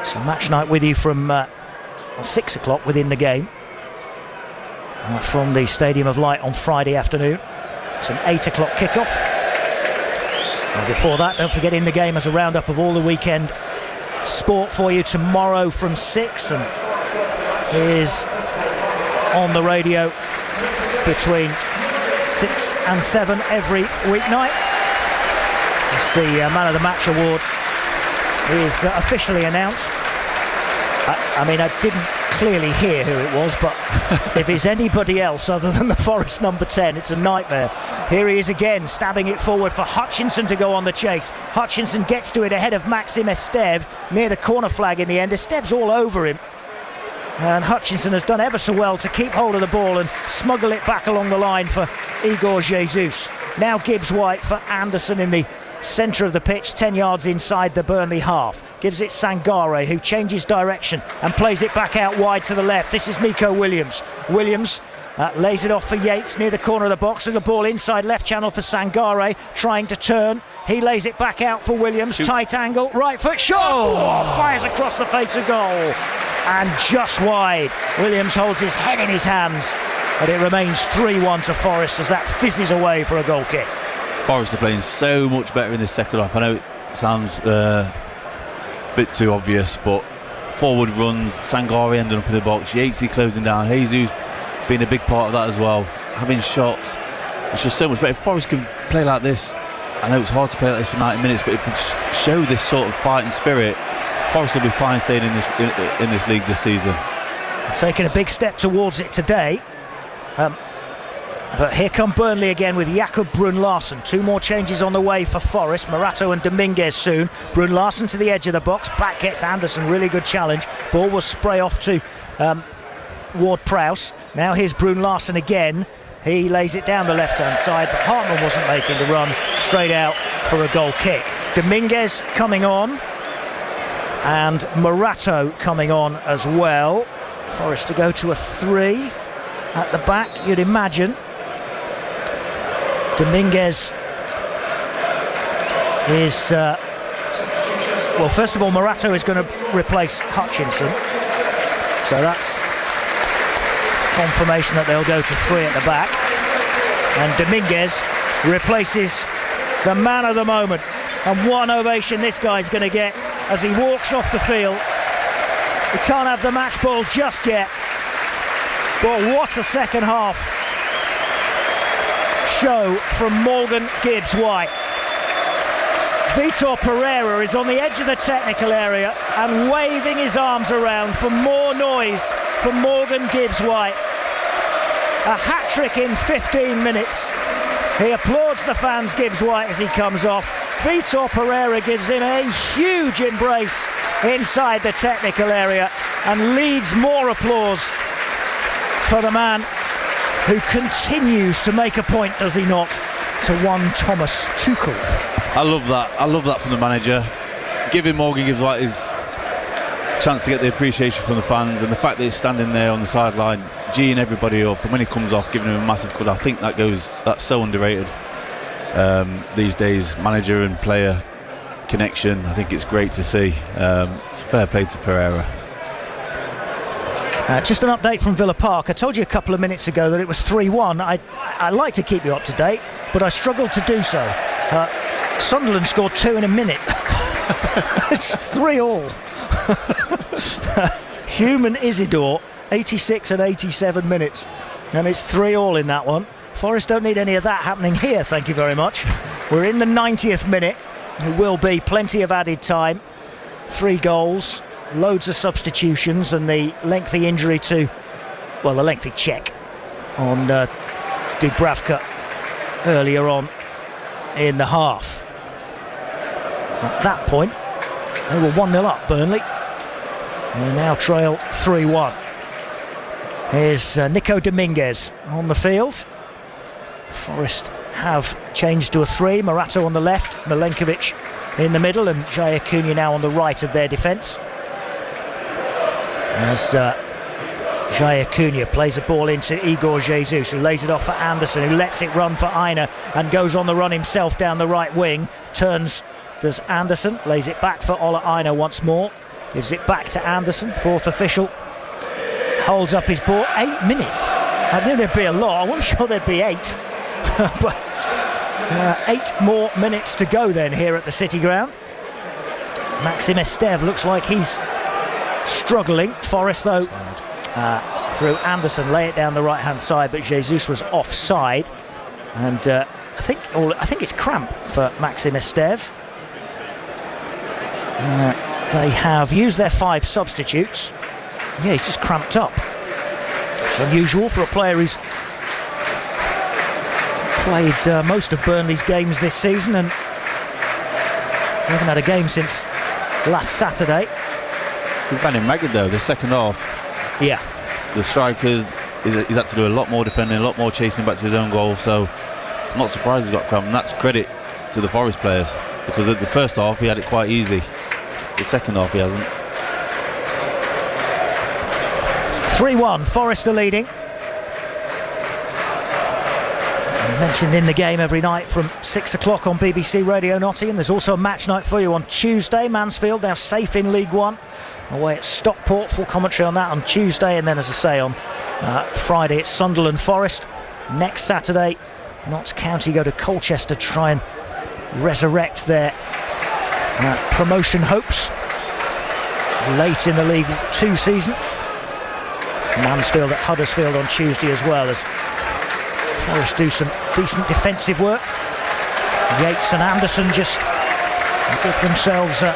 So match night with you from 6 o'clock within the game, from the Stadium of Light on Friday afternoon. It's an 8 o'clock kickoff. And before that, don't forget In the Game as a roundup of all the weekend sport for you tomorrow from 6, and is on the radio between 6 and 7 every weeknight. As the Man of the Match award is officially announced. I mean, I didn't clearly hear who it was, but if it's anybody else other than the Forest number 10, it's a nightmare. Here he is again, stabbing it forward for Hutchinson to go on the chase. Hutchinson gets to it ahead of Maxim Esteve near the corner flag in the end. Esteve's all over him, and Hutchinson has done ever so well to keep hold of the ball and smuggle it back along the line for Igor Jesus. Now Gibbs White for Anderson in the centre of the pitch, 10 yards inside the Burnley half. Gives it Sangare, who changes direction and plays it back out wide to the left. This is Nico Williams. Williams lays it off for Yates near the corner of the box, and the ball inside left channel for Sangare, trying to turn. He lays it back out for Williams. Tight angle, right foot shot. Oh, fires across the face of goal and just wide. Williams holds his head in his hands and it remains 3-1 to Forest as that fizzes away for a goal kick. Forest are playing so much better in this second half. I know it sounds a bit too obvious, but forward runs, Sangare ending up in the box, Yatesy closing down, Jesus being a big part of that as well, having shots. It's just so much better. If Forest can play like this, I know it's hard to play like this for 90 minutes, but if they show this sort of fighting spirit, Forest will be fine staying in this league this season. Taking a big step towards it today. But here come Burnley again with Jakob Brun-Larsen. 2 more changes on the way for Forest. Morato and Dominguez soon. Brun-Larsen to the edge of the box. Back gets Anderson. Really good challenge. Ball will spray off to Ward-Prowse. Now here's Brun-Larsen again. He lays it down the left-hand side, but Hartman wasn't making the run. Straight out for a goal kick. Dominguez coming on. And Morato coming on as well. Forest to go to a 3 at the back, you'd imagine. Dominguez is well, first of all, Morato is going to replace Hutchinson, so that's confirmation that they'll go to 3 at the back. And Dominguez replaces the man of the moment, and one ovation this guy's going to get as he walks off the field. He can't have the match ball just yet, but what a second half show from Morgan Gibbs-White. Vitor Pereira is on the edge of the technical area and waving his arms around for more noise from Morgan Gibbs-White. A hat-trick in 15 minutes. He applauds the fans, Gibbs-White, as he comes off. Vitor Pereira gives him a huge embrace inside the technical area and leads more applause for the man who continues to make a point, does he not, to one Thomas Tuchel. I love that from the manager, giving Morgan Gibbs-White his chance to get the appreciation from the fans, and the fact that he's standing there on the sideline geeing everybody up, and when he comes off giving him a massive cut. I think that's so underrated these days, manager and player connection. I think it's great to see. It's fair play to Pereira. Just an update from Villa Park. I told you a couple of minutes ago that it was 3-1. I like to keep you up to date, but I struggled to do so. Sunderland scored 2 in a minute. It's 3-3. Human Isidore, 86 and 87 minutes, and it's 3-3 in that one. Forest don't need any of that happening here, thank you very much. We're in the 90th minute. There will be plenty of added time. 3 goals, loads of substitutions, and the lengthy injury to, well, the lengthy check on Dubravka earlier on in the half. At that point, they were 1-0 up, Burnley. They now trail 3-1. Here's Nico Dominguez on the field. Forest have changed to a 3. Morato on the left, Milenkovic in the middle, and Jaya Cunha now on the right of their defence. As Jaya Cunha plays a ball into Igor Jesus, who lays it off for Anderson, who lets it run for Aina and goes on the run himself down the right wing. Turns, does Anderson, lays it back for Ola Aina once more. Gives it back to Anderson, 4th official. Holds up his ball. 8 minutes. I knew there'd be a lot. I wasn't sure there'd be 8. But 8 more minutes to go then here at the City Ground. Maxim Estev looks like he's struggling. Forest though through Anderson, lay it down the right hand side, but Jesus was offside, and I think it's cramp for Maxim Estev. They have used their 5 substitutes. Yeah, he's just cramped up. It's unusual for a player who's played most of Burnley's games this season, and they haven't had a game since last Saturday. We've had him ragged though, the second half. Yeah. The strikers, he's had to do a lot more defending, a lot more chasing back to his own goal, so I'm not surprised he's got cramp, and that's credit to the Forest players, because at the first half he had it quite easy. The second half he hasn't. 3-1, Forest are leading. Mentioned in the game every night from 6 o'clock on BBC Radio Nottingham. There's also a match night for you on Tuesday. Mansfield now safe in League One, away at Stockport. Full commentary on that on Tuesday, and then, as I say, on Friday it's Sunderland Forest. Next Saturday, Notts County go to Colchester to try and resurrect their promotion hopes late in the League 2 season. Mansfield at Huddersfield on Tuesday as well, as Forest do some decent defensive work. Yates and Anderson just give themselves a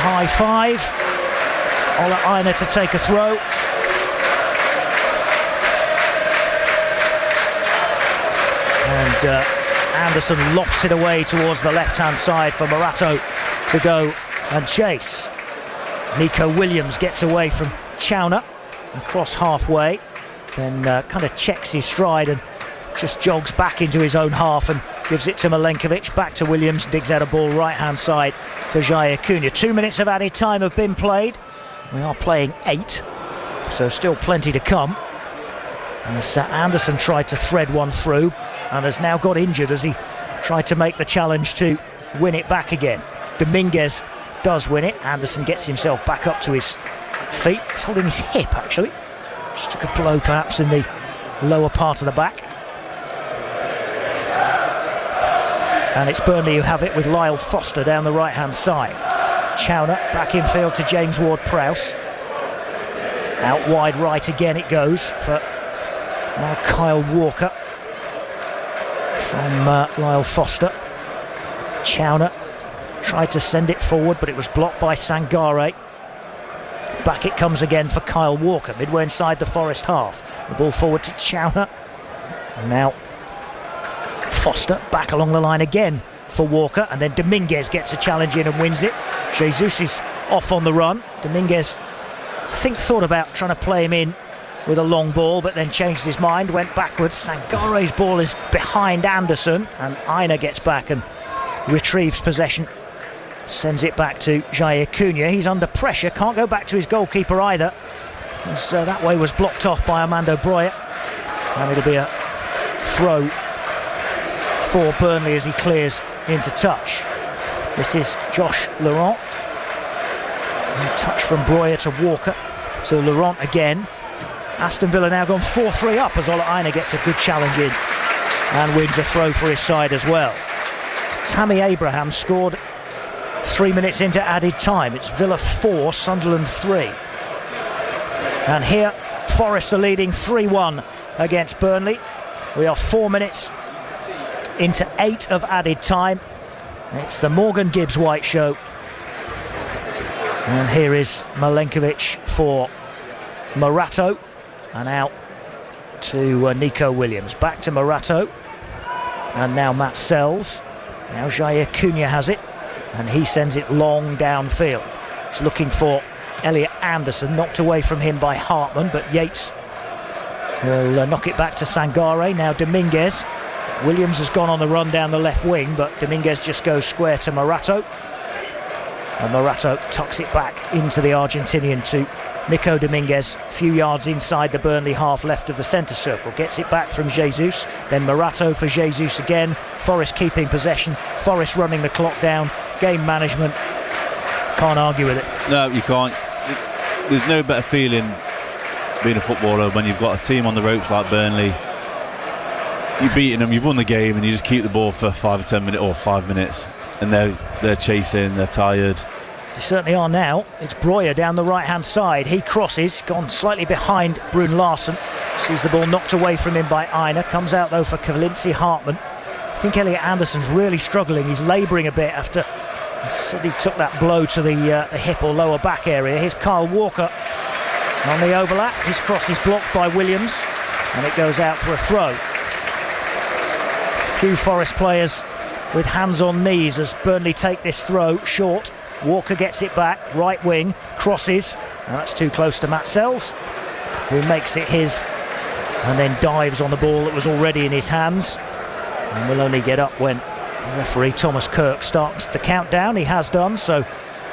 high five. Ola Aina to take a throw. And Anderson lofts it away towards the left-hand side for Morato to go and chase. Nico Williams gets away from Chowner across halfway, then kind of checks his stride and just jogs back into his own half and gives it to Milenkovic. Back to Williams, digs out a ball right-hand side for Jair Cunha. 2 minutes of added time have been played. We are playing 8, so still plenty to come. As Anderson tried to thread one through and has now got injured as he tried to make the challenge to win it back again. Dominguez does win it. Anderson gets himself back up to his feet. He's holding his hip, actually. Just took a blow perhaps in the lower part of the back. And it's Burnley who have it with Lyle Foster down the right-hand side. Chowner back in field to James Ward-Prowse. Out wide right again it goes for now Kyle Walker from Lyle Foster. Chowner tried to send it forward, but it was blocked by Sangare. Back it comes again for Kyle Walker, midway inside the Forest half. The ball forward to Chowner. And now Foster back along the line again for Walker, and then Dominguez gets a challenge in and wins it. Jesus is off on the run. Dominguez, I think, thought about trying to play him in with a long ball, but then changed his mind, went backwards. Sangare's ball is behind Anderson, and Aina gets back and retrieves possession. Sends it back to Jair Cunha. He's under pressure, can't go back to his goalkeeper either, because that way was blocked off by Armando Broya. And it'll be a throw for Burnley as he clears into touch. This is Josh Laurent. And touch from Broya to Walker to Laurent again. Aston Villa now gone 4-3 up as Ola Aina gets a good challenge in and wins a throw for his side as well. Tammy Abraham scored 3 minutes into added time. It's Villa 4, Sunderland 3. And here Forest are leading 3-1 against Burnley. We are 4 minutes into 8 of added time. It's the Morgan Gibbs White show. And here is Milenkovic for Morato. And out to Nico Williams. Back to Morato. And now Matt Sells. Now Jair Cunha has it. And he sends it long downfield. It's looking for Elliot Anderson. Knocked away from him by Hartman. But Yates will knock it back to Sangare. Now Dominguez. Williams has gone on the run down the left wing. But Dominguez just goes square to Morato. And Morato tucks it back into the Argentinian to Nico Dominguez, a few yards inside the Burnley half left of the centre circle. Gets it back from Jesus, then Morato for Jesus again. Forest keeping possession, Forest running the clock down. Game management, can't argue with it. No, you can't. There's no better feeling being a footballer when you've got a team on the ropes like Burnley. You're beating them, you've won the game, and you just keep the ball for 5 or 10 minutes or 5 minutes, and they're chasing, they're tired. They certainly are now. It's Broya down the right-hand side. He crosses, gone slightly behind Brun Larsen. Sees the ball knocked away from him by Aina. Comes out, though, for Kalinci Hartman. I think Elliot Anderson's really struggling. He's labouring a bit after he said he took that blow to the hip or lower back area. Here's Kyle Walker on the overlap. His cross is blocked by Williams, and it goes out for a throw. Few Forest players with hands on knees as Burnley take this throw short. Walker gets it back, right wing, crosses. Now that's too close to Matt Sells, who makes it his and then dives on the ball that was already in his hands. And will only get up when referee Thomas Kirk starts the countdown. He has done, so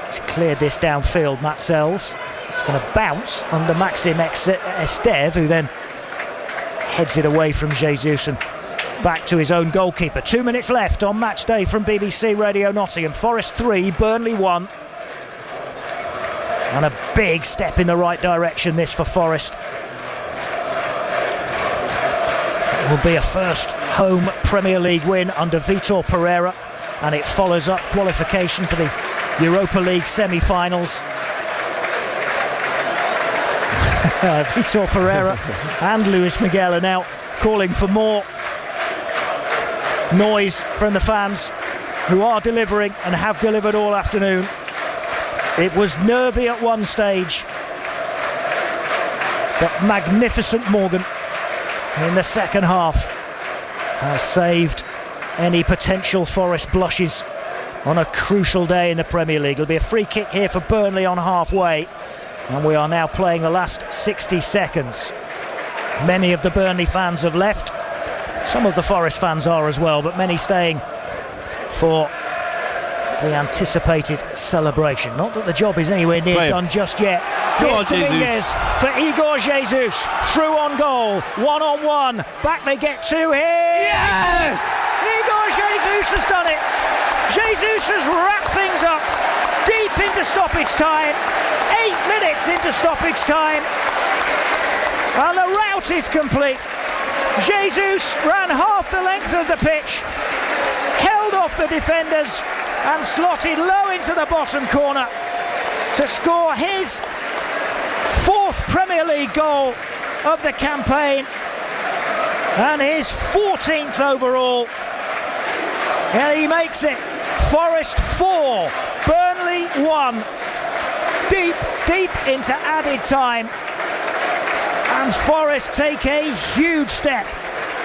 he's cleared this downfield. Matt Sells is going to bounce under Maxim Estev, who then heads it away from Jesus and back to his own goalkeeper. 2 minutes left on match day from BBC Radio Nottingham. Forest 3, Burnley 1. And a big step in the right direction this for Forest. It will be a first home Premier League win under Vitor Pereira, and it follows up qualification for the Europa League semi-finals. Vitor Pereira and Luis Miguel are now calling for more noise from the fans, who are delivering and have delivered all afternoon. It was nervy at one stage, but magnificent Morgan in the second half has saved any potential Forest blushes on a crucial day in the Premier League. It'll be a free kick here for Burnley on halfway, and we are now playing the last 60 seconds. Many of the Burnley fans have left. Some of the Forest fans are as well, but many staying for the anticipated celebration. Not that the job is anywhere near done just yet. Here's Dominguez for Igor Jesus. Through on goal. 1-on-1. Back they get to here. Yes! Igor Jesus has done it. Jesus has wrapped things up deep into stoppage time. 8 minutes into stoppage time. And the rout is complete. Jesus ran half the length of the pitch, held off the defenders and slotted low into the bottom corner to score his 4th Premier League goal of the campaign and his 14th overall. And he makes it Forest 4, Burnley 1, deep into added time. And Forest take a huge step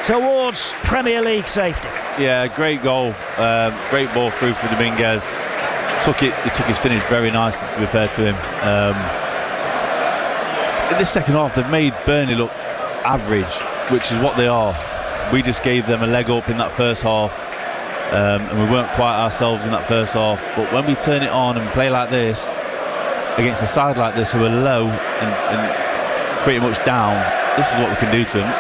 towards Premier League safety. Yeah, great goal. Great ball through for Dominguez. He took his finish very nicely, to be fair to him. In the second half, they've made Burnley look average, which is what they are. We just gave them a leg up in that first half, and we weren't quite ourselves in that first half. But when we turn it on and play like this, against a side like this who are low and pretty much down, this is what we can do to them.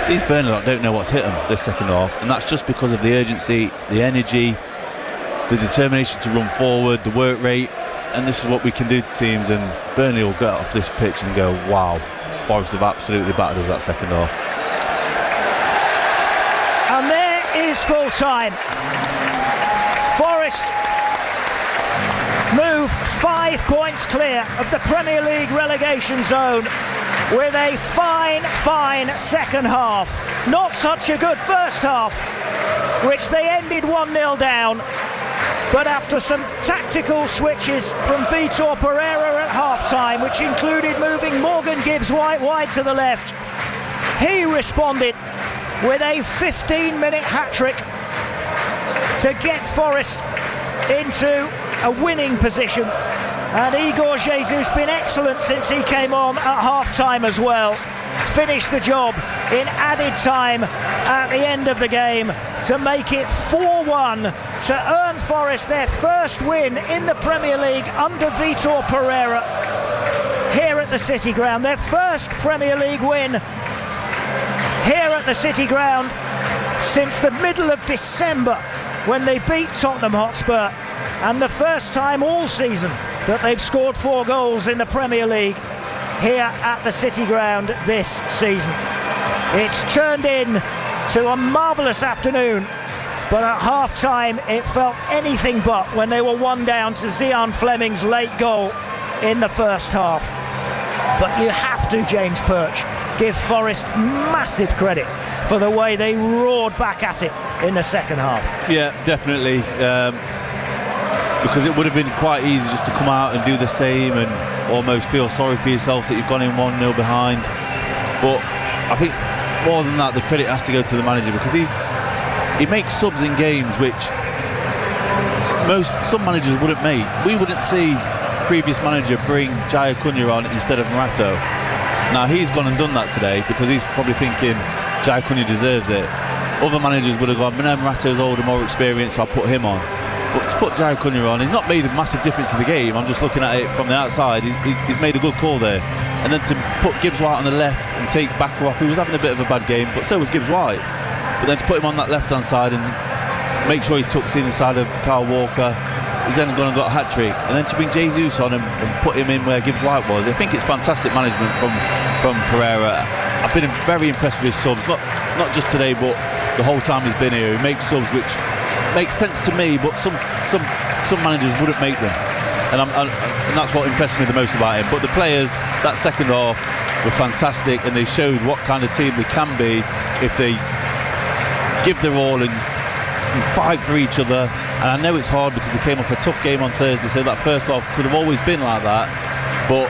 These Burnley lot don't know what's hit them this second half, and that's just because of the urgency, the energy, the determination to run forward, the work rate, and this is what we can do to teams. And Burnley will get off this pitch and go, wow, Forest have absolutely battered us that second half. And there is full time. Forest move 5 points clear of the Premier League relegation zone with a fine second half. Not such a good first half, which they ended 1-0 down. But after some tactical switches from Vitor Pereira at half-time, which included moving Morgan Gibbs-White wide to the left, he responded with a 15-minute hat-trick to get Forest into a winning position. And Igor Jesus been excellent since he came on at half-time as well. Finished the job in added time at the end of the game to make it 4-1 to earn Forest their first win in the Premier League under Vitor Pereira here at the City Ground. Their first Premier League win here at the City Ground since the middle of December, when they beat Tottenham Hotspur, and the first time all season that they've scored 4 goals in the Premier League here at the City Ground this season. It's turned in to a marvellous afternoon, but at half-time it felt anything but when they were 1 down to Zian Fleming's late goal in the first half. But you have to, James Perch, give Forest massive credit for the way they roared back at it in the second half. Yeah, definitely. Because it would have been quite easy just to come out and do the same and almost feel sorry for yourself that you've gone in 1-0 behind. But I think more than that, the credit has to go to the manager, because he makes subs in games which some managers wouldn't make. We wouldn't see previous manager bring Jaya Cunha on instead of Morato. Now he's gone and done that today because he's probably thinking Jaya Cunha deserves it. Other managers would have gone, no, Morato's older, more experienced, so I'll put him on. But to put Jaya Cunha on, he's not made a massive difference to the game. I'm just looking at it from the outside. He's made a good call there. And then to put Gibbs-White on the left and take Bakker off, he was having a bit of a bad game, but so was Gibbs-White. But then to put him on that left-hand side and make sure he tucks in the side of Kyle Walker, he's then gone and got a hat-trick. And then to bring Jesus on and put him in where Gibbs-White was, I think it's fantastic management from Pereira. I've been very impressed with his subs, not just today, but the whole time he's been here. He makes subs which make sense to me, but some managers wouldn't make them, and that's what impressed me the most about him. But the players, that second half, were fantastic, and they showed what kind of team they can be if they give their all and fight for each other. And I know it's hard because they came off a tough game on Thursday, so that first half could have always been like that, but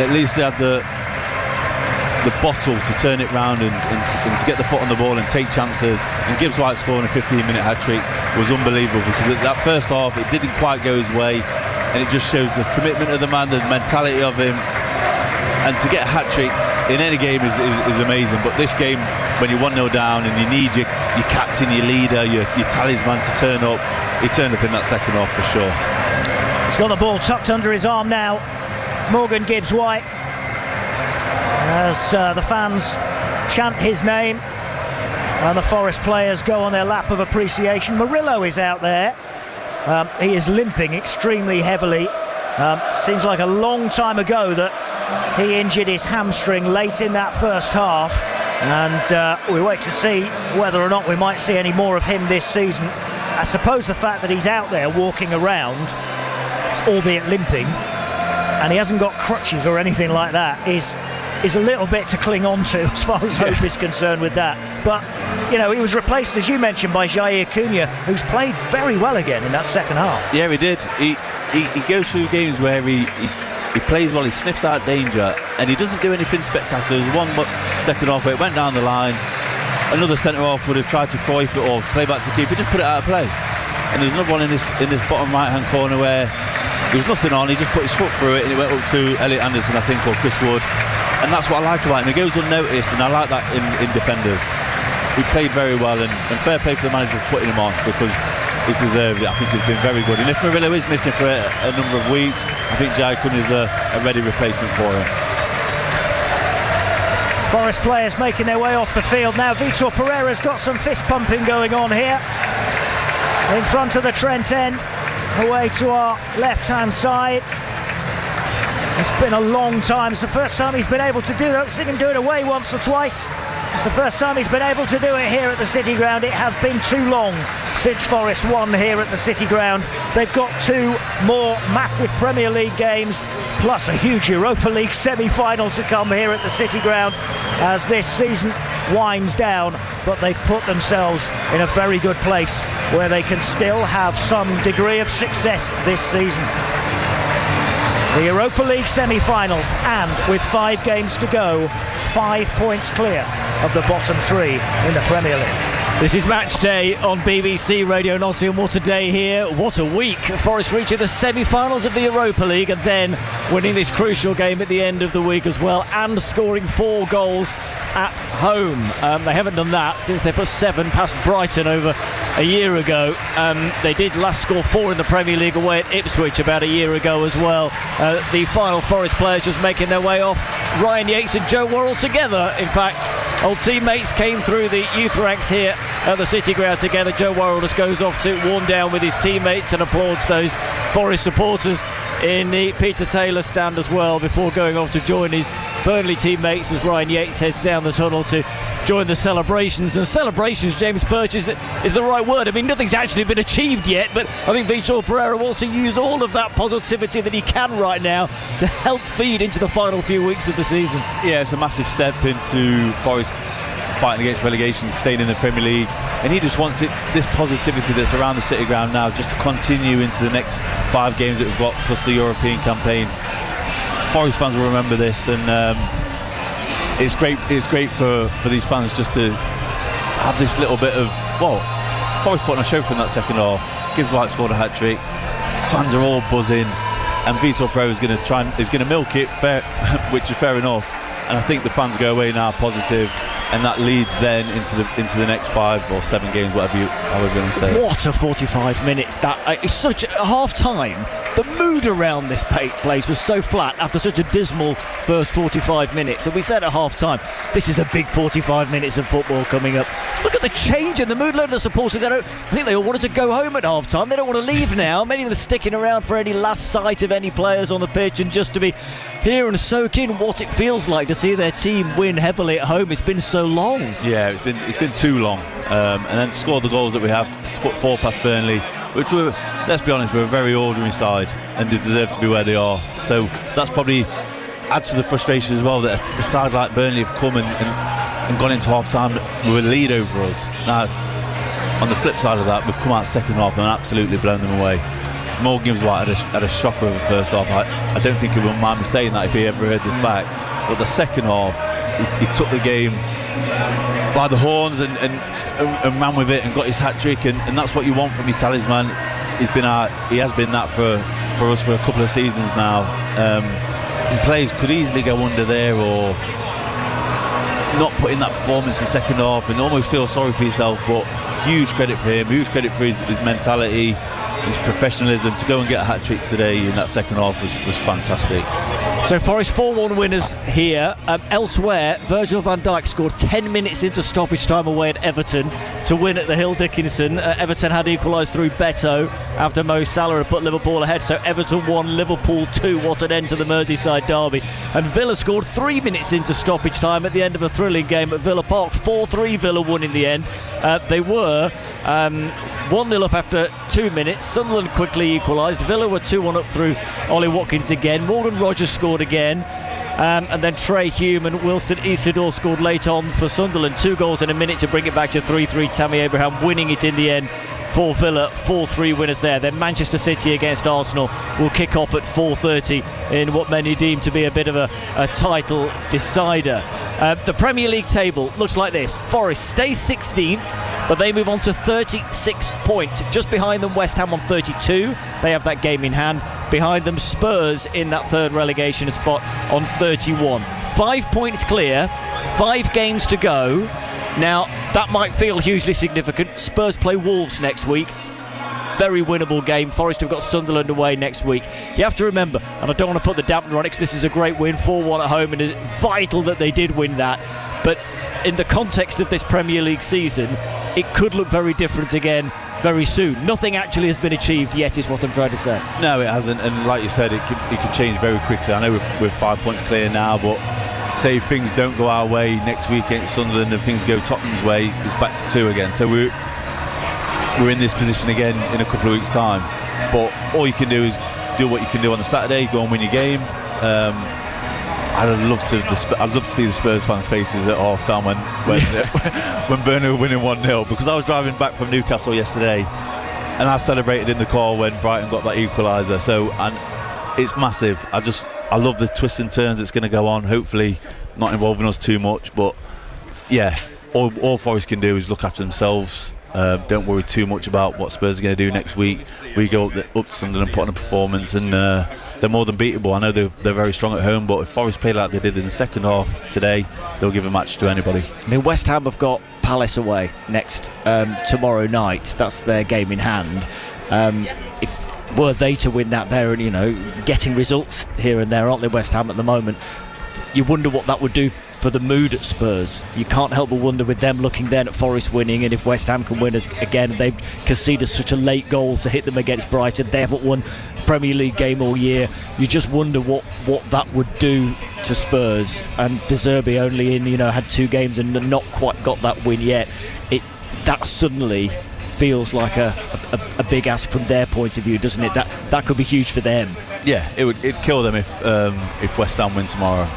at least they had the bottle to turn it round and to get the foot on the ball and take chances. And Gibbs White scoring a 15-minute hat-trick was unbelievable, because at that first half it didn't quite go his way, and it just shows the commitment of the man, the mentality of him. And to get a hat-trick in any game is amazing, but this game, when you're 1-0 down and you need your captain, your leader, your talisman to turn up, he turned up in that second half for sure. He's got the ball tucked under his arm now, Morgan Gibbs White, as the fans chant his name and the Forest players go on their lap of appreciation. Murillo is out there. He is limping extremely heavily. Seems like a long time ago that he injured his hamstring late in that first half, and we wait to see whether or not we might see any more of him this season. I suppose the fact that he's out there walking around, albeit limping, and he hasn't got crutches or anything like that, is a little bit to cling on to as far as hope is concerned with that. But you know, he was replaced, as you mentioned, by Jair Cunha, who's played very well again in that second half. Yeah, he did. He goes through games where he plays well, he sniffs out danger, and he doesn't do anything spectacular. There's one second half where it went down the line, another centre half would have tried to Cruyff it or play back to keeper, just put it out of play. And there's another one in this bottom right hand corner where there was nothing on, he just put his foot through it and it went up to Elliot Anderson, I think, or Chris Wood. And that's what I like about him, he goes unnoticed, and I like that in defenders. He played very well, and fair play for the manager for putting him on, because he's deserved it. I think he's been very good, and if Murillo is missing for a number of weeks, I think Jair Cunha is a ready replacement for him. Forest players making their way off the field now. Vitor Pereira's got some fist pumping going on here in front of the Trent end, away to our left hand side. It's been a long time. It's the first time he's been able to do that. I've seen him do it away once or twice. It's the first time he's been able to do it here at the City Ground. It has been too long since Forest won here at the City Ground. They've got two more massive Premier League games, plus a huge Europa League semi-final to come here at the City Ground as this season winds down. But they've put themselves in a very good place where they can still have some degree of success this season. The Europa League semi-finals, and with 5 games to go, 5 points clear of the bottom 3 in the Premier League. This is match day on BBC Radio Nottingham. What a day here, what a week. Forest reaching the semi-finals of the Europa League and then winning this crucial game at the end of the week as well, and scoring 4 goals at home. They haven't done that since they put 7 past Brighton over a year ago. They did last score 4 in the Premier League away at Ipswich about a year ago as well. The final Forest players just making their way off. Ryan Yates and Joe Worrell together, in fact. Old teammates came through the youth ranks here at the City Ground together. Joe Worrell just goes off to warm down with his teammates and applauds those Forest supporters in the Peter Taylor stand as well before going off to join his Burnley teammates as Ryan Yates heads down the tunnel to join the celebrations. And celebrations, James Perch, is the right word. I mean, nothing's actually been achieved yet, but I think Vitor Pereira wants to use all of that positivity that he can right now to help feed into the final few weeks of the season. Yeah, it's a massive step into Forest fighting against relegation, staying in the Premier League, and he just wants this positivity that's around the City Ground now just to continue into the next 5 games that we've got, plus the European campaign. Forest fans will remember this, and it's great for these fans just to have this little bit of, well, Forest put on a show from that second half. Gibbs White scored a hat-trick, fans are all buzzing, and Vitor Pereira is going to milk it, fair, which is fair enough. And I think the fans go away now positive. and that leads then into the next 5 or 7 games, however you're going to say. What a 45 minutes! That it's such a half time. The mood around this place was so flat after such a dismal first 45 minutes. And we said at half time, this is a big 45 minutes of football coming up. Look at the change in the mood. Load of the supporters. I think they all wanted to go home at half time. They don't want to leave now. Many of them are sticking around for any last sight of any players on the pitch and just to be here and soak in what it feels like to see their team win heavily at home. It's been so long. Yeah, it's been too long. And then to score the goals that we have to put 4 past Burnley, which were, let's be honest, we're a very ordinary side and they deserve to be where they are. So that's probably adds to the frustration as well that a side like Burnley have come and gone into half time with a lead over us. Now, on the flip side of that, we've come out second half and absolutely blown them away. Morgan Gibbs-White had a shocker of the first half. I don't think he would mind me saying that if he ever heard this back. But the second half, he took the game by the horns and ran with it and got his hat-trick, and that's what you want from your talisman. He has been that for us for a couple of seasons now. And players could easily go under there or not put in that performance in the second half and almost feel sorry for yourself, but huge credit for him, huge credit for his mentality, his professionalism. To go and get a hat-trick today in that second half was fantastic. So Forest 4-1 winners here. Elsewhere, Virgil van Dijk scored 10 minutes into stoppage time away at Everton to win at the Hill Dickinson. Everton had equalised through Beto after Mo Salah had put Liverpool ahead. So Everton 1, Liverpool 2. What an end to the Merseyside derby. And Villa scored 3 minutes into stoppage time at the end of a thrilling game at Villa Park. 4-3 Villa won in the end. They were 1-0 up after 2 minutes. Sunderland quickly equalised. Villa were 2-1 up through Ollie Watkins again. Morgan Rogers scored again. And then Trey Hume and Wilson Isidore scored late on for Sunderland. 2 goals in a minute to bring it back to 3-3. Tammy Abraham winning it in the end for Villa. 4-3 winners there. Then Manchester City against Arsenal will kick off at 4:30 in what many deem to be a bit of a title decider. The Premier League table looks like this. Forest stays 16th, but they move on to 36 points. Just behind them, West Ham on 32. They have that game in hand. Behind them, Spurs in that third relegation spot on 31. 5 points clear, 5 games to go. Now, that might feel hugely significant. Spurs play Wolves next week. Very winnable game. Forest have got Sunderland away next week. You have to remember, and I don't want to put the dampener on it because this is a great win, 4-1 at home, and it's vital that they did win that. But in the context of this Premier League season, it could look very different again very soon. Nothing actually has been achieved yet, is what I'm trying to say. No, it hasn't, and like you said, it can change very quickly. I know we're 5 points clear now, but say if things don't go our way next week against Sunderland and things go Tottenham's way, it's back to 2 again. So we're in this position again in a couple of weeks' time. But all you can do is do what you can do on the Saturday, go and win your game. I'd love to see the Spurs fans' faces at half time when Burnley were winning 1-0, because I was driving back from Newcastle yesterday and I celebrated in the car when Brighton got that equaliser. So, and it's massive. I love the twists and turns that's going to go on, hopefully not involving us too much, but yeah, all Forest can do is look after themselves. Don't worry too much about what Spurs are going to do next week. We go up to Sunderland and put on a performance, and they're more than beatable. I know they're very strong at home, but if Forest play like they did in the second half today, they'll give a match to anybody. I mean, West Ham have got Palace away next tomorrow night. That's their game in hand. If were they to win that, they're getting results here and there, aren't they, West Ham at the moment? You wonder what that would do for the mood at Spurs. You can't help but wonder with them looking then at Forest winning, and if West Ham can win again, they've conceded such a late goal to hit them against Brighton. They haven't won Premier League game all year. You just wonder what that would do to Spurs. And De Zerbi only had 2 games and not quite got that win yet. That suddenly feels like a big ask from their point of view, doesn't it? That could be huge for them. Yeah, it'd kill them if West Ham win tomorrow.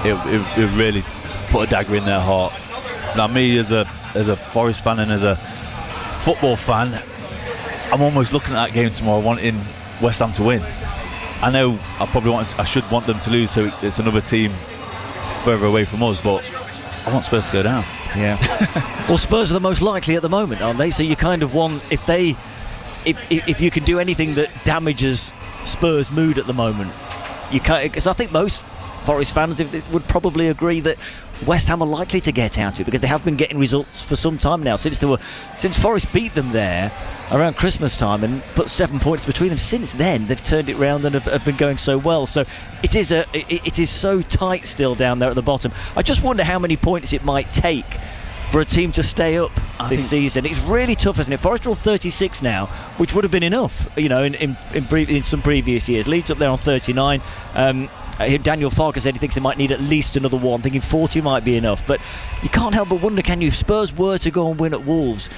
It really put a dagger in their heart. Now, me as a Forest fan and as a football fan, I'm almost looking at that game tomorrow wanting West Ham to win. I know I should want them to lose, so it's another team further away from us, but I want Spurs to go down. Yeah. Well, Spurs are the most likely at the moment, aren't they? So you kind of want, if you can do anything that damages Spurs' mood at the moment, you can't, because I think most Forest fans would probably agree that West Ham are likely to get out of it, because they have been getting results for some time now, since Forest beat them there around Christmas time and put 7 points between them. Since then they've turned it round and have been going so well. So it is so tight still down there at the bottom. I just wonder how many points it might take for a team to stay up this season. It's really tough, isn't it? Forest are on 36 now, which would have been enough, in some previous years. Leeds up there on 39. Daniel Farker said he thinks they might need at least another one, thinking 40 might be enough. But you can't help but wonder, can you, if Spurs were to go and win at Wolves,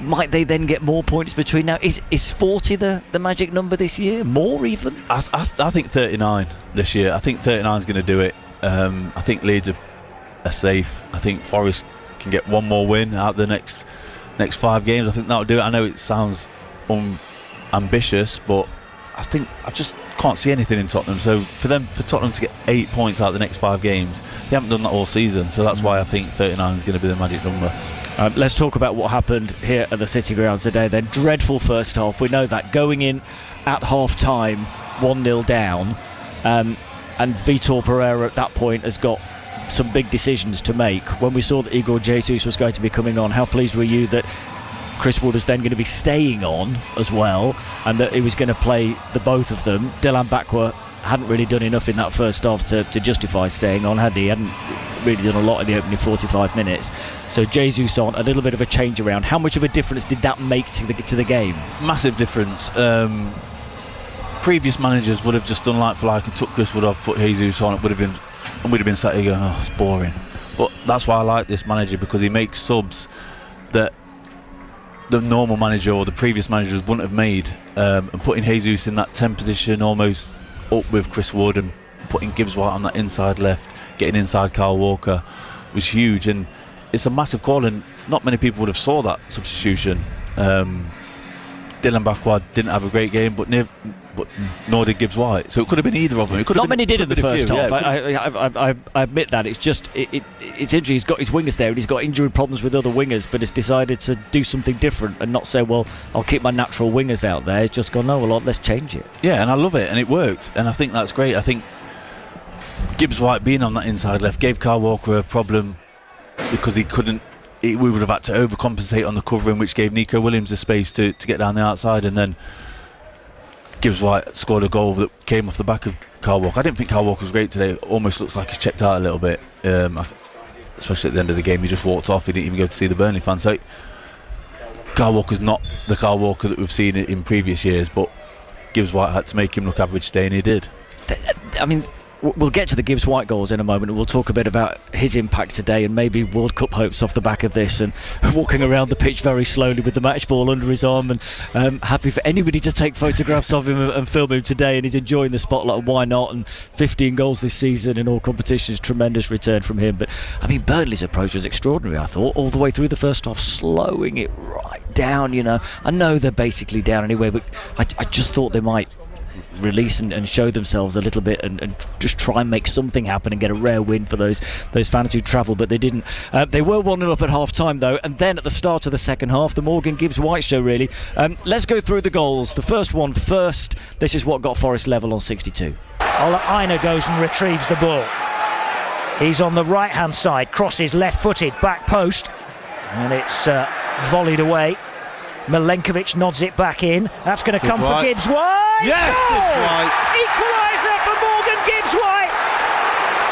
might they then get more points between now? Is 40 the magic number this year? More even? I think 39 this year. I think 39 is going to do it. I think Leeds are safe. I think Forest can get one more win out of the next 5 games. I think that'll do it. I know it sounds ambitious, but I just can't see anything in Tottenham. So for Tottenham to get 8 points out of the next 5 games, they haven't done that all season. So that's why I think 39 is going to be the magic number. Let's talk about what happened here at the City Ground today then. Dreadful first half, we know that. Going in at half time 1-0 down, and Vitor Pereira at that point has got some big decisions to make. When we saw that Igor Jesus was going to be coming on, how pleased were you that Chris Wood was then going to be staying on as well, and that he was going to play the both of them? Dylan Bakwa hadn't really done enough in that first half to justify staying on, had he? He hadn't really done a lot in the opening 45 minutes. So Jesus on, a little bit of a change around. How much of a difference did that make to the game? Massive difference. Previous managers would have just done like for like and took Chris Wood off, put Jesus on. We'd have been sat here going, oh, it's boring. But that's why I like this manager, because he makes subs that the normal manager or the previous managers wouldn't have made. And putting Jesus in that 10 position, almost up with Chris Wood, and putting Gibbs White on that inside left, getting inside Kyle Walker, was huge. And it's a massive call, and not many people would have saw that substitution. Dylan Bakwa didn't have a great game, but nor did Gibbs White. So it could have been either of them. Not many did in the first half. I admit that. It's just it's injury. He's got his wingers there, and he's got injury problems with other wingers, but has decided to do something different and not say, well, I'll keep my natural wingers out there. He's just gone, no, well, let's change it. Yeah, and I love it, and it worked, and I think that's great. I think Gibbs White being on that inside left gave Kyle Walker a problem, because we would have had to overcompensate on the covering, which gave Nico Williams the space to get down the outside, and then Gibbs White scored a goal that came off the back of Kyle Walker. I didn't think Kyle Walker was great today. It almost looks like he's checked out a little bit, especially at the end of the game. He just walked off. He didn't even go to see the Burnley fans. So Kyle Walker's not the Kyle Walker that we've seen in previous years, but Gibbs White had to make him look average today, and he did. I mean, we'll get to the Gibbs White goals in a moment, and we'll talk a bit about his impact today and maybe World Cup hopes off the back of this, and walking around the pitch very slowly with the match ball under his arm, and happy for anybody to take photographs of him and film him today, and he's enjoying the spotlight, and why not? And 15 goals this season in all competitions, tremendous return from him. But I mean, Burnley's approach was extraordinary, I thought, all the way through the first half, slowing it right down. I know they're basically down anyway, but I just thought they might release and show themselves a little bit and just try and make something happen and get a rare win for those fans who travel, but they didn't. They were 1-0 up at half time though, and then at the start of the second half, the Morgan Gibbs White show really. Let's go through the goals. The first one first. This is what got Forest level on 62. Ola Aina goes and retrieves the ball. He's on the right hand side, crosses left footed, back post, and it's volleyed away. Milenkovic nods it back in. That's going to come for Gibbs White. Yes, Gibbs White. Equaliser for Morgan Gibbs White,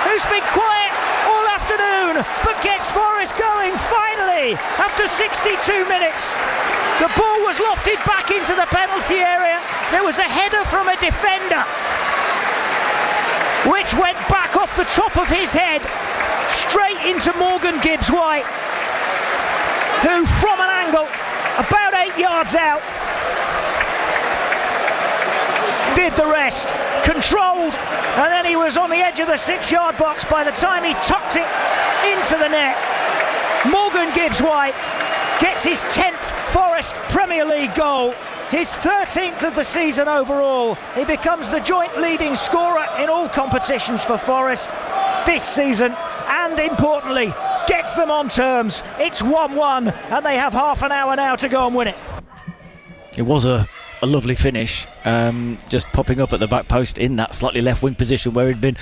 who's been quiet all afternoon, but gets Forest going finally after 62 minutes. The ball was lofted back into the penalty area. There was a header from a defender, which went back off the top of his head straight into Morgan Gibbs White, who from an angle about 8 yards out did the rest, controlled, and then he was on the edge of the 6-yard box by the time he tucked it into the net. Morgan Gibbs White gets his 10th Forest Premier League goal, his 13th of the season overall. He becomes the joint leading scorer in all competitions for Forest this season, and importantly gets them on terms. It's 1-1 and they have half an hour now to go and win it. It was a a lovely finish, just popping up at the back post in that slightly left wing position where he'd been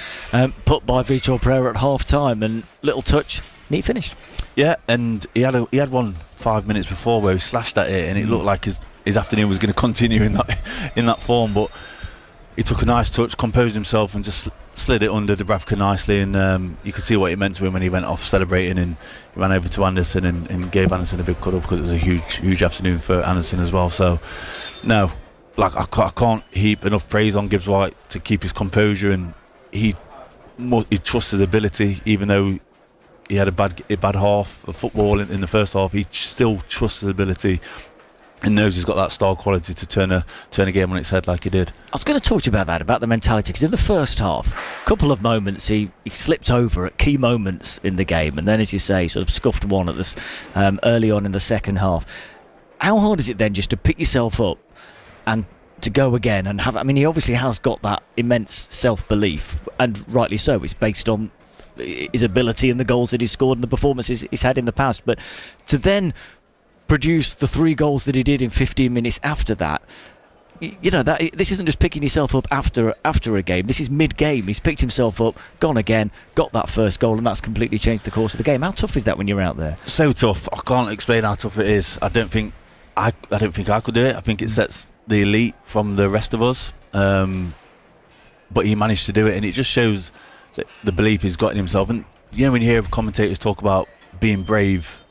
put by Vitor Pereira at half time, and little touch, neat finish. Yeah, and he had one 5 minutes before where he slashed at it, and it looked like his afternoon was going to continue in that form, but he took a nice touch, composed himself, and just slid it under Dubravka nicely, and you could see what it meant to him when he went off celebrating, and he ran over to Anderson and gave Anderson a big cuddle, because it was a huge afternoon for Anderson as well. So no, like I can't heap enough praise on Gibbs White to keep his composure, and he trusts his ability. Even though he had a bad half of football in the first half, he still trusts his ability and knows he's got that star quality to turn a game on its head like he did. I was going to talk to you about that, about the mentality, because in the first half, a couple of moments he slipped over at key moments in the game, and then, as you say, sort of scuffed one at this early on in the second half. How hard is it then just to pick yourself up and to go again and have? I mean, he obviously has got that immense self-belief, and rightly so. It's based on his ability and the goals that he's scored and the performances he's had in the past, but to then produce the 3 goals that he did in 15 minutes after that, you know, that this isn't just picking yourself up after a game. This is mid-game. He's picked himself up, gone again, got that first goal, and that's completely changed the course of the game. How tough is that when you're out there? So tough. I can't explain how tough it is. I don't think I could do it. I think it sets the elite from the rest of us. But he managed to do it, and it just shows the belief he's got in himself. And you know, when you hear commentators talk about being brave,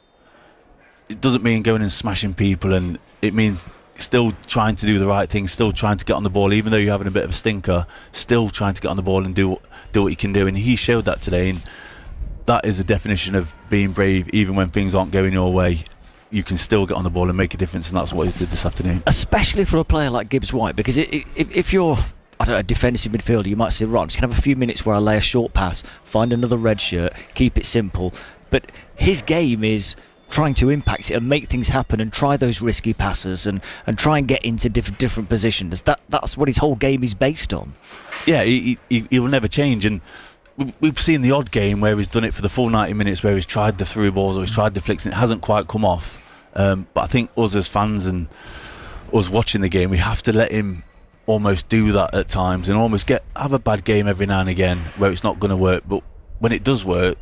it doesn't mean going and smashing people, and it means still trying to do the right thing, still trying to get on the ball, even though you're having a bit of a stinker, still trying to get on the ball and do what you can do. And he showed that today, and that is the definition of being brave. Even when things aren't going your way, you can still get on the ball and make a difference, and that's what he did this afternoon. Especially for a player like Gibbs White, because if you're a defensive midfielder, you might say, right, I'm just going to have a few minutes where I lay a short pass, find another red shirt, keep it simple. But his game is trying to impact it and make things happen and try those risky passes and try and get into different positions. That's what his whole game is based on. Yeah, he will never change, and we've seen the odd game where he's done it for the full 90 minutes, where he's tried the through balls or he's tried the flicks and it hasn't quite come off. But I think us as fans and us watching the game, we have to let him almost do that at times and almost have a bad game every now and again where it's not going to work. But when it does work,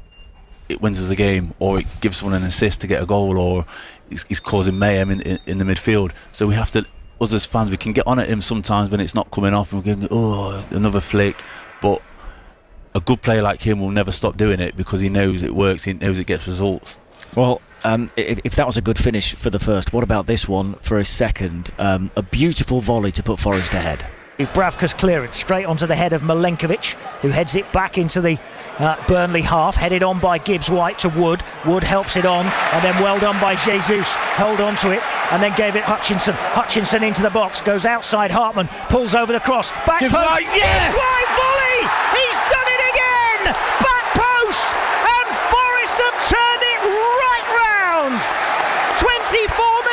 it wins us a game, or it gives someone an assist to get a goal, or he's causing mayhem in the midfield. So we have to, us as fans, we can get on at him sometimes when it's not coming off and we're going, oh, another flick. But a good player like him will never stop doing it because he knows it works, he knows it gets results. Well, if that was a good finish for the first, what about this one for a second? A beautiful volley to put Forest ahead. Dubravka's clearance straight onto the head of Milenkovic, who heads it back into the Burnley half, headed on by Gibbs White to Wood. Wood helps it on, and then well done by Jesus, held on to it and then gave it Hutchinson. Hutchinson into the box, goes outside Hartman, pulls over the cross, back Gibbs post, White, yes! Gibbs White volley! He's done it again! Back post, and Forest have turned it right round. 24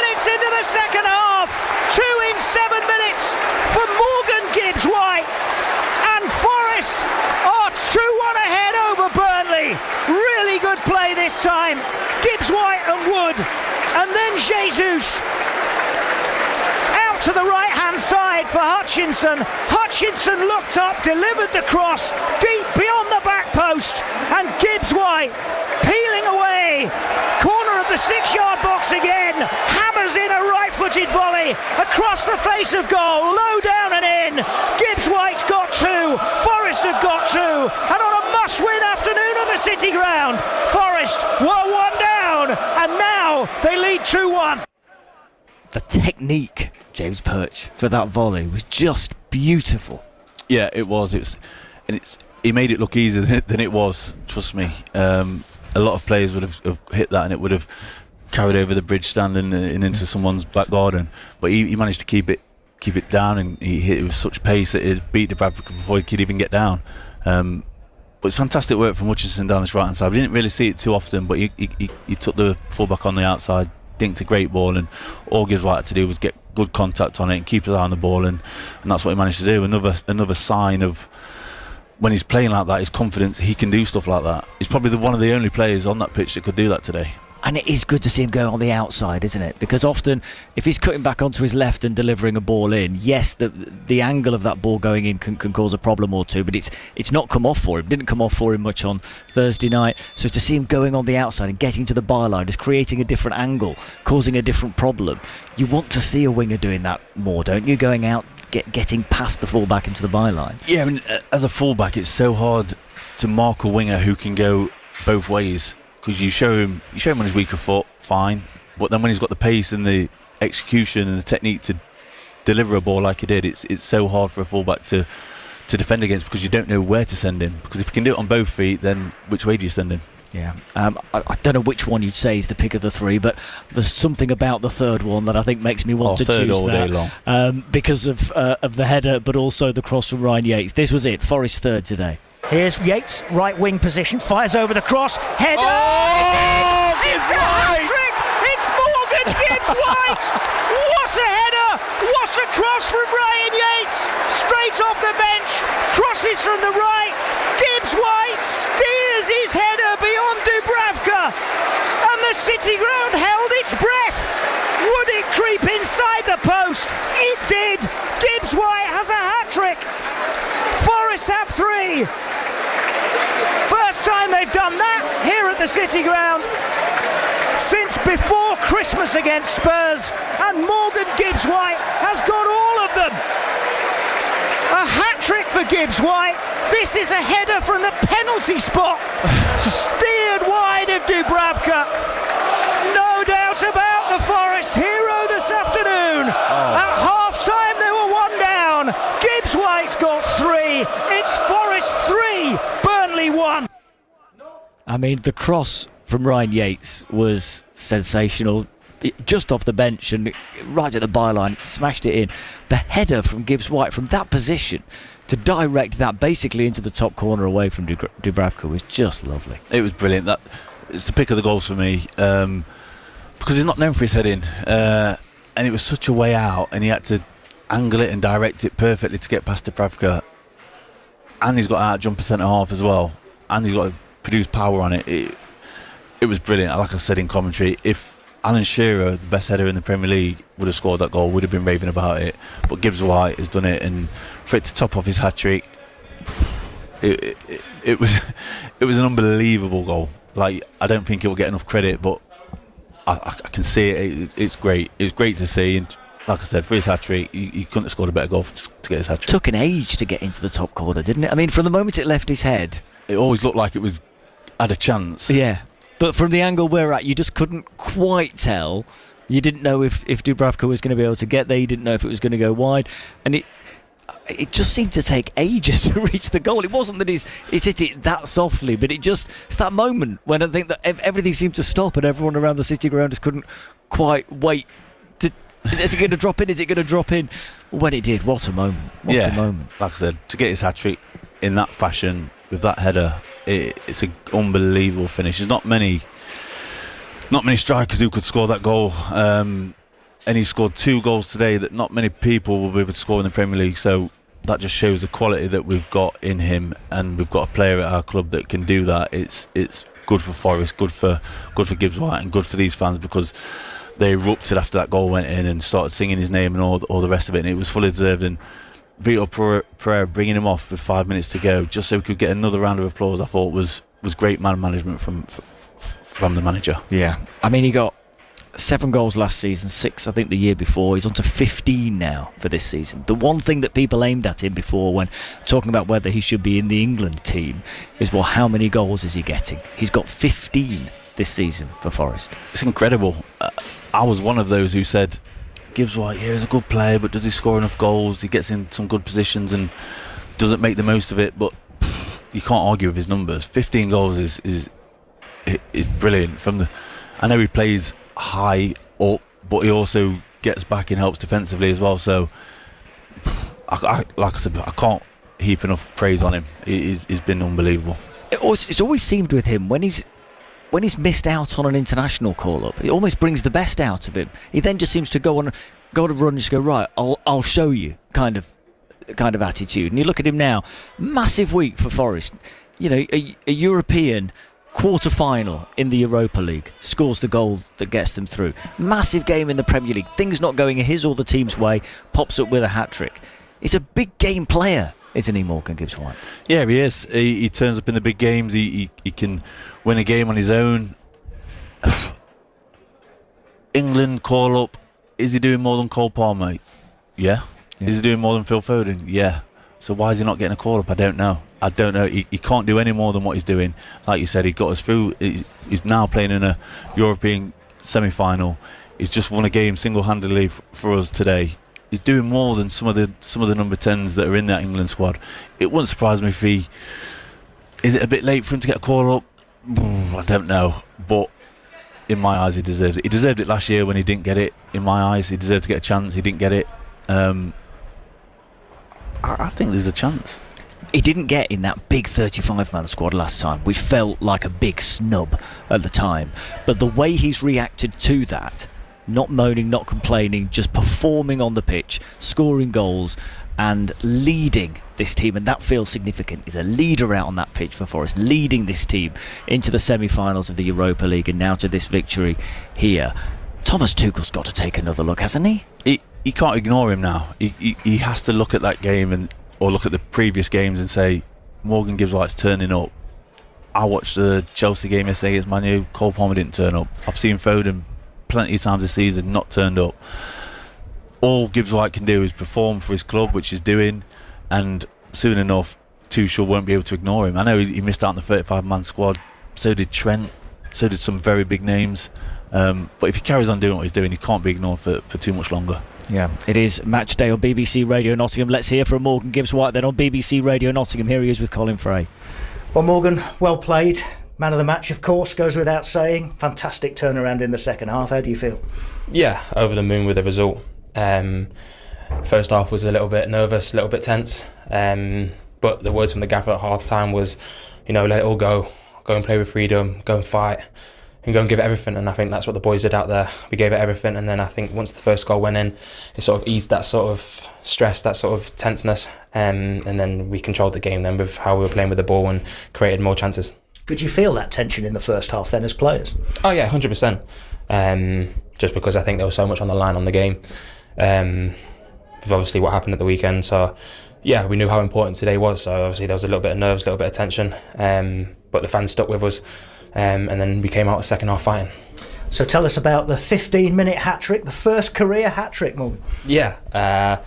minutes into the second half, 2 in 7 minutes for Morgan Gibbs White, and Forest are 2-1 ahead over Burnley. Really good play this time. Gibbs White and Wood, and then Jesus out to the right hand side for Hutchinson. Hutchinson looked up, delivered the cross deep beyond the back post, and Gibbs White peeling away, corner of the 6-yard box again, hammers in a right-footed volley across the face of goal, low down and in. Gibbs White's got 2, Forest have got 2, and on a must-win afternoon at the City Ground, Forest were 1 down, and now they lead 2-1. The technique, James Perch, for that volley was just beautiful. Yeah, it was. He made it look easier than it was. Trust me. A lot of players would have hit that, and it would have carried over the bridge stand and into someone's back garden. But he managed to keep it down, and he hit it with such pace that it beat Dubravka before he could even get down. But it's fantastic work from Hutchinson down this right hand side. We didn't really see it too often, but he took the fullback on the outside, dinked a great ball, and all Gibbs White had to do was get good contact on it and keep his eye on the ball, and that's what he managed to do. Another sign of when he's playing like that, his confidence, he can do stuff like that. He's probably one of the only players on that pitch that could do that today. And it is good to see him going on the outside, isn't it? Because often, if he's cutting back onto his left and delivering a ball in, yes, the angle of that ball going in can cause a problem or two, but it's not come off for him. Didn't come off for him much on Thursday night. So to see him going on the outside and getting to the byline, just creating a different angle, causing a different problem. You want to see a winger doing that more, don't you? Going out, getting past the fullback into the byline. Yeah, I mean, as a fullback, it's so hard to mark a winger who can go both ways. Because you show him on his weaker foot, fine. But then when he's got the pace and the execution and the technique to deliver a ball like he did, it's so hard for a fullback to defend against, because you don't know where to send him. Because if you can do it on both feet, then which way do you send him? Yeah, I don't know which one you'd say is the pick of the three, but there's something about the third one that I think makes me want to choose all that day long. because of the header, but also the cross from Ryan Yates. This was it, Forest third today. Here's Yates, right wing position, fires over the cross, header! Oh, it's a hat-trick! It's Morgan Gibbs-White! What a header! What a cross from Ryan Yates! Straight off the bench, crosses from the right, Gibbs-White steers his header beyond Dubravka, and the City ground held its breath. Would it creep inside the post? It did! Gibbs-White has a hat-trick! Forest have 3. First time they've done that here at the City ground since before Christmas against Spurs, and Morgan Gibbs-White has got all of them. A hat-trick for Gibbs-White. This is a header from the penalty spot, steered wide of Dubravka. No doubt about the Forest hero this afternoon. At half-time they were 1 down. Gibbs-White's got 3. It's Forest 3, Burnley 1. I mean, the cross from Ryan Yates was sensational. Just off the bench and right at the byline, smashed it in. The header from Gibbs-White from that position to direct that basically into the top corner away from Dubravka was just lovely. It was brilliant. It's the pick of the goals for me, because he's not known for his heading, and it was such a way out, and he had to angle it and direct it perfectly to get past Dubravka, and he's got to out jump a centre half as well, and he's got to produce power on it. It was brilliant. Like I said in commentary, if Alan Shearer, the best header in the Premier League, would have scored that goal, would have been raving about it. But Gibbs-White has done it, and for it to top off his hat-trick, it was an unbelievable goal. Like, I don't think it will get enough credit, but I can see it. It's great. It's great to see, and like I said, for his hat-trick, he couldn't have scored a better goal to get his hat-trick. Took an age to get into the top corner, didn't it? I mean, from the moment it left his head, it always looked like it had a chance. Yeah. But from the angle we're at, you just couldn't quite tell. You didn't know if Dubravka was going to be able to get there. You didn't know if it was going to go wide. And it just seemed to take ages to reach the goal. It wasn't that he's hit it that softly, but it's that moment when I think that everything seemed to stop and everyone around the City ground just couldn't quite wait. Is it going to drop in? Is it going to drop in? When it did, what a moment. What a moment. Like I said, to get his hat-trick in that fashion, with that header, it's an unbelievable finish. There's not many strikers who could score that goal, and he scored 2 goals today that not many people will be able to score in the Premier League. So that just shows the quality that we've got in him, and we've got a player at our club that can do that. It's good for Forest, good for Gibbs-White, and good for these fans, because they erupted after that goal went in and started singing his name and all the rest of it, and it was fully deserved. And Vitor Pereira bringing him off with 5 minutes to go just so we could get another round of applause, I thought was great man management from the manager. Yeah, I mean, he got 7 goals last season, 6 I think the year before. He's on to 15 now for this season. The one thing that people aimed at him before when talking about whether he should be in the England team is, well, how many goals is he getting? He's got 15 this season for Forest. It's incredible. I was one of those who said Gibbs-White, is a good player, but does he score enough goals? He gets in some good positions and doesn't make the most of it, but you can't argue with his numbers. 15 goals is brilliant. I know he plays high up, but he also gets back and helps defensively as well. So, like I said, I can't heap enough praise on him. He's been unbelievable. It's always seemed with him when he's missed out on an international call-up, it almost brings the best out of him. He then just seems to go on a run and just go, right, I'll show you kind of attitude. And you look at him now, massive week for Forest. You know, a European quarter-final in the Europa League, scores the goal that gets them through. Massive game in the Premier League. Things not going his or the team's way, pops up with a hat-trick. He's a big game player, isn't he, Morgan Gibbs-White? Yeah, he is. He turns up in the big games. He can win a game on his own. England call up. Is he doing more than Cole Palmer? Yeah. Is he doing more than Phil Foden? Yeah. So why is he not getting a call up? I don't know. He can't do any more than what he's doing. Like you said, he got us through. He's now playing in a European semi-final. He's just won a game single-handedly for us today. He's doing more than some of the number 10s that are in that England squad. It wouldn't surprise me if he... Is it a bit late for him to get a call up? I don't know. But in my eyes, he deserves it. He deserved it last year when he didn't get it. In my eyes, he deserved to get a chance. He didn't get it. I think there's a chance. He didn't get in that big 35-man squad last time, which felt like a big snub at the time. But the way he's reacted to that, not moaning, not complaining, just performing on the pitch, scoring goals and leading this team, and that feels significant. He's a leader out on that pitch for Forest, leading this team into the semi-finals of the Europa League and now to this victory here. Thomas Tuchel's got to take another look, hasn't he? He can't ignore him now. He has to look at that game or look at the previous games and say, Morgan Gibbs-White's turning up. I watched the Chelsea game yesterday against Man U. Cole Palmer didn't turn up. I've seen Foden plenty of times this season not turned up. All Gibbs-White can do is perform for his club, which he's doing, and soon enough Tuchel won't be able to ignore him. I know he missed out on the 35-man squad. So did Trent. So did some very big names. But if he carries on doing what he's doing, he can't be ignored for too much longer. Yeah, it is match day on BBC Radio Nottingham. Let's hear from Morgan Gibbs-White then on BBC Radio Nottingham. Here he is with Colin Fray. Well, Morgan, well played. Man of the match, of course, goes without saying. Fantastic turnaround in the second half. How do you feel? Yeah, over the moon with the result. First half was a little bit nervous, a little bit tense. But the words from the gaffer at half time was, let it all go. Go and play with freedom, go and fight, and go and give it everything. And I think that's what the boys did out there. We gave it everything, and then I think once the first goal went in, it sort of eased that sort of stress, that sort of tenseness, and then we controlled the game then with how we were playing with the ball and created more chances. Could you feel that tension in the first half then as players? Oh yeah, 100%. Just because I think there was so much on the line on the game, with obviously what happened at the weekend. So yeah, we knew how important today was. So obviously there was a little bit of nerves, a little bit of tension, but the fans stuck with us. And then we came out the second half fighting. So tell us about the 15-minute hat-trick, the first career hat-trick, Morgan. Yeah,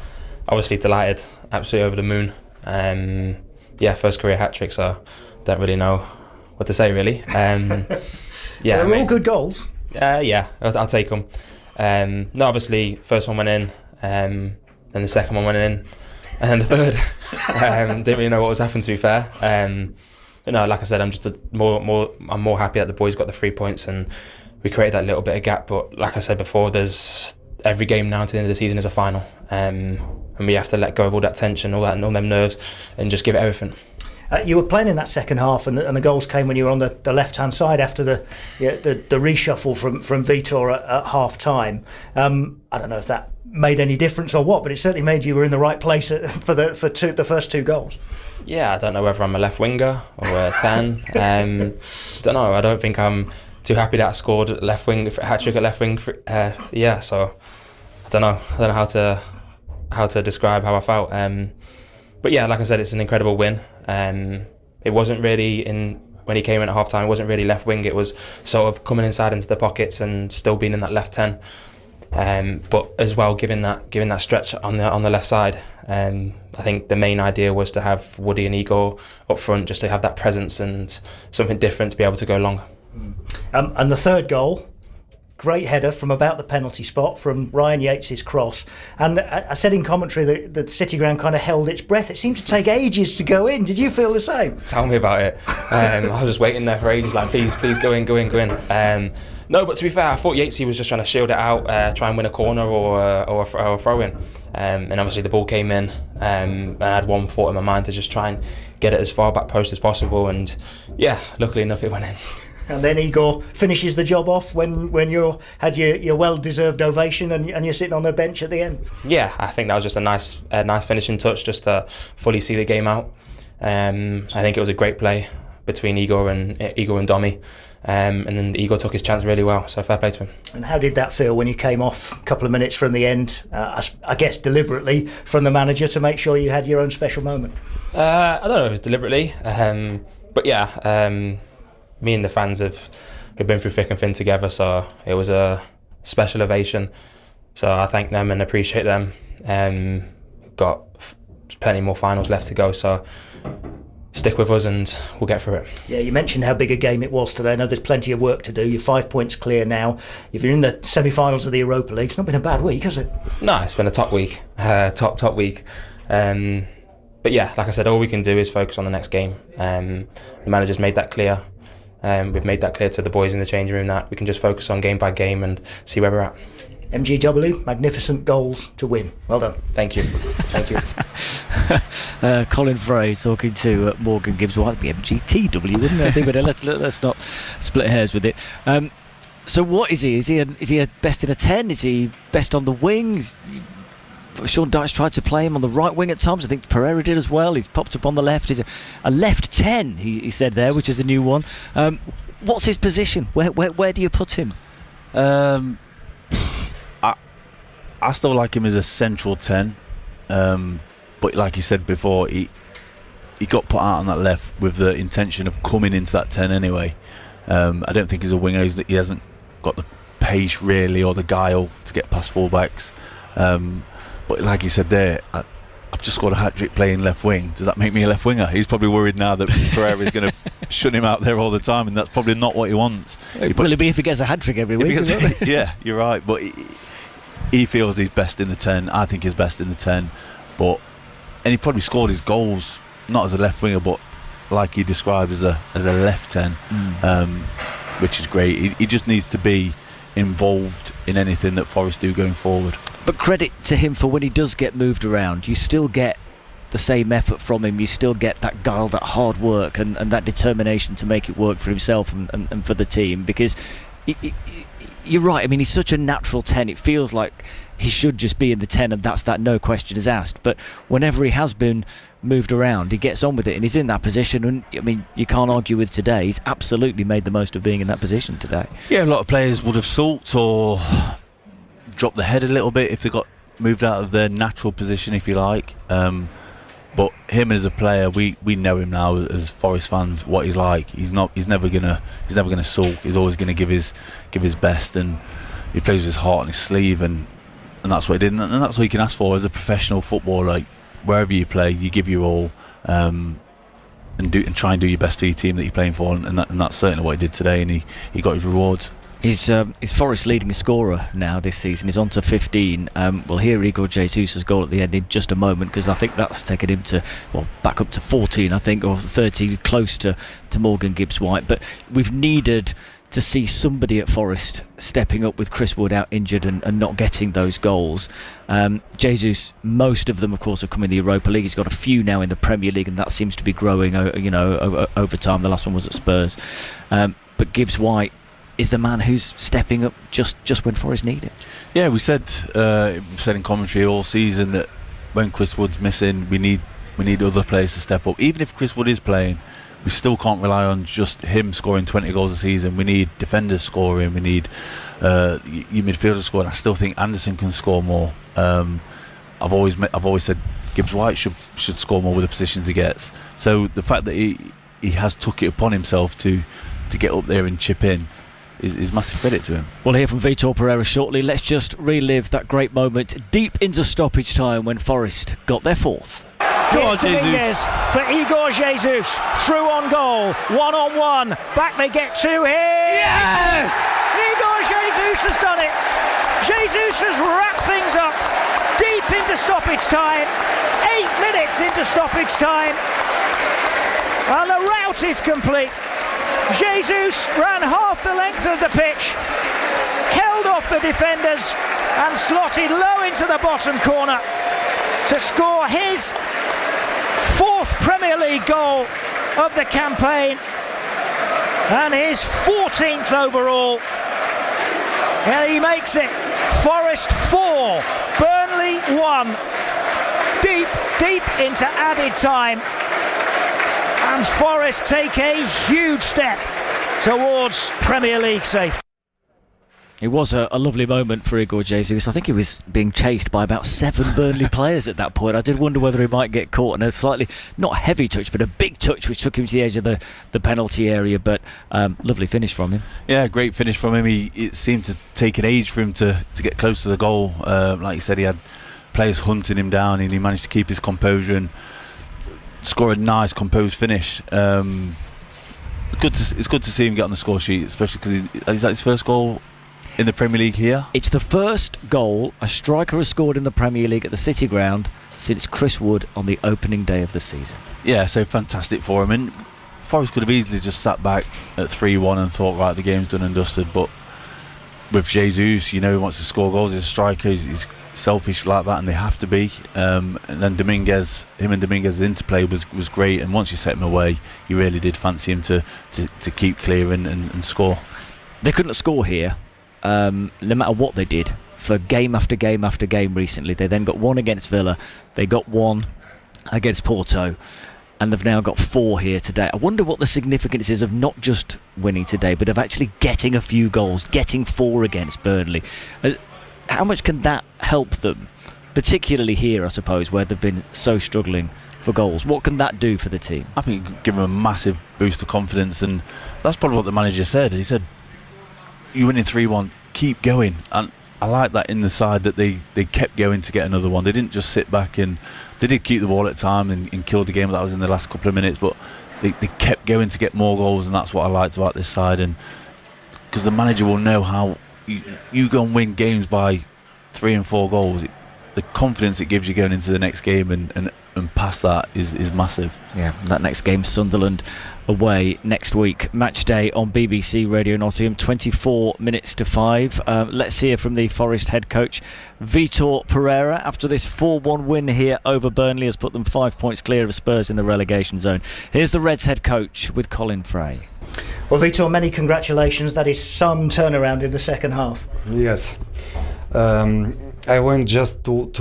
obviously delighted, absolutely over the moon. First career hat-trick, so don't really know what to say really. They're all good goals. Yeah, I'll take them. No, obviously, first one went in, then the second one went in, and then the third. Didn't really know what was happening, to be fair. Like I said, I'm just more happy that the boys got the 3 points and we created that little bit of gap. But like I said before, there's every game now to the end of the season is a final, and we have to let go of all that tension, all them nerves, and just give it everything. You were playing in that second half, and the goals came when you were on the left-hand side after the reshuffle from Vitor at half time. I don't know if that made any difference or what, but it certainly made you were in the right place for the first two goals. Yeah, I don't know whether I'm a left winger or a 10. Don't know. I don't think I'm too happy that I scored left wing hat-trick at left wing. So I don't know. I don't know how to describe how I felt. But yeah, like I said, it's an incredible win. It wasn't really when he came in at half time, it wasn't really left wing. It was sort of coming inside into the pockets and still being in that left 10. But as well, giving that stretch on the left side. I think the main idea was to have Woody and Igor up front, just to have that presence and something different to be able to go longer. And the third goal, great header from about the penalty spot from Ryan Yates' cross. And I said in commentary that the City ground kind of held its breath. It seemed to take ages to go in. Did you feel the same? Tell me about it. I was just waiting there for ages, like, please go in. No, but to be fair, I thought Yatesy was just trying to shield it out, try and win a corner or a throw-in. And obviously the ball came in, and I had one thought in my mind to just try and get it as far back post as possible. And yeah, luckily enough, it went in. And then Igor finishes the job off when you had your well-deserved ovation and you're sitting on the bench at the end. Yeah, I think that was just a nice finishing touch, just to fully see the game out. I think it was a great play between Igor and Domi. And then Igor took his chance really well, so fair play to him. And how did that feel when you came off a couple of minutes from the end, I guess deliberately from the manager to make sure you had your own special moment? I don't know if it was deliberately, but yeah, me and the fans have been through thick and thin together, so it was a special ovation. So I thank them and appreciate them. Got plenty more finals left to go, so stick with us and we'll get through it. Yeah, you mentioned how big a game it was today. I know there's plenty of work to do. You're 5 points clear now. If you're in the semi-finals of the Europa League, it's not been a bad week, has it? No, it's been a top week. Top week. But yeah, like I said, all we can do is focus on the next game. The manager's made that clear. We've made that clear to the boys in the changing room that we can just focus on game by game and see where we're at. MGW, magnificent goals to win. Well done. Thank you. Thank you. Colin Frey talking to Morgan Gibbs. Well, that'd be MGTW, wouldn't it? I think, but let's not split hairs with it. So what is he? Is he a best in a 10? Is he best on the wings? Sean Dyche tried to play him on the right wing at times. I think Pereira did as well. He's popped up on the left. He's a left 10, he said there, which is the new one. What's his position? Where do you put him? I still like him as a central 10, but like you said before, he got put out on that left with the intention of coming into that 10 anyway. I don't think he's a winger. He hasn't got the pace really or the guile to get past fullbacks. But like you said there, I've just scored a hat-trick playing left wing. Does that make me a left winger? He's probably worried now that Pereira is going to shut him out there all the time, and that's probably not what he wants. Will it be if he gets a hat-trick every week? Yeah, you're right. But he feels he's best in the 10. I think he's best in the 10. And he probably scored his goals, not as a left winger, but like he described as a left 10, which is great. He just needs to be involved in anything that Forest do going forward. But credit to him for when he does get moved around, you still get the same effort from him. You still get that guile, that hard work and that determination to make it work for himself and for the team, because you're right. I mean, he's such a natural 10. It feels like he should just be in the 10, and that's that, no question is asked. But whenever he has been moved around, he gets on with it and he's in that position. And I mean, you can't argue with today. He's absolutely made the most of being in that position today. Yeah, a lot of players would have sulked or dropped the head a little bit if they got moved out of their natural position, if you like. But him as a player, we know him now as Forest fans, what he's like. He's never gonna sulk. He's always gonna give his best, and he plays with his heart on his sleeve, and that's what he did, and that's what you can ask for as a professional footballer. Like, wherever you play, you give your all, and try and do your best for your team that you're playing for, and that's certainly what he did today, and he got his rewards. He's Forest's leading scorer now this season. He's on to 15. We'll hear Igor Jesus' goal at the end in just a moment, because I think that's taken him to, back up to 14, I think, or 13, close to Morgan Gibbs-White. But we've needed to see somebody at Forest stepping up with Chris Wood out injured and not getting those goals. Jesus, most of them, of course, have come in the Europa League. He's got a few now in the Premier League, and that seems to be growing, over time. The last one was at Spurs. But Gibbs-White is the man who's stepping up just when Forest need it. Yeah, we said in commentary all season that when Chris Wood's missing, we need other players to step up. Even if Chris Wood is playing, we still can't rely on just him scoring 20 goals a season. We need defenders scoring. We need your midfielders scoring. I still think Anderson can score more. I've always said Gibbs-White should score more with the positions he gets. So the fact that he has took it upon himself to get up there and chip in is massive credit to him. We'll hear from Vitor Pereira shortly. Let's just relive that great moment deep into stoppage time when Forest got their fourth. Here's Dominguez for Igor Jesus. Through on goal. 1-on-1. Back they get to here. Yes! Igor Jesus has done it. Jesus has wrapped things up deep into stoppage time. 8 minutes into stoppage time. And the rout is complete. Jesus ran half the length of the pitch, held off the defenders and slotted low into the bottom corner to score his 4th Premier League goal of the campaign and his 14th overall. And he makes it Forest 4, Burnley 1, deep into added time. And Forest take a huge step towards Premier League safety. It was a lovely moment for Igor Jesus. I think he was being chased by about 7 Burnley players at that point. I did wonder whether he might get caught in a slightly, not heavy touch, but a big touch which took him to the edge of the penalty area. But lovely finish from him. Yeah, great finish from him. It seemed to take an age for him to get close to the goal. Like you said, he had players hunting him down and he managed to keep his composure and score a nice composed finish. It's good to see him get on the score sheet, especially because is that his first goal in the Premier League here? It's the first goal a striker has scored in the Premier League at the City Ground since Chris Wood on the opening day of the season. Yeah, so fantastic for him. And Forest could have easily just sat back at 3-1 and thought, right, the game's done and dusted. But with Jesus, he wants to score goals. He's a striker. He's selfish like that, and they have to be. And then Dominguez's interplay was great. And once you set him away, you really did fancy him to keep clear and score. They couldn't score here. No matter what they did for game after game after game recently. They then got one against Villa, they got one against Porto, and they've now got 4 here today. I wonder what the significance is of not just winning today, but of actually getting a few goals, getting 4 against Burnley. How much can that help them, particularly here, I suppose, where they've been so struggling for goals? What can that do for the team? I think it could give them a massive boost of confidence, and that's probably what the manager said. He said, you're winning 3-1, keep going. And I like that in the side that they kept going to get another one. They didn't just sit back, and they did keep the ball at time and killed the game. That was in the last couple of minutes, but they kept going to get more goals, and that's what I liked about this side. And because the manager will know how you go and win games by 3 and 4 goals, the confidence it gives you going into the next game and past that is massive. Yeah, that next game, Sunderland away next week. Match day on BBC Radio Nottingham, 24 minutes to 5. Let's hear from the Forest head coach, Vitor Pereira, after this 4-1 win here over Burnley has put them 5 points clear of Spurs in the relegation zone. Here's the Reds head coach with Colin Fray. Well, Vitor, many congratulations. That is some turnaround in the second half. Yes. I went just to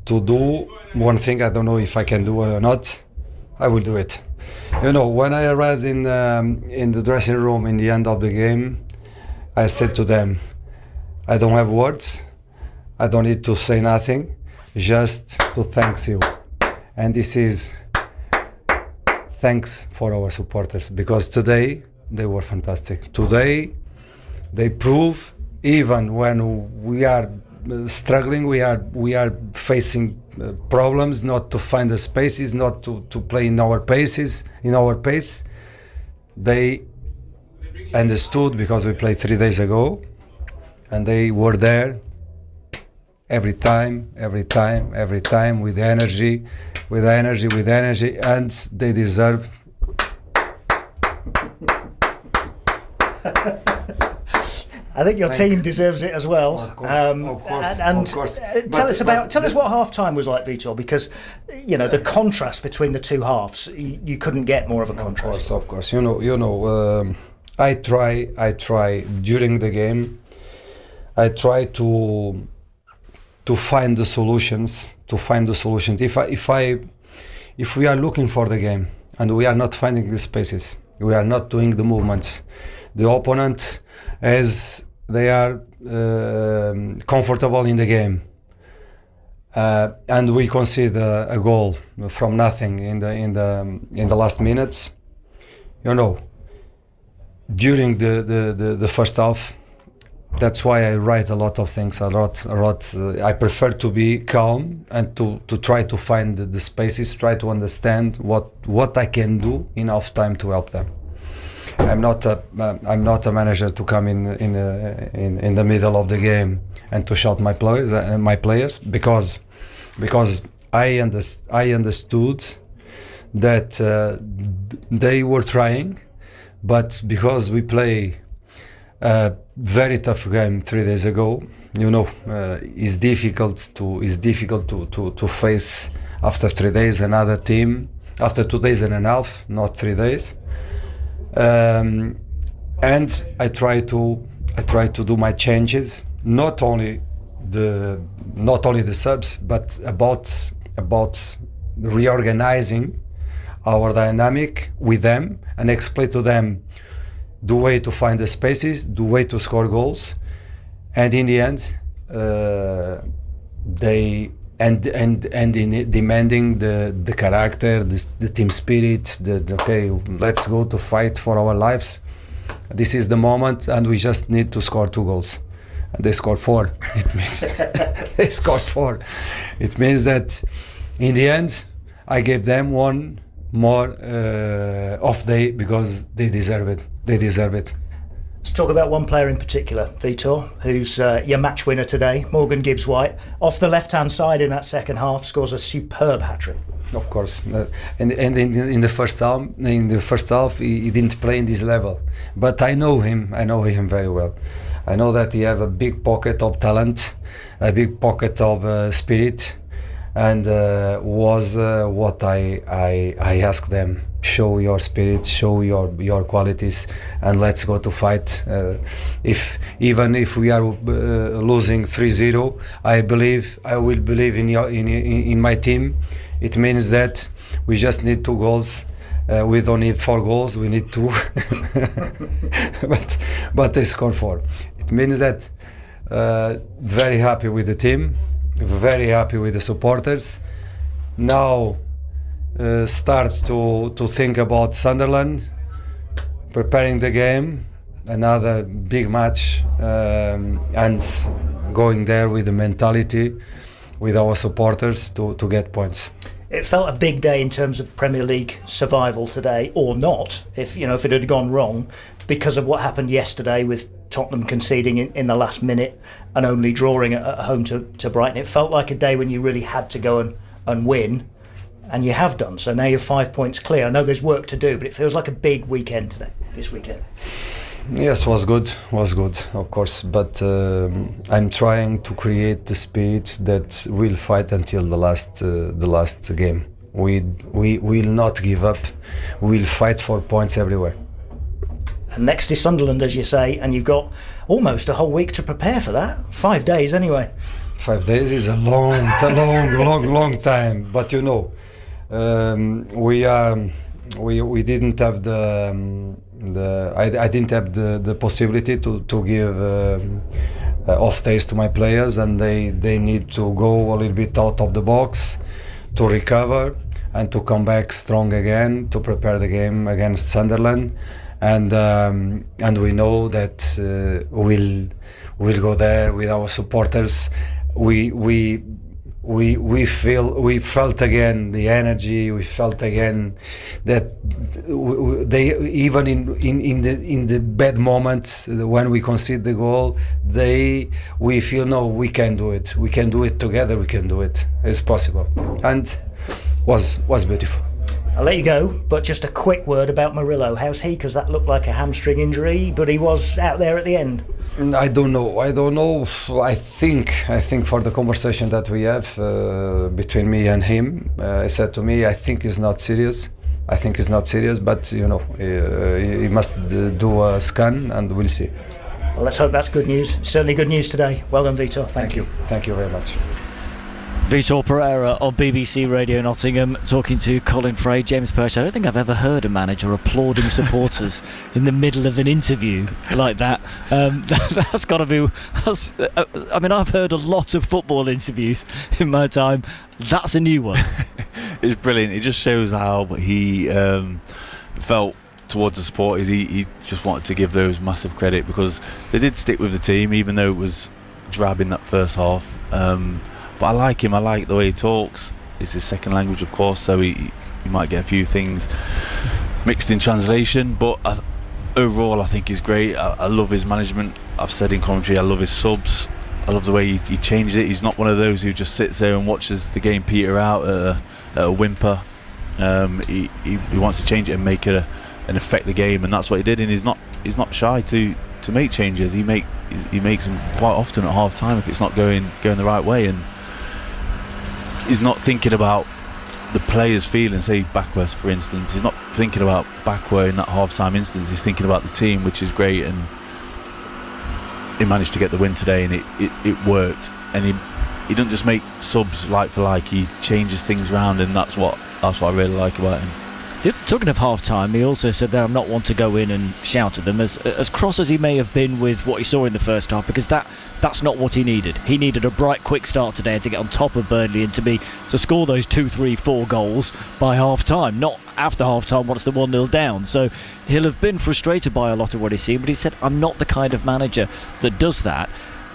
do one thing. I don't know if I can do it or not. I will do it. When I arrived in the dressing room in the end of the game, I said to them, I don't have words. I don't need to say nothing, just to thank you. And this is thanks for our supporters, because today they were fantastic. Today they prove, even when we are struggling, we are facing problems, not to find the spaces, not to play in our pace. They understood, because we played 3 days ago, and they were there every time with energy, and they deserve. I think your team deserves it as well. Of course. Tell us what half time was like, Vitor, because the contrast between the two halves, you couldn't get more of a contrast. Of course. I try during the game. I try to find the solutions. If we are looking for the game and we are not finding the spaces, we are not doing the movements, the opponent, as they are comfortable in the game, and we concede a goal from nothing in the last minutes. During the first half, that's why I write a lot of things. A lot. I prefer to be calm and to try to find the spaces, try to understand what I can do in half time to help them. I'm not a manager to come in the middle of the game and to shout my players because I understood that they were trying, but because we play a very tough game 3 days ago, it's difficult to face after 3 days another team after 2 days and a half, not 3 days. And I try to do my changes, not only the subs, but about reorganizing our dynamic with them and explain to them the way to find the spaces, the way to score goals, and in the end, they in demanding the character, the team spirit, okay, let's go to fight for our lives. This is the moment, and we just need to score 2 goals. And they scored 4. It means they scored 4. It means that in the end, I gave them one more off day because they deserve it. They deserve it. Let's talk about one player in particular, Vitor, who's your match winner today, Morgan Gibbs-White. Off the left-hand side in that second half, scores a superb hat-trick. Of course, and in the first half, he didn't play in this level. But I know him very well. I know that he have a big pocket of talent, a big pocket of spirit, and was what I asked them. Show your spirit, show your qualities, and let's go to fight. Even if we are losing 3-0, I will believe in my team. It means that we just need 2 goals. We don't need 4 goals. We need 2. but they scored 4. It means that very happy with the team, very happy with the supporters. Now start to think about Sunderland, preparing the game, another big match, and going there with the mentality, with our supporters to get points. It felt a big day in terms of Premier League survival today, or not, if it had gone wrong, because of what happened yesterday with Tottenham conceding in the last minute and only drawing at home to Brighton. It felt like a day when you really had to go and win, and you have done. So now you're 5 points clear. I know there's work to do, but it feels like a big weekend today, this weekend. Yes, was good, of course. But I'm trying to create the spirit that will fight until the last game. We will not give up. We'll fight for points everywhere. And next is Sunderland, as you say, and you've got almost a whole week to prepare for that. 5 days, anyway. 5 days is a long time. But we didn't have I didn't have the possibility to give off days to my players, and they need to go a little bit out of the box to recover and to come back strong again to prepare the game against Sunderland. And we know that we'll go there with our supporters. We felt again the energy. We felt again that they, even in the bad moments when we concede the goal, we feel, no, we can do it. We can do it together. We can do it. It's possible, and was beautiful. I'll let you go, but just a quick word about Murillo. How's he? Because that looked like a hamstring injury, but he was out there at the end. I don't know. I think for the conversation that we have between me and him, he said to me, I think it's not serious. But he must do a scan, and we'll see. Well, let's hope that's good news. Certainly good news today. Well done, Vitor. Thank you. Thank you very much. Vitor Pereira on BBC Radio Nottingham talking to Colin Fray, James Perch. I don't think I've ever heard a manager applauding supporters in the middle of an interview like that. That's got to be... I mean, I've heard a lot of football interviews in my time. That's a new one. It's brilliant. It just shows how he felt towards the supporters. He just wanted to give those massive credit because they did stick with the team, even though it was drab in that first half. But I like him. I like the way he talks. It's his second language, of course, so he might get a few things mixed in translation. But overall, I think he's great. I love his management. I've said in commentary, I love his subs. I love the way he changed it. He's not one of those who just sits there and watches the game peter out at a whimper. He wants to change it and make it and affect the game, and that's what he did. And he's not shy to make changes. He makes them quite often at half time if it's not going the right way, and he's not thinking about the players' feeling. Say Backwest, for instance, he's not thinking about Backwest in that half-time instance. He's thinking about the team, which is great, and he managed to get the win today, and it worked. And he doesn't just make subs like for like. He changes things around, and that's what I really like about him. Talking of half-time, he also said that I'm not one to go in and shout at them, as cross as he may have been with what he saw in the first half, because that's not what he needed. He needed a bright, quick start today to get on top of Burnley and to score those 2, 3, 4 goals by half-time, not after half-time once they're 1-0 down. So he'll have been frustrated by a lot of what he's seen, but he said, I'm not the kind of manager that does that.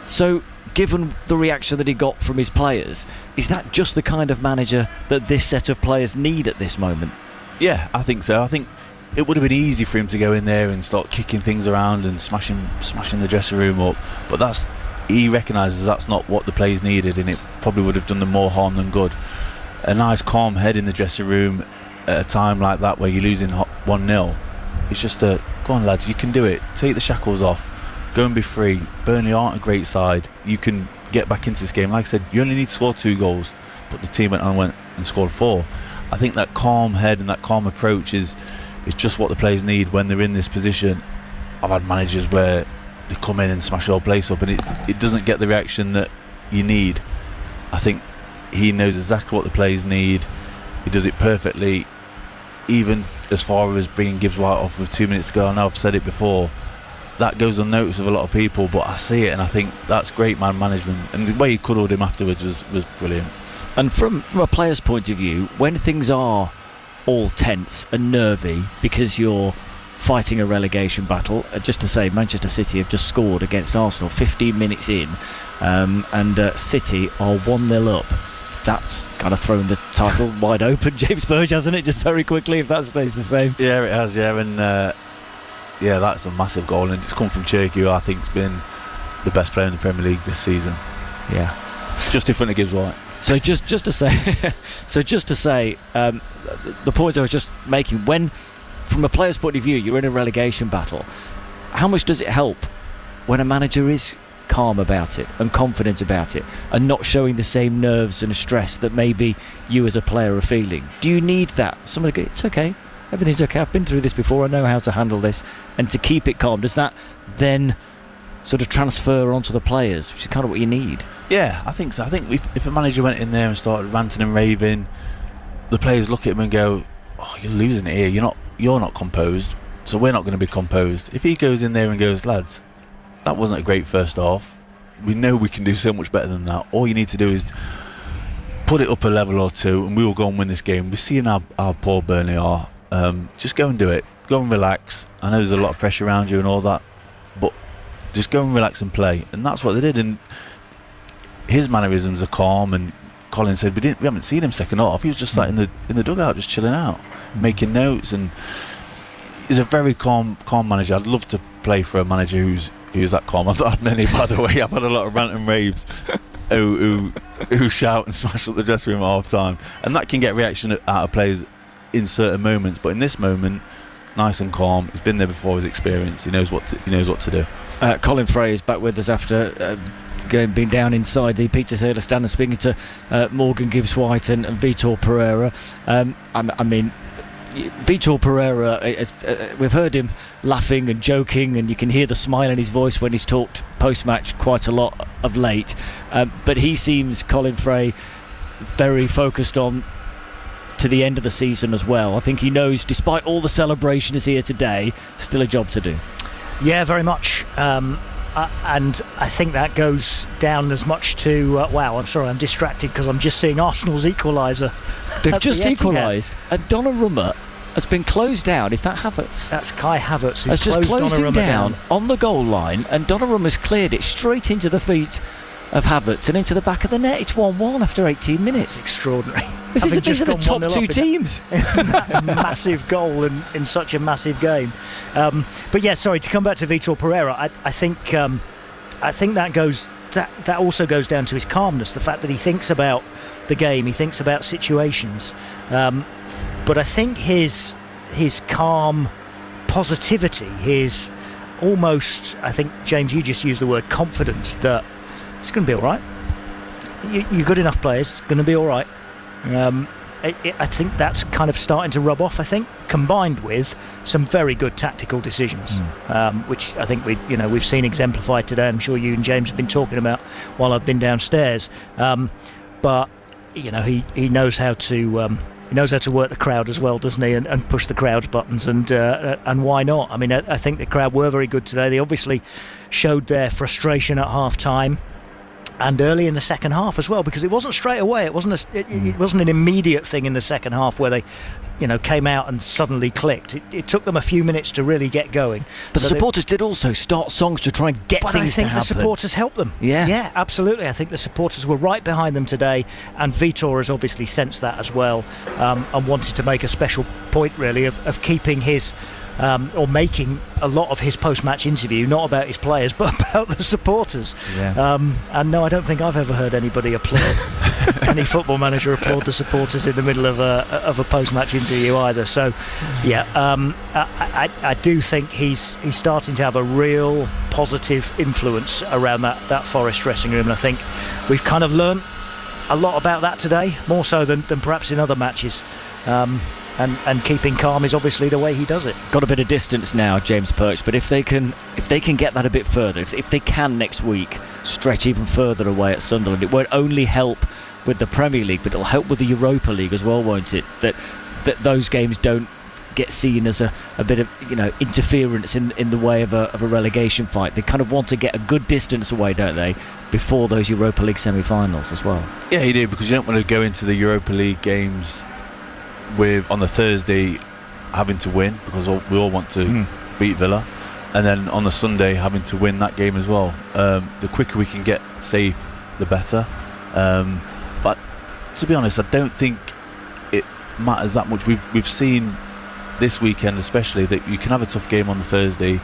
So given the reaction that he got from his players, is that just the kind of manager that this set of players need at this moment? Yeah, I think so. I think it would have been easy for him to go in there and start kicking things around and smashing the dressing room up, but he recognises that's not what the players needed, and it probably would have done them more harm than good. A nice calm head in the dressing room at a time like that where you're losing 1-0, it's just go on lads, you can do it, take the shackles off, go and be free. Burnley aren't a great side, you can get back into this game. Like I said, you only need to score 2 goals, but the team went and scored 4. I think that calm head and that calm approach is just what the players need when they're in this position. I've had managers where they come in and smash the whole place up, and it doesn't get the reaction that you need. I think he knows exactly what the players need. He does it perfectly, even as far as bringing Gibbs White off with 2 minutes to go. I know I've said it before, that goes unnoticed with a lot of people, but I see it and I think that's great man management, and the way he cuddled him afterwards was brilliant. And from a player's point of view, when things are all tense and nervy because you're fighting a relegation battle, just to say Manchester City have just scored against Arsenal 15 minutes in, and City are 1-0 up. That's kind of thrown the title wide open, James Burge, hasn't it? Just very quickly, if that stays the same. Yeah, it has, yeah. And that's a massive goal, and it's come from Cherki, who I think has been the best player in the Premier League this season. Yeah. Just in front of Gibbs White. So just to say, the point I was just making, when, from a player's point of view, you're in a relegation battle, how much does it help when a manager is calm about it and confident about it and not showing the same nerves and stress that maybe you as a player are feeling? Do you need that? Somebody go, it's okay, everything's okay, I've been through this before, I know how to handle this, and to keep it calm, does that then sort of transfer onto the players, which is kind of what you need? Yeah, I think so. I think if a manager went in there and started ranting and raving, the players look at him and go, oh, you're losing it here, you're not composed, so we're not going to be composed. If he goes in there and goes, lads, that wasn't a great first half, we know we can do so much better than that, all you need to do is put it up a level or two and we will go and win this game. We've seen how poor Burnley are. Just go and do it, go and relax. I know there's a lot of pressure around you and all that, but just go and relax and play. And that's what they did, and his mannerisms are calm. And Colin said we haven't seen him second half, he was just sat in the dugout just chilling out, making notes, and he's a very calm manager. I'd love to play for a manager who's that calm. I've not had many, by the way. I've had a lot of rant and raves who shout and smash up the dressing room at half time, and that can get reaction out of players in certain moments, but in this moment, nice and calm. He's been there before, he's experienced, he knows what to do. Colin Frey is back with us after being down inside the Peter Taylor stand and speaking to Morgan Gibbs White and Vitor Pereira. I mean, Vitor Pereira, we've heard him laughing and joking, and you can hear the smile in his voice when he's talked post-match quite a lot of late, but he seems, Colin Frey, very focused on to the end of the season as well. I think he knows, despite all the celebrations here today, still a job to do. Yeah, very much. And I think that goes down as much to wow, I'm sorry, I'm distracted because I'm just seeing Arsenal's equaliser. They've just equalised, and Donnarumma has been closed down. Is that Havertz? That's Kai Havertz, who's has just closed him down down on the goal line, and Donnarumma's cleared it straight into the feet of Havertz and into the back of the net. It's 1-1 after 18 minutes. It's extraordinary. These are the top two teams. That massive goal in such a massive game. But yeah, sorry, to come back to Vitor Pereira, I think that also goes down to his calmness, the fact that he thinks about the game, he thinks about situations. But I think his calm positivity, his almost, I think, James, you just used the word confidence, that it's going to be all right. You're good enough players, it's going to be all right. I think that's kind of starting to rub off, I think, combined with some very good tactical decisions, which I think we've seen exemplified today. I'm sure you and James have been talking about while I've been downstairs. But he knows how to He knows how to work the crowd as well, doesn't he? And push the crowd's buttons, and why not? I mean, I think the crowd were very good today. They obviously showed their frustration at half-time and early in the second half as well, because it wasn't straight away. It wasn't an immediate thing in the second half where they, came out and suddenly clicked. It took them a few minutes to really get going. But the supporters did also start songs to try and get things to happen. But I think the supporters helped them. Yeah, absolutely. I think the supporters were right behind them today, and Vitor has obviously sensed that as well, and wanted to make a special point, really, of keeping his... or making a lot of his post-match interview not about his players but about the supporters. And no, I don't think I've ever heard anybody applaud any football manager applaud the supporters in the middle of a post-match interview either. So I do think he's starting to have a real positive influence around that Forest dressing room, and I think we've kind of learnt a lot about that today, more so than perhaps in other matches. And keeping calm is obviously the way he does it. Got a bit of distance now, James Perch, but if they can get that a bit further, if they can next week stretch even further away at Sunderland, it won't only help with the Premier League, but it'll help with the Europa League as well, won't it? That those games don't get seen as a bit of interference in the way of a relegation fight. They kind of want to get a good distance away, don't they, before those Europa League semi-finals as well. Yeah, you do, because you don't want to go into the Europa League games with on the Thursday having to win, because we all want to beat Villa, and then on the Sunday having to win that game as well. The quicker we can get safe, the better. But to be honest, I don't think it matters that much. We've seen this weekend especially that you can have a tough game on the Thursday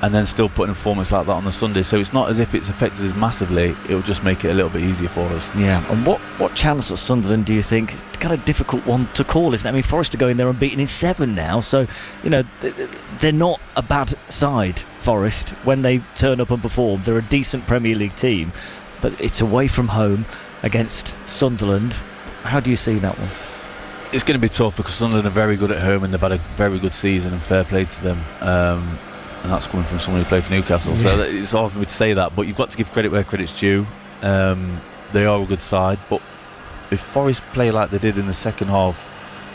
and then still put in performance like that on the Sunday. So it's not as if it's affected us massively. It'll just make it a little bit easier for us. Yeah, and what chance at Sunderland do you think? It's kind of difficult one to call, isn't it? I mean, Forest are going there unbeaten in 7 now, so they're not a bad side, Forest, when they turn up and perform. They're a decent Premier League team, but it's away from home against Sunderland. How do you see that one? It's going to be tough, because Sunderland are very good at home and they've had a very good season, and fair play to them. And that's coming from someone who played for Newcastle, so it's hard for me to say that, but you've got to give credit where credit's due. They are a good side, but if Forest play like they did in the second half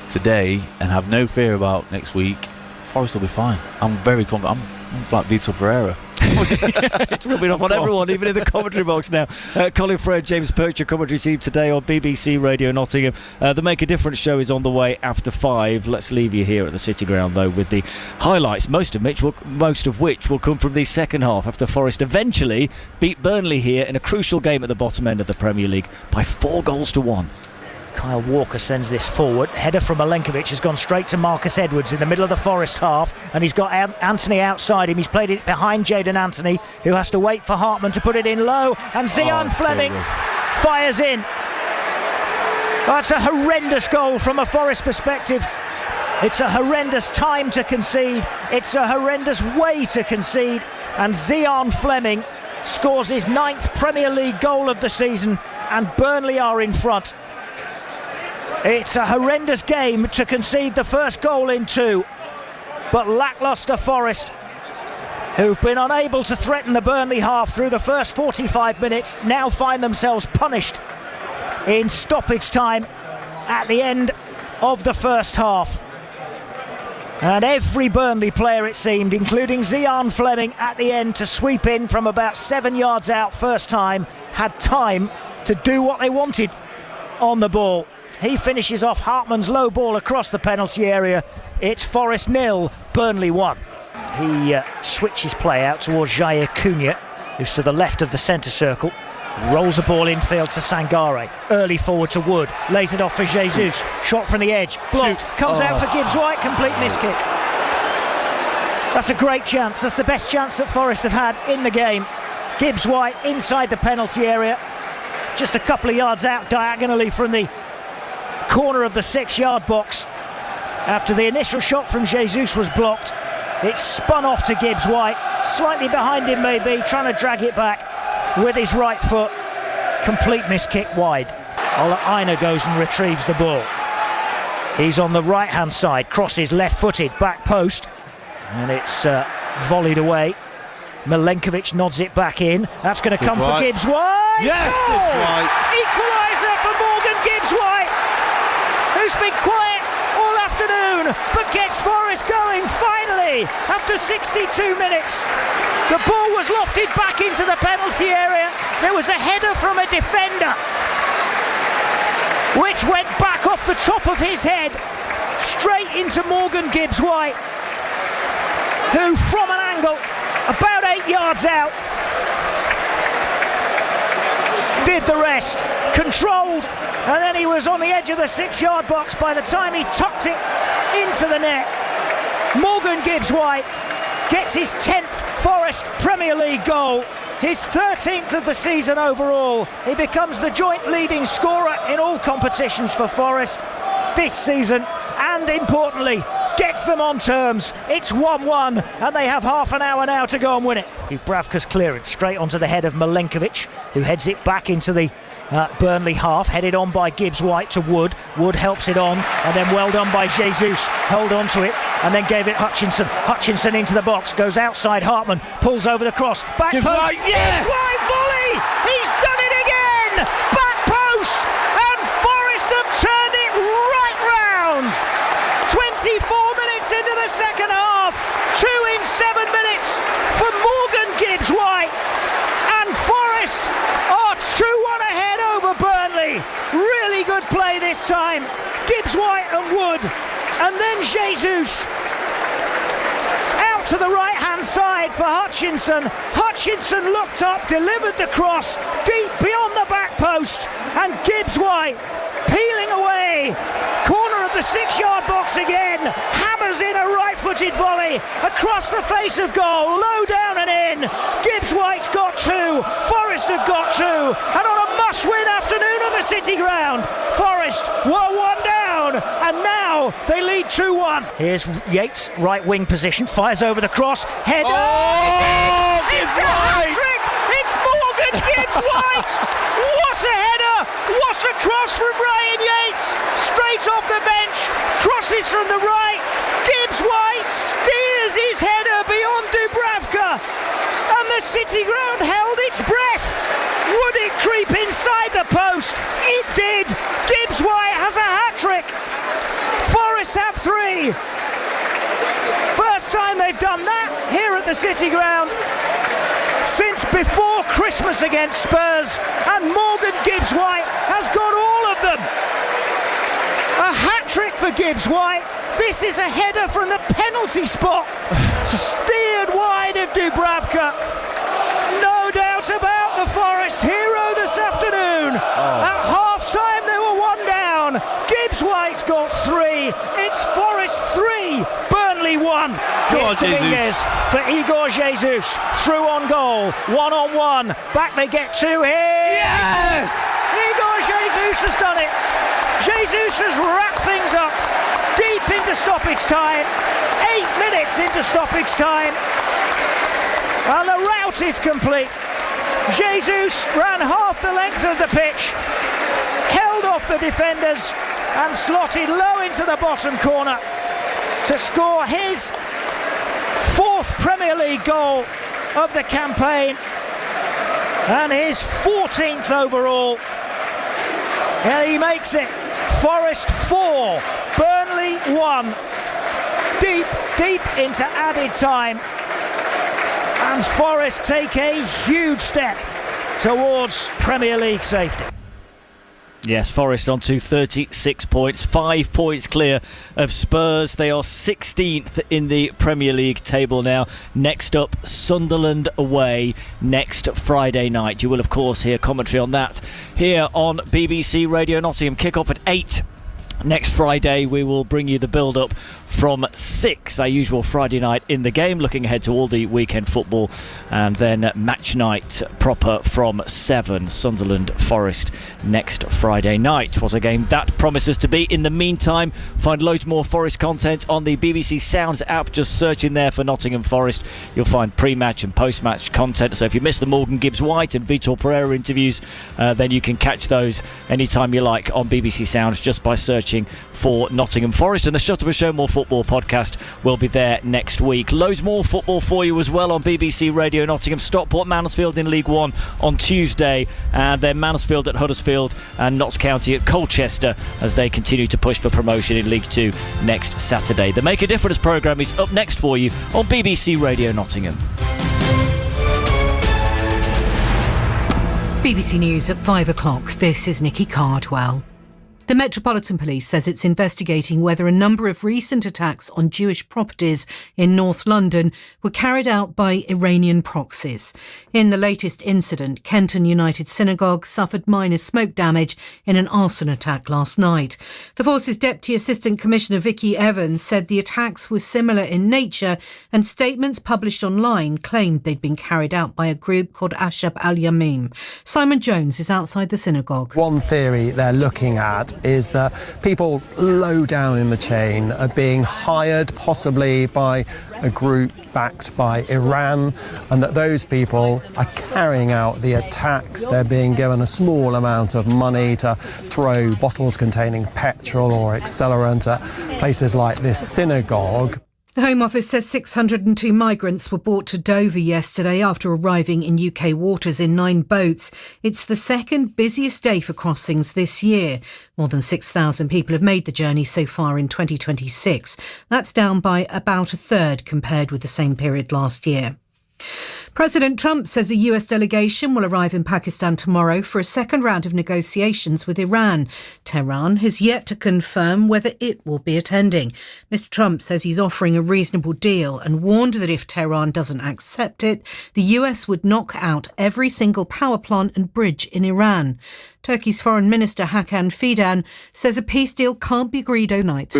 today and have no fear about next week, Forest will be fine. I'm very confident. I'm like Vitor Pereira. It's rubbing off on everyone, even in the commentary box now. Colin Fred, James Perch, your commentary team today on BBC Radio Nottingham. The Make a Difference show is on the way after 5. Let's leave you here at the City Ground, though, with the highlights, most of which will come from the second half, after Forest eventually beat Burnley here in a crucial game at the bottom end of the Premier League by 4-1. Kyle Walker sends this forward. Header from Milenkovic has gone straight to Marcus Edwards in the middle of the Forest half, and he's got Anthony outside him. He's played it behind Jadon Anthony, who has to wait for Hartman to put it in low, and Zian Fleming fires in. That's a horrendous goal from a Forest perspective. It's a horrendous time to concede. It's a horrendous way to concede, and Zian Fleming scores his 9th Premier League goal of the season, and Burnley are in front. It's a horrendous game to concede the first goal in 2, but lacklustre Forest, who've been unable to threaten the Burnley half through the first 45 minutes, now find themselves punished in stoppage time at the end of the first half. And every Burnley player, it seemed, including Zian Fleming at the end to sweep in from about 7 yards out first time, had time to do what they wanted on the ball. He finishes off Hartman's low ball across the penalty area. It's Forest 0, Burnley 1. He switches play out towards Jair Cunha, who's to the left of the centre circle. Rolls the ball infield to Sangare. Early forward to Wood. Lays it off for Jesus. Shot from the edge. Blocked. Comes out for Gibbs White. Complete miss kick. That's a great chance. That's the best chance that Forest have had in the game. Gibbs White inside the penalty area. Just a couple of yards out diagonally from the corner of the 6-yard box. After the initial shot from Jesus was blocked, it spun off to Gibbs White, slightly behind him maybe, trying to drag it back with his right foot. Complete miss kick wide. Ola Aina goes and retrieves the ball. He's on the right hand side, crosses left-footed, back post, and it's volleyed away. Milenkovic nods it back in. That's going to come for Gibbs White. Yes, Gibbs White. Equaliser for Morgan Gibbs White, who who's been quiet all afternoon but gets Forest going finally after 62 minutes. The ball was lofted back into the penalty area. There was a header from a defender which went back off the top of his head straight into Morgan Gibbs-White, who from an angle about 8 yards out did the rest, controlled, and then he was on the edge of the 6-yard box by the time he tucked it into the net. Morgan Gibbs-White gets his 10th Forest Premier League goal, his 13th of the season overall. He becomes the joint leading scorer in all competitions for Forest this season, and importantly gets them on terms. It's 1-1 and they have half an hour now to go and win it. Dubravka's clearance straight onto the head of Milenkovic, who heads it back into the Burnley half, headed on by Gibbs-White to Wood. Wood helps it on, and then well done by Jesus, held on to it and then gave it Hutchinson into the box, goes outside Hartman, pulls over the cross, back post, yes! Gibbs-White volley, he's done it again, back post, and Forest have turned it right round. 24 minutes into the second half, 2 in 7 minutes for Morgan Gibbs-White, and Forest are 2-1 ahead over Burnley. Really good play this time. Gibbs-White and Wood, and then Jesus out to the right hand side for Hutchinson. Hutchinson looked up, delivered the cross deep beyond the back post, and Gibbs-White peeling away, corner of the 6-yard box again, hammers in a right-footed volley across the face of goal, low down and in. Gibbs-White's got 2, Forest have got 2, and on a must-win afternoon at the City Ground, Forest were 1 down, and now they lead 2-1. Here's Yates, right wing position, fires over the cross, header. It's a hat-trick! It's Morgan Gibbs-White! What a header! What a cross from Ryan Yates! Straight off the bench, crosses from the right. Gibbs-White steers his header beyond Dubravka, and the City Ground held its breath. Would it creep inside the post? It did. Gibbs-White has a hat-trick. Forest have 3. First time they've done that here at the City Ground since before Christmas against Spurs, and Morgan Gibbs-White has got all of them. A hat-trick for Gibbs-White. This is a header from the penalty spot, steered wide of Dubravka. No doubt about the Forest hero this afternoon. At half-time they were 1 down. Gibbs-White's got 3. It's Forest 3, Burnley 1. Here's Dominguez for Igor Jesus. Through on goal, 1-on-1. Back they get 2 here. Yes! Igor Jesus has done it. Jesus has wrapped things up deep into stoppage time. 8 minutes into stoppage time. And the rout is complete. Jesus ran half the length of the pitch, held off the defenders and slotted low into the bottom corner to score his 4th Premier League goal of the campaign and his 14th overall. And he makes it Forest 4, Burnley 1. Deep into added time. And Forest take a huge step towards Premier League safety. Yes, Forest on to 36 points, 5 points clear of Spurs. They are 16th in the Premier League table now. Next up, Sunderland away next Friday night. You will, of course, hear commentary on that here on BBC Radio Nottingham. Kick-off at 8. Next Friday, we will bring you the build-up from 6, our usual Friday night in the game, looking ahead to all the weekend football, and then match night proper from 7, Sunderland Forest next Friday night. What a game that promises to be. In the meantime, find loads more Forest content on the BBC Sounds app. Just search in there for Nottingham Forest. You'll find pre-match and post-match content. So if you missed the Morgan Gibbs-White and Vitor Pereira interviews, then you can catch those anytime you like on BBC Sounds just by searching for Nottingham Forest. And the Shuttlebur Show, more Football podcast will be there next week. Loads more football for you as well on BBC Radio Nottingham. Stockport Mansfield in League One on Tuesday, and then Mansfield at Huddersfield and Notts County at Colchester as they continue to push for promotion in League Two next Saturday. The Make a Difference programme is up next for you on BBC Radio Nottingham. BBC News at 5 o'clock. This is Nikki Cardwell. The Metropolitan Police says it's investigating whether a number of recent attacks on Jewish properties in North London were carried out by Iranian proxies. In the latest incident, Kenton United Synagogue suffered minor smoke damage in an arson attack last night. The force's Deputy Assistant Commissioner Vicky Evans said the attacks were similar in nature, and statements published online claimed they'd been carried out by a group called Ashab al-Yamim. Simon Jones is outside the synagogue. One theory they're looking at is that people low down in the chain are being hired possibly by a group backed by Iran, and that those people are carrying out the attacks. They're being given a small amount of money to throw bottles containing petrol or accelerant at places like this synagogue. The Home Office says 602 migrants were brought to Dover yesterday after arriving in UK waters in 9 boats. It's the second busiest day for crossings this year. More than 6,000 people have made the journey so far in 2026. That's down by about a third compared with the same period last year. President Trump says a US delegation will arrive in Pakistan tomorrow for a second round of negotiations with Iran. Tehran has yet to confirm whether it will be attending. Mr. Trump says he's offering a reasonable deal and warned that if Tehran doesn't accept it, the US would knock out every single power plant and bridge in Iran. Turkey's Foreign Minister Hakan Fidan says a peace deal can't be agreed overnight.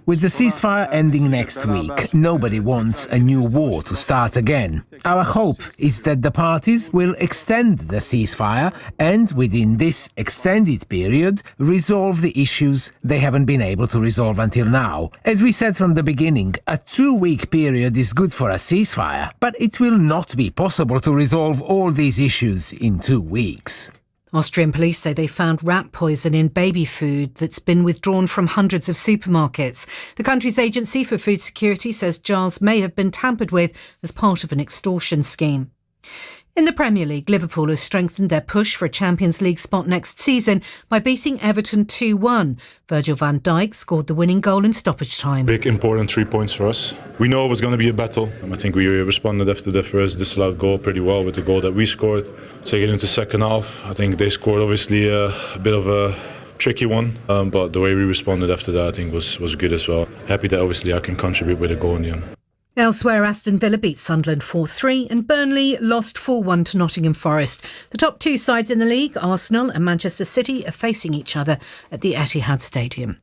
With the ceasefire ending next week, nobody wants a new war to start again. Our hope is that the parties will extend the ceasefire and, within this extended period, resolve the issues they haven't been able to resolve until now. As we said from the beginning, a 2-week period is good for a ceasefire, but it will not be possible to resolve all these issues in 2 weeks. Austrian police say they found rat poison in baby food that's been withdrawn from hundreds of supermarkets. The country's Agency for Food Security says jars may have been tampered with as part of an extortion scheme. In the Premier League, Liverpool has strengthened their push for a Champions League spot next season by beating Everton 2-1. Virgil van Dijk scored the winning goal in stoppage time. Big, important 3 points for us. We know it was going to be a battle. I think we responded after the first disallowed goal pretty well with the goal that we scored. Taking into second half, I think they scored obviously a bit of a tricky one, but the way we responded after that I think was good as well. Happy that obviously I can contribute with a goal in the end. Elsewhere, Aston Villa beat Sunderland 4-3 and Burnley lost 4-1 to Nottingham Forest. The top 2 sides in the league, Arsenal and Manchester City, are facing each other at the Etihad Stadium.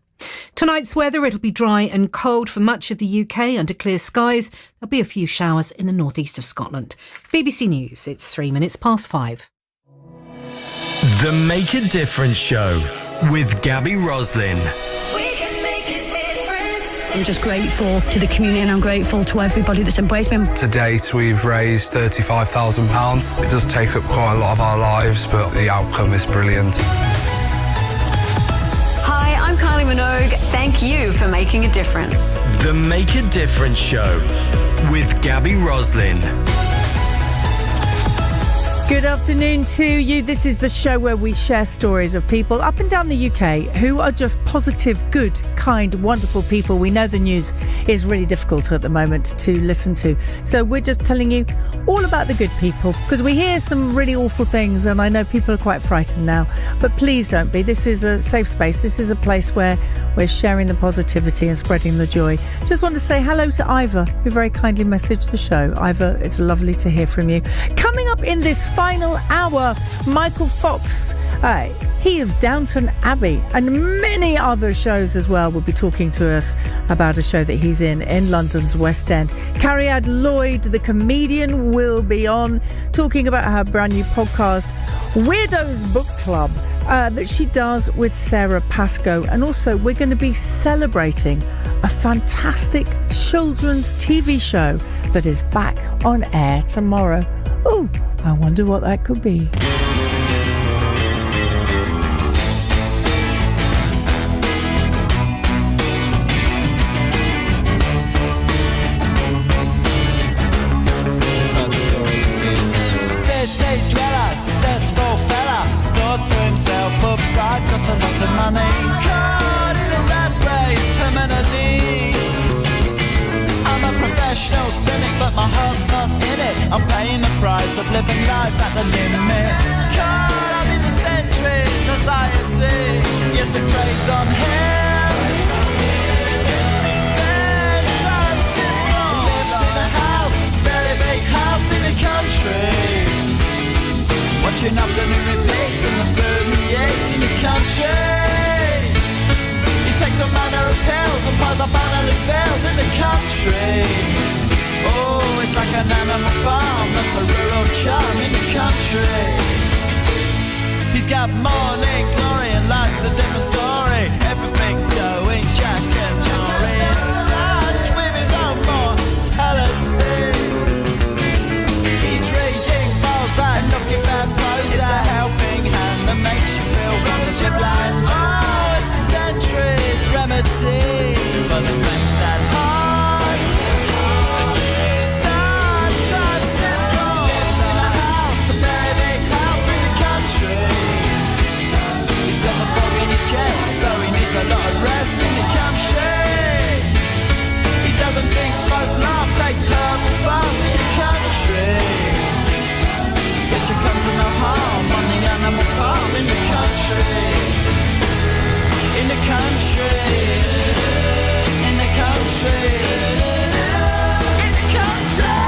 Tonight's weather, it'll be dry and cold for much of the UK under clear skies. There'll be a few showers in the northeast of Scotland. BBC News, it's 3 minutes past 5. The Make a Difference Show with Gabby Roslin. I'm just grateful to the community and I'm grateful to everybody that's embraced me. To date, we've raised £35,000. It does take up quite a lot of our lives, but the outcome is brilliant. Hi, I'm Kylie Minogue. Thank you for making a difference. The Make a Difference Show with Gabby Roslin. Good afternoon to you. This is the show where we share stories of people up and down the UK who are just positive, good, kind, wonderful people. We know the news is really difficult at the moment to listen to. So we're just telling you all about the good people because we hear some really awful things and I know people are quite frightened now. But please don't be. This is a safe space. This is a place where we're sharing the positivity and spreading the joy. Just want to say hello to Ivor, who very kindly messaged the show. Ivor, it's lovely to hear from you. Coming up in this final hour, Michael Fox, he of Downton Abbey and many other shows as well, will be talking to us about a show that he's in London's West End. Carrie-Ad Lloyd, the comedian, will be on talking about her brand new podcast, Weirdos Book Club, that she does with Sarah Pascoe. And also we're going to be celebrating a fantastic children's TV show that is back on air tomorrow. Oh, I wonder what that could be. cynic, but my heart's not in it. I'm paying the price of living life at the limit. Caught up in the centuries, anxiety. Yes, it preys on him. Then drives him wrong. Lives in a house, very big house in the country. Watching afternoon repeats and the food he eats in the country. He takes a manner of pills and piles up analyst bills in the country. Oh, it's like an animal farm, that's a rural charm in the country. He's got morning glory and life's a different story. Everything's going Jack and Jory in touch with his own mortality. He's reading Balzac and looking bad prose. It's a helping hand that makes you feel wonderfully blind. Oh, it's a century's remedy for the things at heart. Star drives simple. Lives in a house, a very big house in the country. He's got a fog in his chest, so he needs a lot of rest in the country. He doesn't drink, smoke, laugh, takes herbal baths in the country. Fish should come to no harm on the animal farm in the country. In the country. In the country. In the country.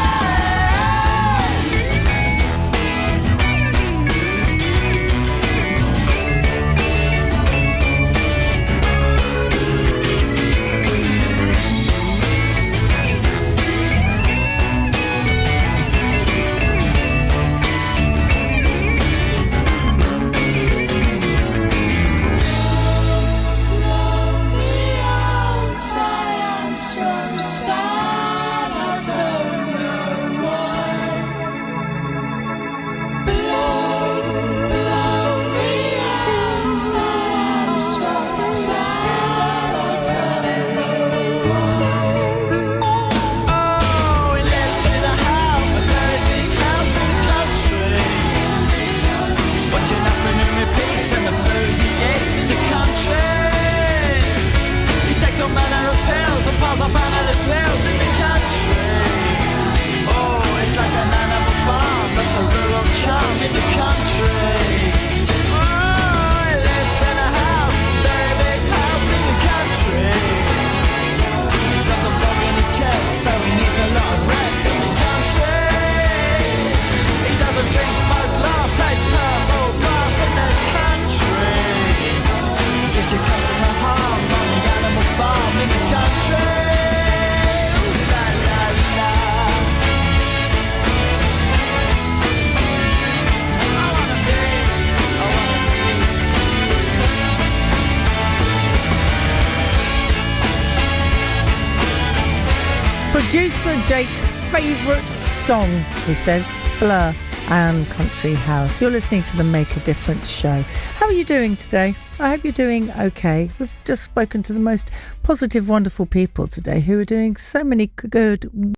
Producer Jake's favourite song, he says, Blur and Country House. You're listening to the Make a Difference show. How are you doing today? I hope you're doing okay. We've just spoken to the most positive, wonderful people today who are doing so many good